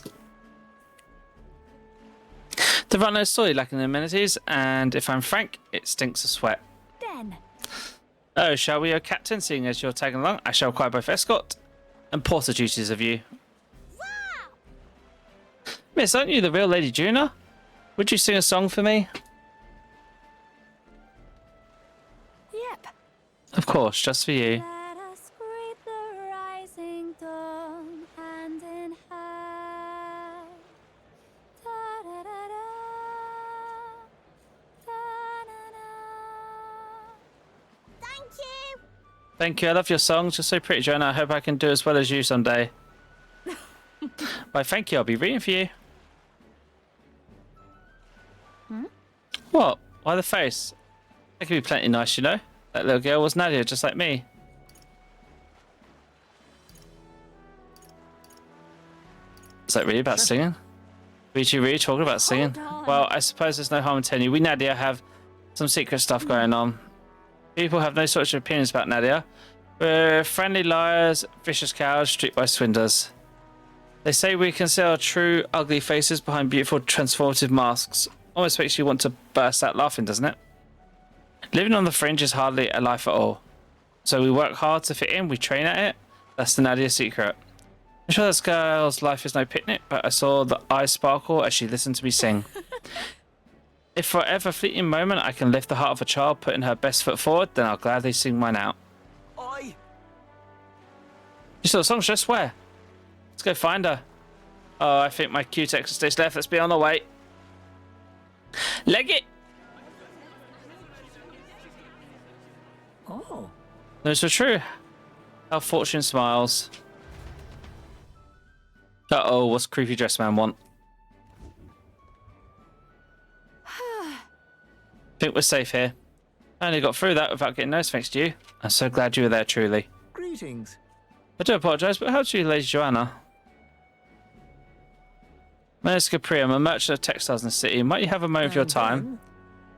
The runner is sorely lacking in amenities, and if I'm frank, it stinks of sweat. Den. Oh, shall we, Captain? Seeing as you're tagging along, I shall require both escort and porter duties of you. Wow! Miss, aren't you the real Lady Juna? Would you sing a song for me? Yep. Of course, just for you. Let us greet the rising dawn hand in hand. Da-da-da-da. Da-na-na. Thank you. Thank you. I love your songs. You're so pretty, Joanna. I hope I can do as well as you someday. Why, thank you. I'll be rooting for you. What? Why the face? That could be plenty nice, you know. That little girl was Nadia, just like me. Is that really about singing? Really talking about singing? Well, I suppose there's no harm in telling you. We, Nadia, have some secret stuff going on. People have no such opinions about Nadia. We're friendly liars, vicious cowards, streetwise swindlers. They say we conceal our true, ugly faces behind beautiful, transformative masks. Almost makes you want to burst out laughing, doesn't it? Living on the fringe is hardly a life at all. So we work hard to fit in, we train at it. That's the Nadia secret. I'm sure this girl's life is no picnic, but I saw the eyes sparkle as she listened to me sing. If for ever fleeting moment I can lift the heart of a child putting her best foot forward, then I'll gladly sing mine out. Oi! You saw the song, just where? Let's go find her. Oh, I think my Q-Tex is stage left. Let's be on the way. Leg it! Oh. Those were true. How fortune smiles. Uh-oh, what's creepy dress man want? Think we're safe here. I only got through that without getting noticed thanks to you. I'm so glad you were there, truly. Greetings. I do apologise, but how do you, Lady Joanna? My name is Capri. I'm a merchant of textiles in the city. Might you have a moment of your time?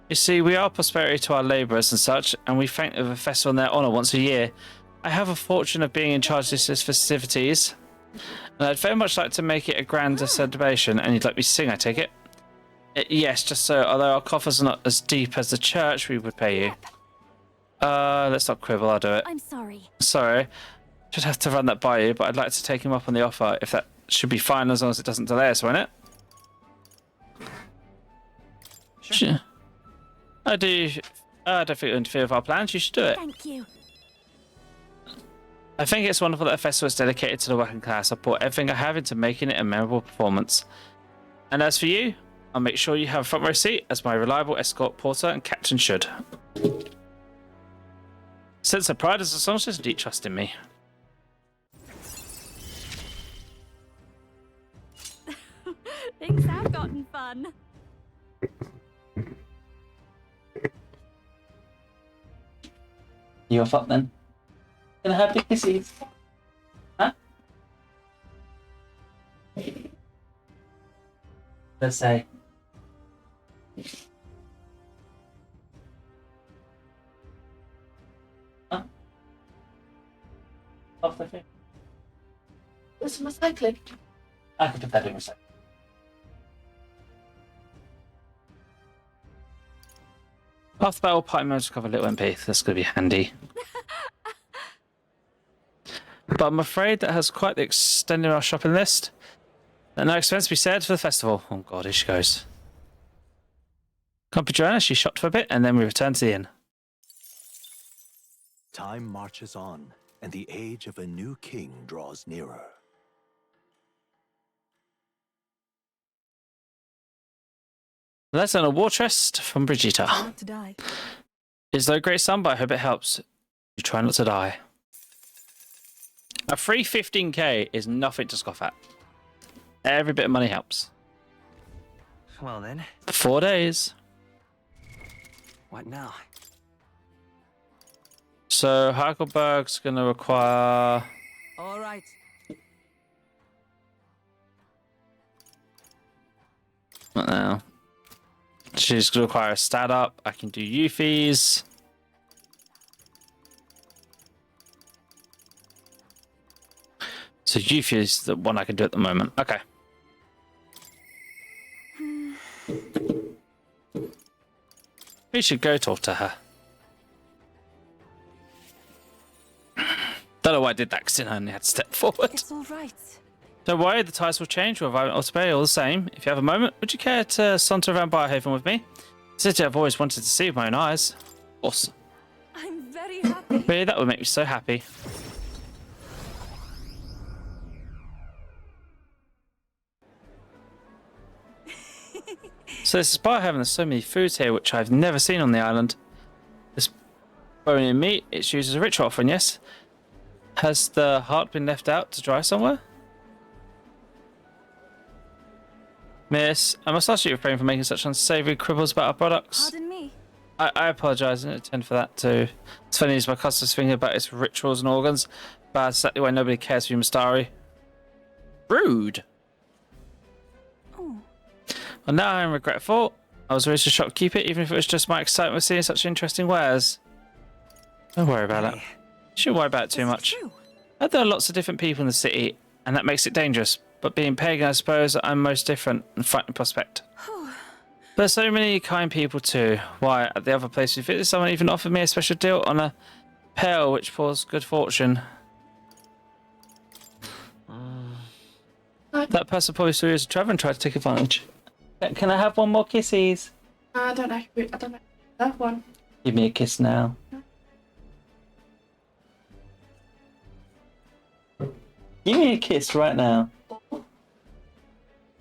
You see, we are prosperity to our labourers and such, and we thank them with a festival in their honour once a year. I have a fortune of being in charge of these festivities, and I'd very much like to make it a grander celebration, and you'd like me to sing, I take it? Yes, just so, although our coffers are not as deep as the church, we would pay you. Let's not quibble, I'll do it. I'm sorry. Sorry. Should have to run that by you, but I'd like to take him up on the offer, if that should be fine as long as it doesn't delay us, won't it? Sure. I don't think you interfere with our plans. You should do it. Thank you. I think it's wonderful that a festival is dedicated to the working class. I put everything I have into making it a memorable performance. And as for you, I'll make sure you have a front row seat as my reliable escort porter and captain should. Sense of pride as a songstress, deep trust in me. Things have gotten fun. You off up then? Gonna have big kisses? Huh? Let's say. Huh? Off the thing. This is recycling. I can put that in recycling. After battle, party modes cover little MP. That's going to be handy. But I'm afraid that has quite extended our shopping list. And no expense to be said for the festival. Oh god, here she goes. Come for Joanna, she shopped for a bit, and then we return to the inn. Time marches on, and the age of a new king draws nearer. Let's earn a war chest from Brigitte. Not to die. It's no great sum, but I hope it helps. You try not to die. A free 15k is nothing to scoff at. Every bit of money helps. Well then, 4 days. what now? So Heidelberg's going to require... All right. Not now. She's going to require a stat up. I can do Euphies. So Euphy is the one I can do at the moment. Okay. We should go talk to her. Don't know why I did that, because I only had to step forward. It's all right. Don't worry, the ties will change. We'll have Otterbury all the same. If you have a moment, would you care to saunter around Barhaven with me? A city I've always wanted to see with my own eyes. Of course. I'm very happy. Really, that would make me so happy. So this is Barhaven. There's so many foods here which I've never seen on the island. This bone in meat, it's used as a ritual offering, yes? Has the heart been left out to dry somewhere? Miss, I must ask you to refrain from making such unsavory quibbles about our products. Pardon me. I apologise, I didn't intend for that too. It's funny as my customer's thinking about its rituals and organs, but that's exactly why nobody cares for you, Mistari. Rude! Oh. Well, now I'm regretful. I was raised to shopkeep it, even if it was just my excitement of seeing such interesting wares. Don't worry about it. You shouldn't worry about it too much. There are lots of different people in the city, and that makes it dangerous. But being pagan, I suppose, I'm most different and frightening prospect. There's so many kind people too. Why, at the other place we visit, someone even offered me a special deal on a pail which pours good fortune. That person probably saw you as a traveller and tried to take advantage. Can I have one more kissies? I don't know. I don't know. That one. Give me a kiss now. Give me a kiss right now.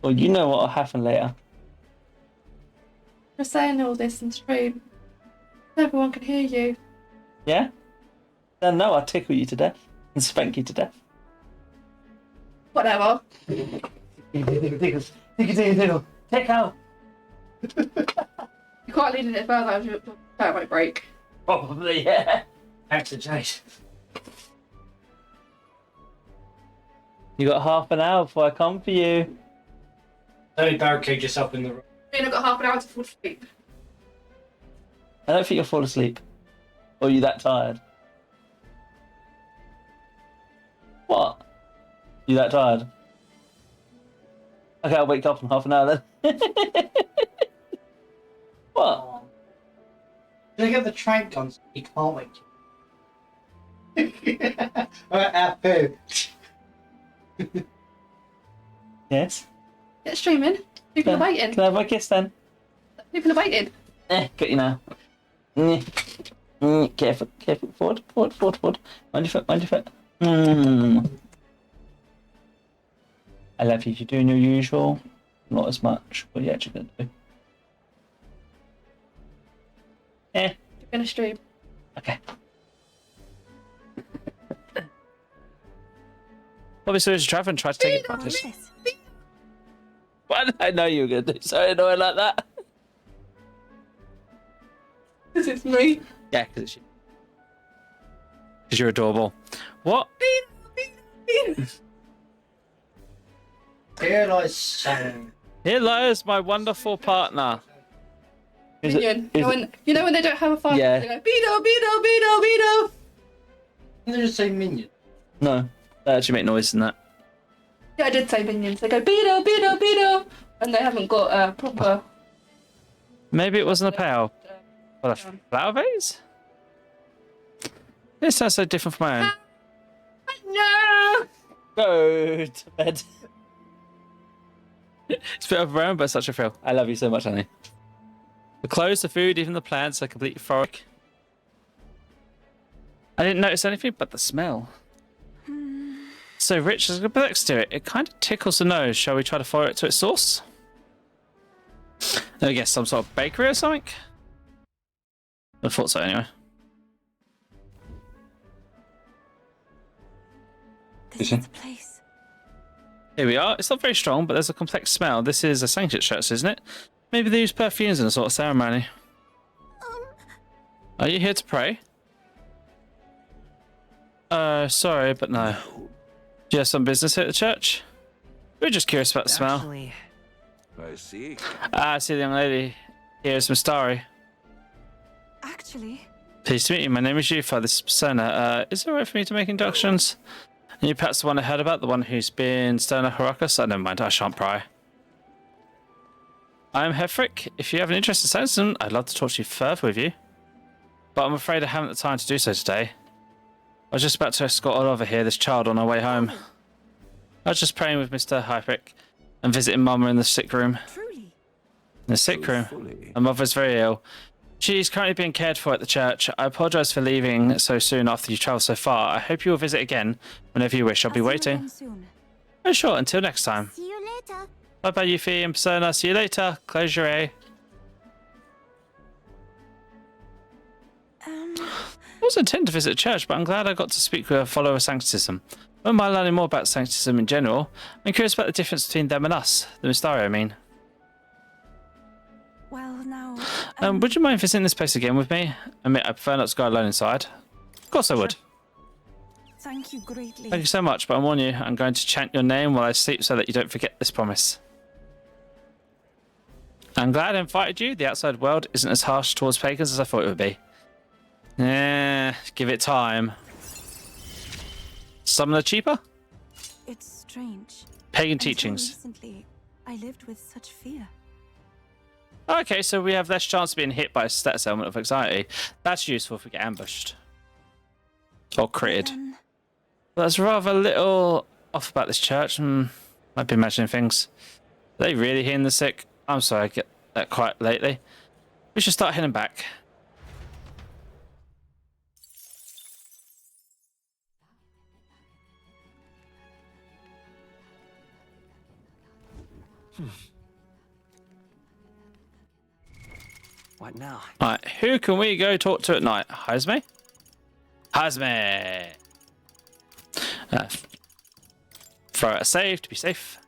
Well, you know what will happen later. You're saying all this in stream. Everyone can hear you. Yeah? Then no, I'll tickle you to death and spank you to death. Whatever. Tickle. Take out. You can't lean it further. Your back might break. Probably, yeah. Thanks to Jade. You got half an hour before I come for you. Don't barricade yourself in the room. I've got half an hour to fall asleep. I don't think you'll fall asleep. Or are you that tired? What? You that tired? Okay, I'll wake up in half an hour then. What? Look at the trank gun so you can't wake up. Alright, Apu. Yes? Get streaming. People are waiting. Can I have my kiss then? People are waiting. Got you now. Careful. Forward. Mind your foot. I love you. You're doing your usual. Not as much. What are you actually going to do? You're going to stream. Okay. Obviously, as a traveller and try to take advantage. Why did I know you were going to do so annoying like that? Because it's me. Yeah, because it's you. Because you're adorable. What? Here lies Sam. Here lies my wonderful partner. Minion. You know when they don't have a fight? Yeah. They go, Beto. Didn't they just say minion? No, they actually make noise in that. Yeah, I did say minions. They go, Beto. And they haven't got a proper... Maybe it wasn't a pail. What, a flower vase? This sounds so different from my own. No! Go to bed. It's a bit overwhelming, but such a thrill. I love you so much, honey. The clothes, the food, even the plants are completely euphoric. I didn't notice anything but the smell. So rich, there's a good next to it. It kind of tickles the nose. Shall we try to follow it to its source? I guess some sort of bakery or something? I thought so anyway. This is the place. Here we are. It's not very strong, but there's a complex smell. This is a sanctuary church, isn't it? Maybe they use perfumes in a sort of ceremony. Are you here to pray? Sorry, but no. Do you have some business here at the church? We're just curious about the smell. Actually, I see. I see the young lady. Here is Miss Starry. Actually, Pleased to meet you. My name is Yufa. This is Persona. Is it alright for me to make introductions? And you perhaps the one I heard about, the one who's been Stona Harakas? Oh, never mind. I shan't pry. I'm Hefric. If you have an interest in Sanderson, I'd love to talk to you further with you. But I'm afraid I haven't the time to do so today. I was just about to escort over here this child on our way home. I was just praying with Mr. Hefric and visiting Mama in the sick room. truly. In the sick room? My mother's very ill. She's currently being cared for at the church. I apologise for leaving so soon after you travel so far. I hope you will visit again whenever you wish. I'll be waiting. Soon. Oh, sure. Until next time. See you later. Bye bye, Yuffie and Persona. See you later. Close your A. I wasn't intending to visit a church, but I'm glad I got to speak with a follower of Sanctism. I wouldn't mind learning more about Sanctism in general. I'm curious about the difference between them and us. The Mystario, I mean. Well, now. Would you mind visiting this place again with me? I prefer not to go alone inside. Of course I would. Thank you greatly. Thank you so much, but I warn you, I'm going to chant your name while I sleep so that you don't forget this promise. I'm glad I invited you. The outside world isn't as harsh towards pagans as I thought it would be. Give it time. Some are cheaper? It's strange. Pagan Until teachings. Recently, I lived with such fear. Okay, so we have less chance of being hit by a status element of anxiety. That's useful if we get ambushed. Or critted. That's rather a little off about this church. Might be imagining things. Are they really healing the sick? I'm sorry, I get that quite lately. We should start heading back. what now? Alright, who can we go talk to at night? Hazme? Hazme! Throw out a save to be safe.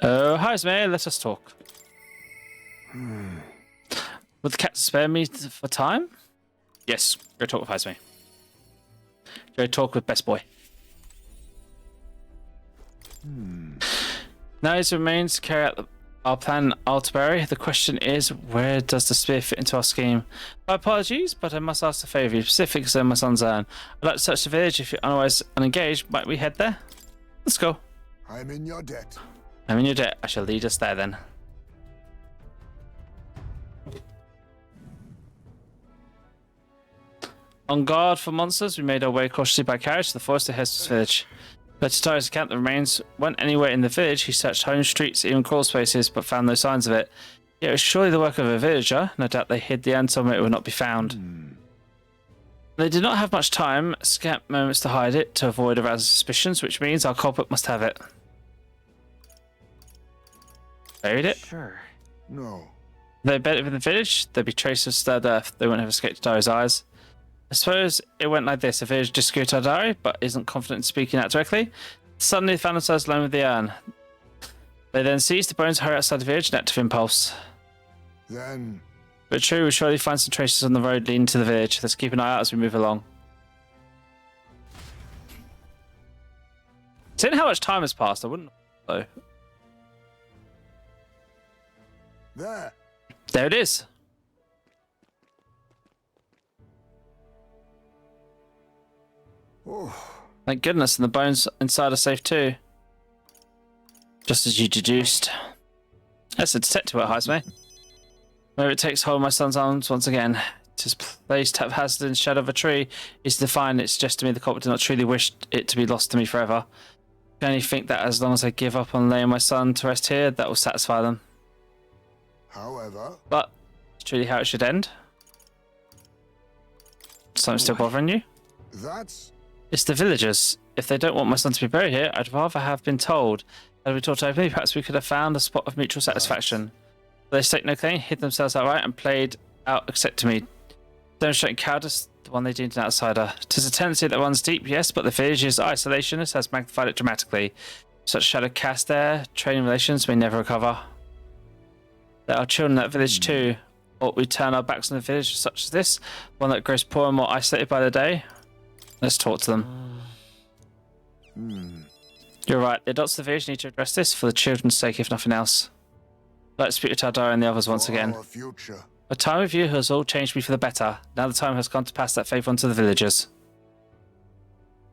Oh, Hazme, let us talk. Would the cat spare me for time? Yes, go talk with Hazme. Go talk with Best Boy. Now it remains to carry out our plan in Altaberry. The question is, where does the spear fit into our scheme? My apologies, but I must ask a favour of you, specifically because my son's Anne. I'd like to search the village. If you're otherwise unengaged, might we head there? Let's go. I'm in your debt. I'm in your debt. I shall lead us there then. On guard for monsters, we made our way cautiously by carriage to the forest of Hesper's village. But to Tyler's account, the remains weren't anywhere in the village. He searched home streets, even crawl spaces, but found no signs of it. Yet it was surely the work of a villager. No doubt they hid the end somewhere it would not be found. They did not have much time, scant moments to hide it, to avoid arousing suspicions, which means our culprit must have it. Buried it? Sure. No. They buried it in the village. There'd be traces of stirred earth. They wouldn't have escaped Dari's eyes. I suppose it went like this. A village disagreed to Dari, but isn't confident in speaking out directly. Suddenly they found themselves alone with the urn. They then seized the bones, hurried outside the village, an active impulse. Then... But true, we'll surely find some traces on the road leading to the village. Let's keep an eye out as we move along. Seeing how much time has passed, I wouldn't know. There. There it is. Oh. Thank goodness, and the bones inside are safe too. Just as you deduced. That's a detective at Heisme. Where it takes hold of my son's arms once again. It is placed haphazard in the shadow of a tree. Is to find it suggests to me the culprit did not truly wish it to be lost to me forever. I only think that as long as I give up on laying my son to rest here, that will satisfy them. However, But it's truly how it should end. Something still bothering you? that's It's the villagers. If they don't want my son to be buried here, I'd rather have been told. Had we talked openly, perhaps we could have found a spot of mutual satisfaction. But they staked no claim, hid themselves outright, and played out except to me. Demonstrating cowardice, the one they deemed an outsider. 'Tis a tendency that runs deep, yes, but the village's isolationist has magnified it dramatically. Such shadow cast there, trading relations may never recover. There are children in that village too. Ought we turn our backs on a village such as this, one that grows poorer and more isolated by the day? Let's talk to them. You're right, the adults of the village need to address this for the children's sake, if nothing else. Let's speak to Tadara and the others once again. our future. A time of year has all changed me for the better. Now the time has come to pass that favour on to the villagers.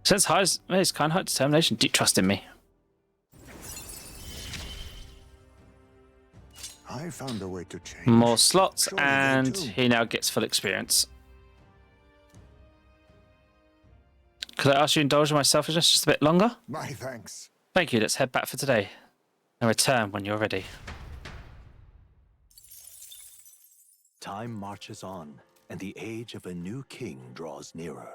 Since his kind heart, determination, deep trust in me. I found a way to change. More slots, Surely they and do. he now gets full experience. Could I ask you to indulge in my selfishness just a bit longer? My thanks. Thank you, let's head back for today. And return when you're ready. Time marches on, and the age of a new king draws nearer.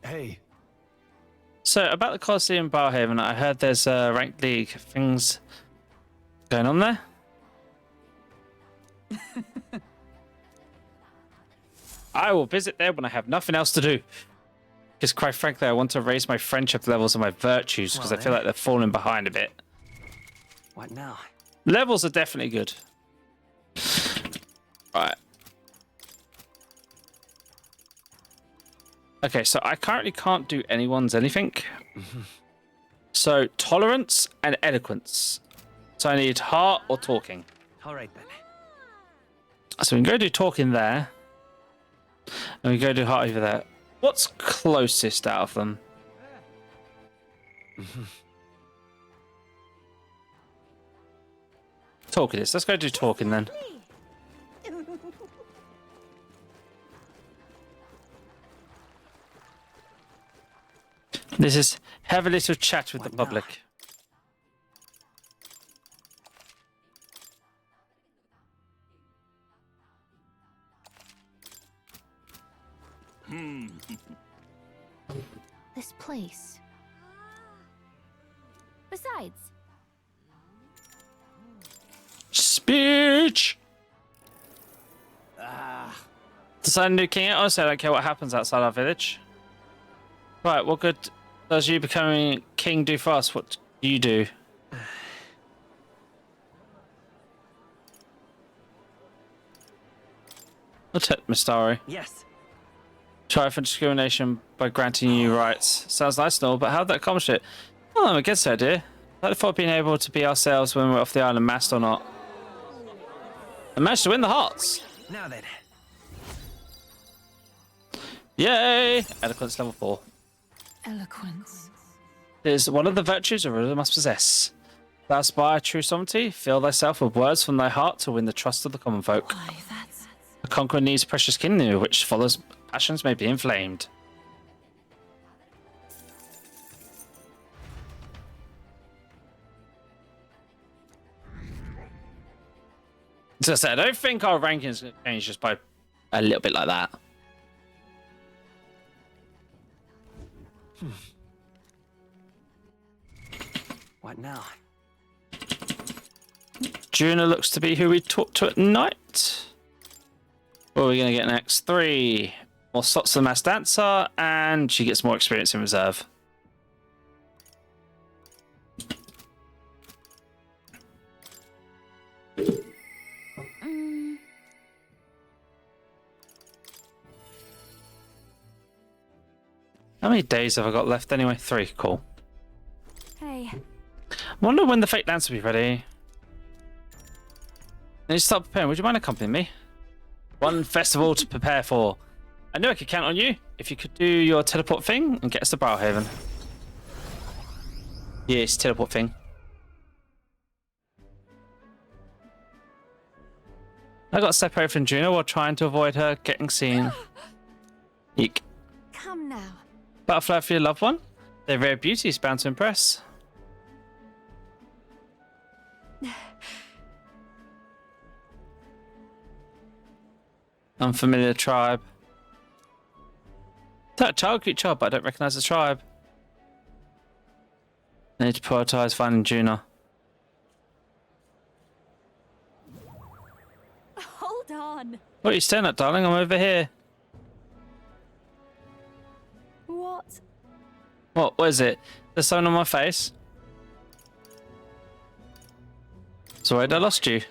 Hey, So, about the Colosseum Barhaven, I heard there's a ranked league. Things going on there? I will visit there when I have nothing else to do. Because quite frankly, I want to raise my friendship levels and my virtues, because I feel like they're falling behind a bit. What now? Levels are definitely good. Right. Okay, so I currently can't do anyone's anything. So, tolerance and eloquence. So I need heart or talking. All right then. So we can go do talking there. And we can go do heart over there. What's closest out of them? Talking is. Let's go do talking then. This is have a little chat with the public. This place. Besides, Speech! Decide a new king. Honestly, I don't care what happens outside our village. Right, what good does you becoming king do for us? What do you do? Lieutenant Mistari. Yes. Try for discrimination by granting you rights. Sounds nice and all, but how'd that accomplish it? Oh, I'm against the idea. I thought being able to be ourselves when we're off the island masked or not. I managed to win the hearts. Now then. Yay! Eloquence level 4. Eloquence. It is one of the virtues a ruler must possess. Thou aspire true sovereignty, fill thyself with words from thy heart to win the trust of the common folk. Why, that's... A conqueror needs precious kidney, which follows passions may be inflamed. As I said, I don't think our rankings is going to change just by a little bit like that. What now? Juna looks to be who we talk to at night. What are we going to get next? 3 more slots for the mass dancer, and she gets more experience in reserve. How many days have I got left anyway? 3, cool. hey, I wonder when the fake dance will be ready. I need to start preparing. Would you mind accompanying me? One festival to prepare for. I knew I could count on you if you could do your teleport thing and get us to Barhaven. Yes, teleport thing. I got separated from Juno while trying to avoid her getting seen. Eek. Come now. Butterfly for your loved one? Their rare beauty is bound to impress. Unfamiliar tribe. That child, cute child, but I don't recognize the tribe. I need to prioritize finding Juno. Hold on. What are you staring at, darling? I'm over here. What? What is it? There's something on my face. Sorry, I lost you.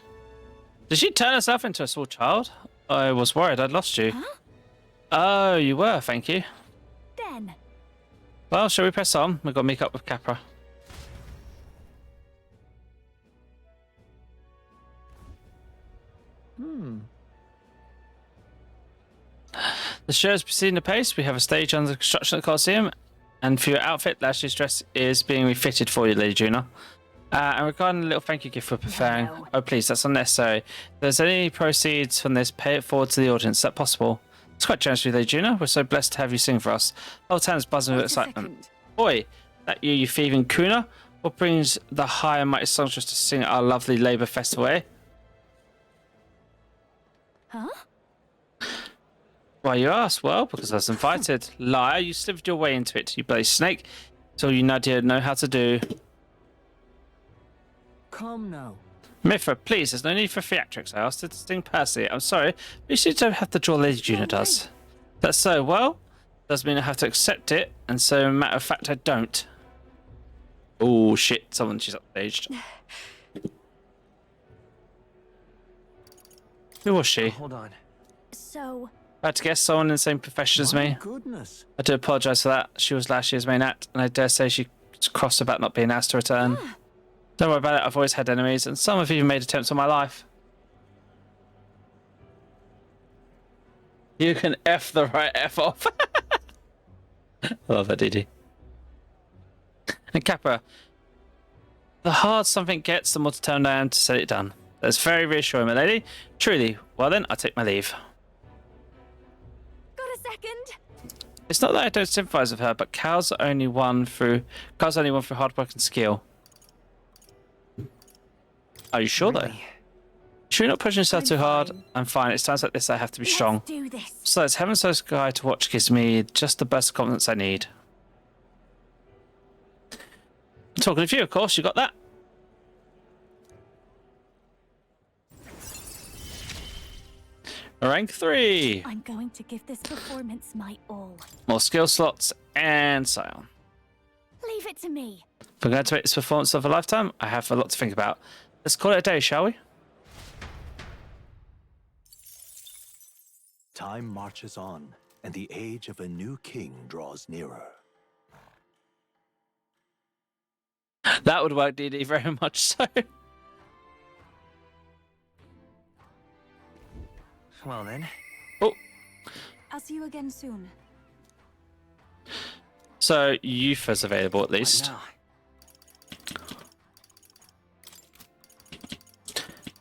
Did she turn herself into a small child? I was worried I'd lost you. Huh? Oh, you were, thank you. Then. Well, shall we press on? We've got to meet up with Capra. The show is proceeding apace. We have a stage under construction at the Coliseum, and for your outfit, last year's dress is being refitted for you, Lady Juno. And regarding a little thank you gift for preferring. No. Oh, please, that's unnecessary. If there's any proceeds from this, pay it forward to the audience. Is that possible? It's quite generous of you, Lady Juno. We're so blessed to have you sing for us. The whole town's buzzing with Wait a excitement. second. Oi, that you thieving Kuna? What brings the high and mighty songstress to sing at our lovely Labour Festival, eh? Huh? Why you ask? Well, because I was invited. Liar, you slipped your way into it, you bloody snake. It's all you Nadia know how to do. Come now. Mithra, please, there's no need for theatrics. I asked her to sing personally. I'm sorry, but you seem to have to draw Lady Juno does. That's so. Well, doesn't mean I have to accept it, and so, matter of fact, I don't. Oh, shit, she's upstaged. Who was she? Hold on. So. I had to guess someone in the same profession as My me. goodness. I do apologise for that. She was last year's main act, and I dare say she's cross about not being asked to return. Don't worry about it, I've always had enemies, and some have even made attempts on my life. You can F the right F off. I love that, Didi. And Capra, the harder something gets, the more determined I am to set it done. That's very reassuring, my lady. Truly. Well then, I take my leave. Got a second? It's not that I don't sympathise with her, but Cal's only one through hard work and skill. Are you sure though? Sure you're not pushing yourself too hard? I'm fine. It's times like this I have to be strong. Let's do this. Besides, Heaven's Sole Sky to watch gives me just the burst of confidence I need. Talking of you, of course, you got that. Rank 3. I'm going to give this performance my all. More skill slots and so on. Leave it to me. If we're going to make this performance of a lifetime, I have a lot to think about. Let's call it a day, shall we? Time marches on, and the age of a new king draws nearer. That would work, DD, very much so. Well then. Oh, I'll see you again soon. so Yufa's available at least. Now.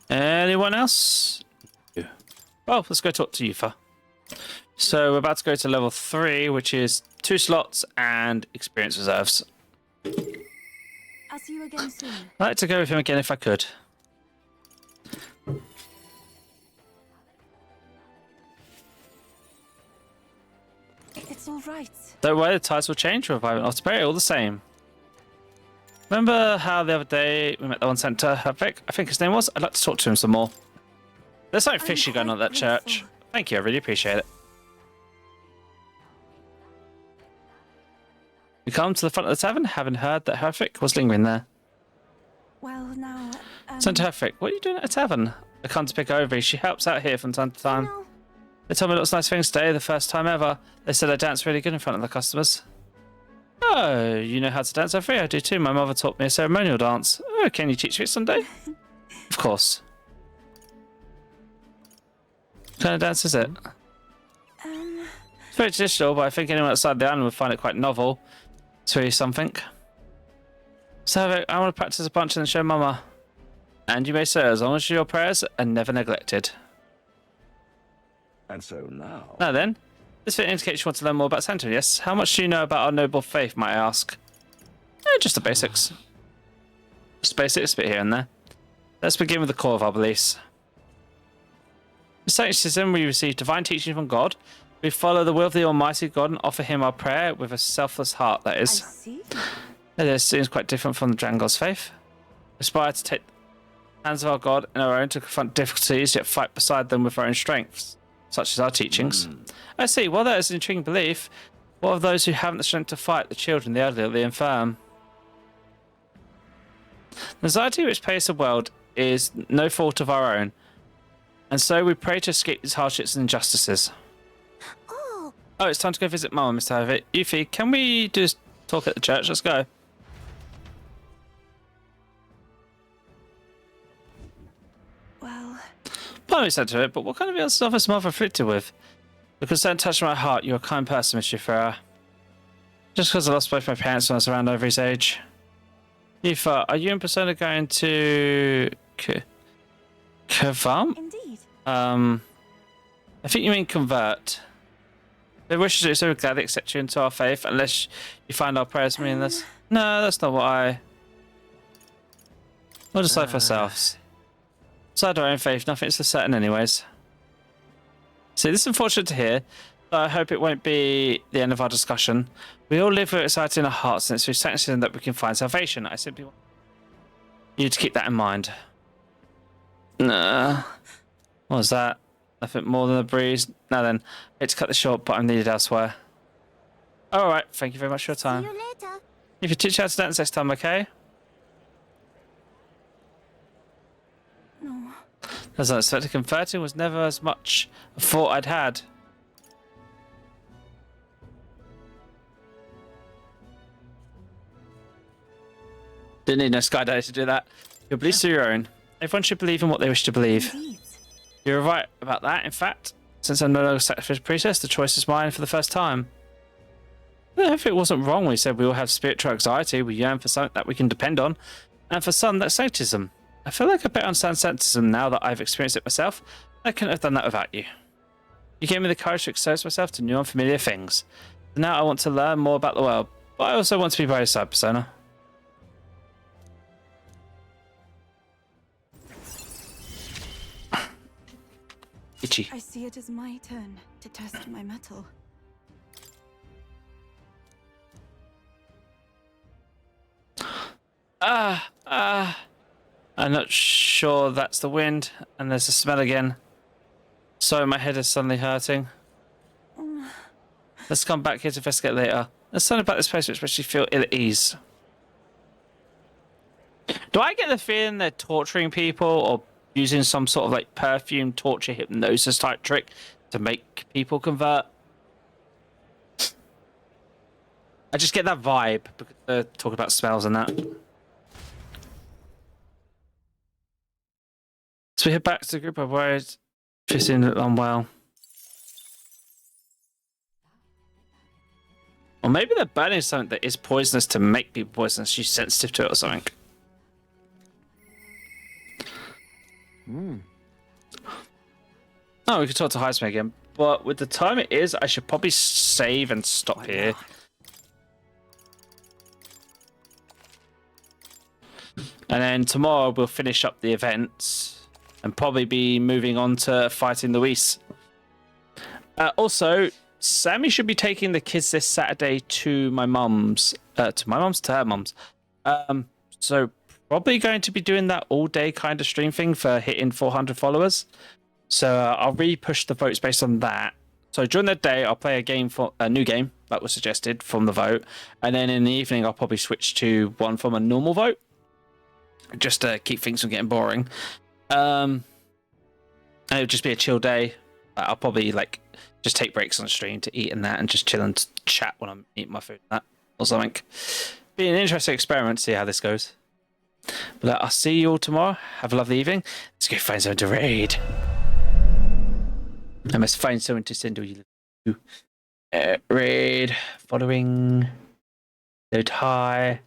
Anyone else? Well, let's go talk to Yufa. So we're about to go to level 3, which is 2 slots and experience reserves. I'll see you again soon. I'd like to go with him again if I could. It's all right. Don't worry, the tides will change. We'll revive an Otterberry all the same. Remember how the other day we met the one sent to Hervik? I think his name was? I'd like to talk to him some more. There's something fishy going on at that church. Thank you, I really appreciate it. We come to the front of the tavern, having heard that Hervik was lingering there. Well, now. Sent to Hervik, what are you doing at a tavern? I come to pick her over. She helps out here from time to time. No. They told me lots of nice things today, the first time ever. They said I dance really good in front of the customers. Oh, you know how to dance, Sophie? I do too. My mother taught me a ceremonial dance. Oh, can you teach me it someday? Of course. What kind of dance is it? It's very traditional, but I think anyone outside the island would find it quite novel. It's really something. So I want to practice a bunch and then show Mama. And you may say, as long as your prayers are never neglected. And so now... Now then, this bit indicates you want to learn more about Santa, yes? How much do you know about our noble faith, might I ask? Just the basics. Just basics, a bit here and there. Let's begin with the core of our beliefs. In Sancticism, we receive divine teaching from God. We follow the will of the Almighty God and offer him our prayer with a selfless heart, that is. I see. This seems quite different from the Dragon God's faith. We aspire to take the hands of our God in our own to confront difficulties, yet fight beside them with our own strengths, such as our teachings. I see. Well, that is an intriguing belief. What of those who haven't the strength to fight, the children, the elderly, or the infirm? The anxiety which plagues the world is no fault of our own, and so we pray to escape these hardships and injustices. Oh, it's time to go visit Mama, Mr. Harvey. Yuffie, can we just talk at the church? Let's go. Well... Pardon me, said to it, but what kind of illness is Mother afflicted with? Because don't touch my heart, you're a kind person, Mr. Farah. Just because I lost both my parents when I was around over his age. Yuffie, are you and Persona going to... Kavam? Indeed. I think you mean convert. They wish to do so, we're glad they accept you into our faith, unless you find our prayers meaningless. No, that's not what I... We'll decide for ourselves. Beside our own faith, nothing's for certain anyways. See, this is unfortunate to hear, but I hope it won't be the end of our discussion. We all live with anxiety in our hearts, and it's through sancticism that we can find salvation. I simply want you to keep that in mind. Nah. What was that? Nothing more than a breeze. Now then, I hate to cut this short, but I'm needed elsewhere. Alright, thank you very much for your time. See you later. If you teach how to dance next time, okay? No. As I expected, converting was never as much a thought I'd had. Didn't need no Skydive to do that. Your beliefs are your own. Everyone should believe in what they wish to believe. Indeed. You're right about that, in fact. Since I'm no longer sacrificial priestess, the choice is mine for the first time. I hope it wasn't wrong when we said we all have spiritual anxiety. We yearn for something that we can depend on. And for some, that's sanctism. I feel like I better understand sanctism now that I've experienced it myself. I couldn't have done that without you. You gave me the courage to expose myself to new unfamiliar things. Now I want to learn more about the world, but I also want to be by your side, Persona. Itchy. I see it as my turn to test my mettle. I'm not sure that's the wind, and there's a smell again. Sorry, my head is suddenly hurting. Let's come back here to investigate later. There's something about this place which makes you feel ill at ease. Do I get the feeling they're torturing people or using some sort of like perfume torture hypnosis type trick to make people convert? I just get that vibe because they're talking about smells and that. So we head back to the group. I'm worried fishing unwell. Or maybe they're burning something that is poisonous to make people poisonous. She's sensitive to it or something. Oh, we could talk to Heisman again, but with the time it is, I should probably save and stop here. And then tomorrow we'll finish up the events and probably be moving on to fighting the Whis. Also, Sammy should be taking the kids this Saturday to my mum's, to her mum's. So probably going to be doing that all day kind of stream thing for hitting 400 followers. So I'll re-push the votes based on that. So during the day, I'll play a new game that was suggested from the vote. And then in the evening, I'll probably switch to one from a normal vote. Just to keep things from getting boring. And it'll just be a chill day. I'll probably like just take breaks on the stream to eat and that and just chill and chat when I'm eating my food and that or something. Be an interesting experiment, see how this goes. But I'll see you all tomorrow. Have a lovely evening. Let's go find someone to raid. I must find someone to send all you to. Raid. Following. Load high.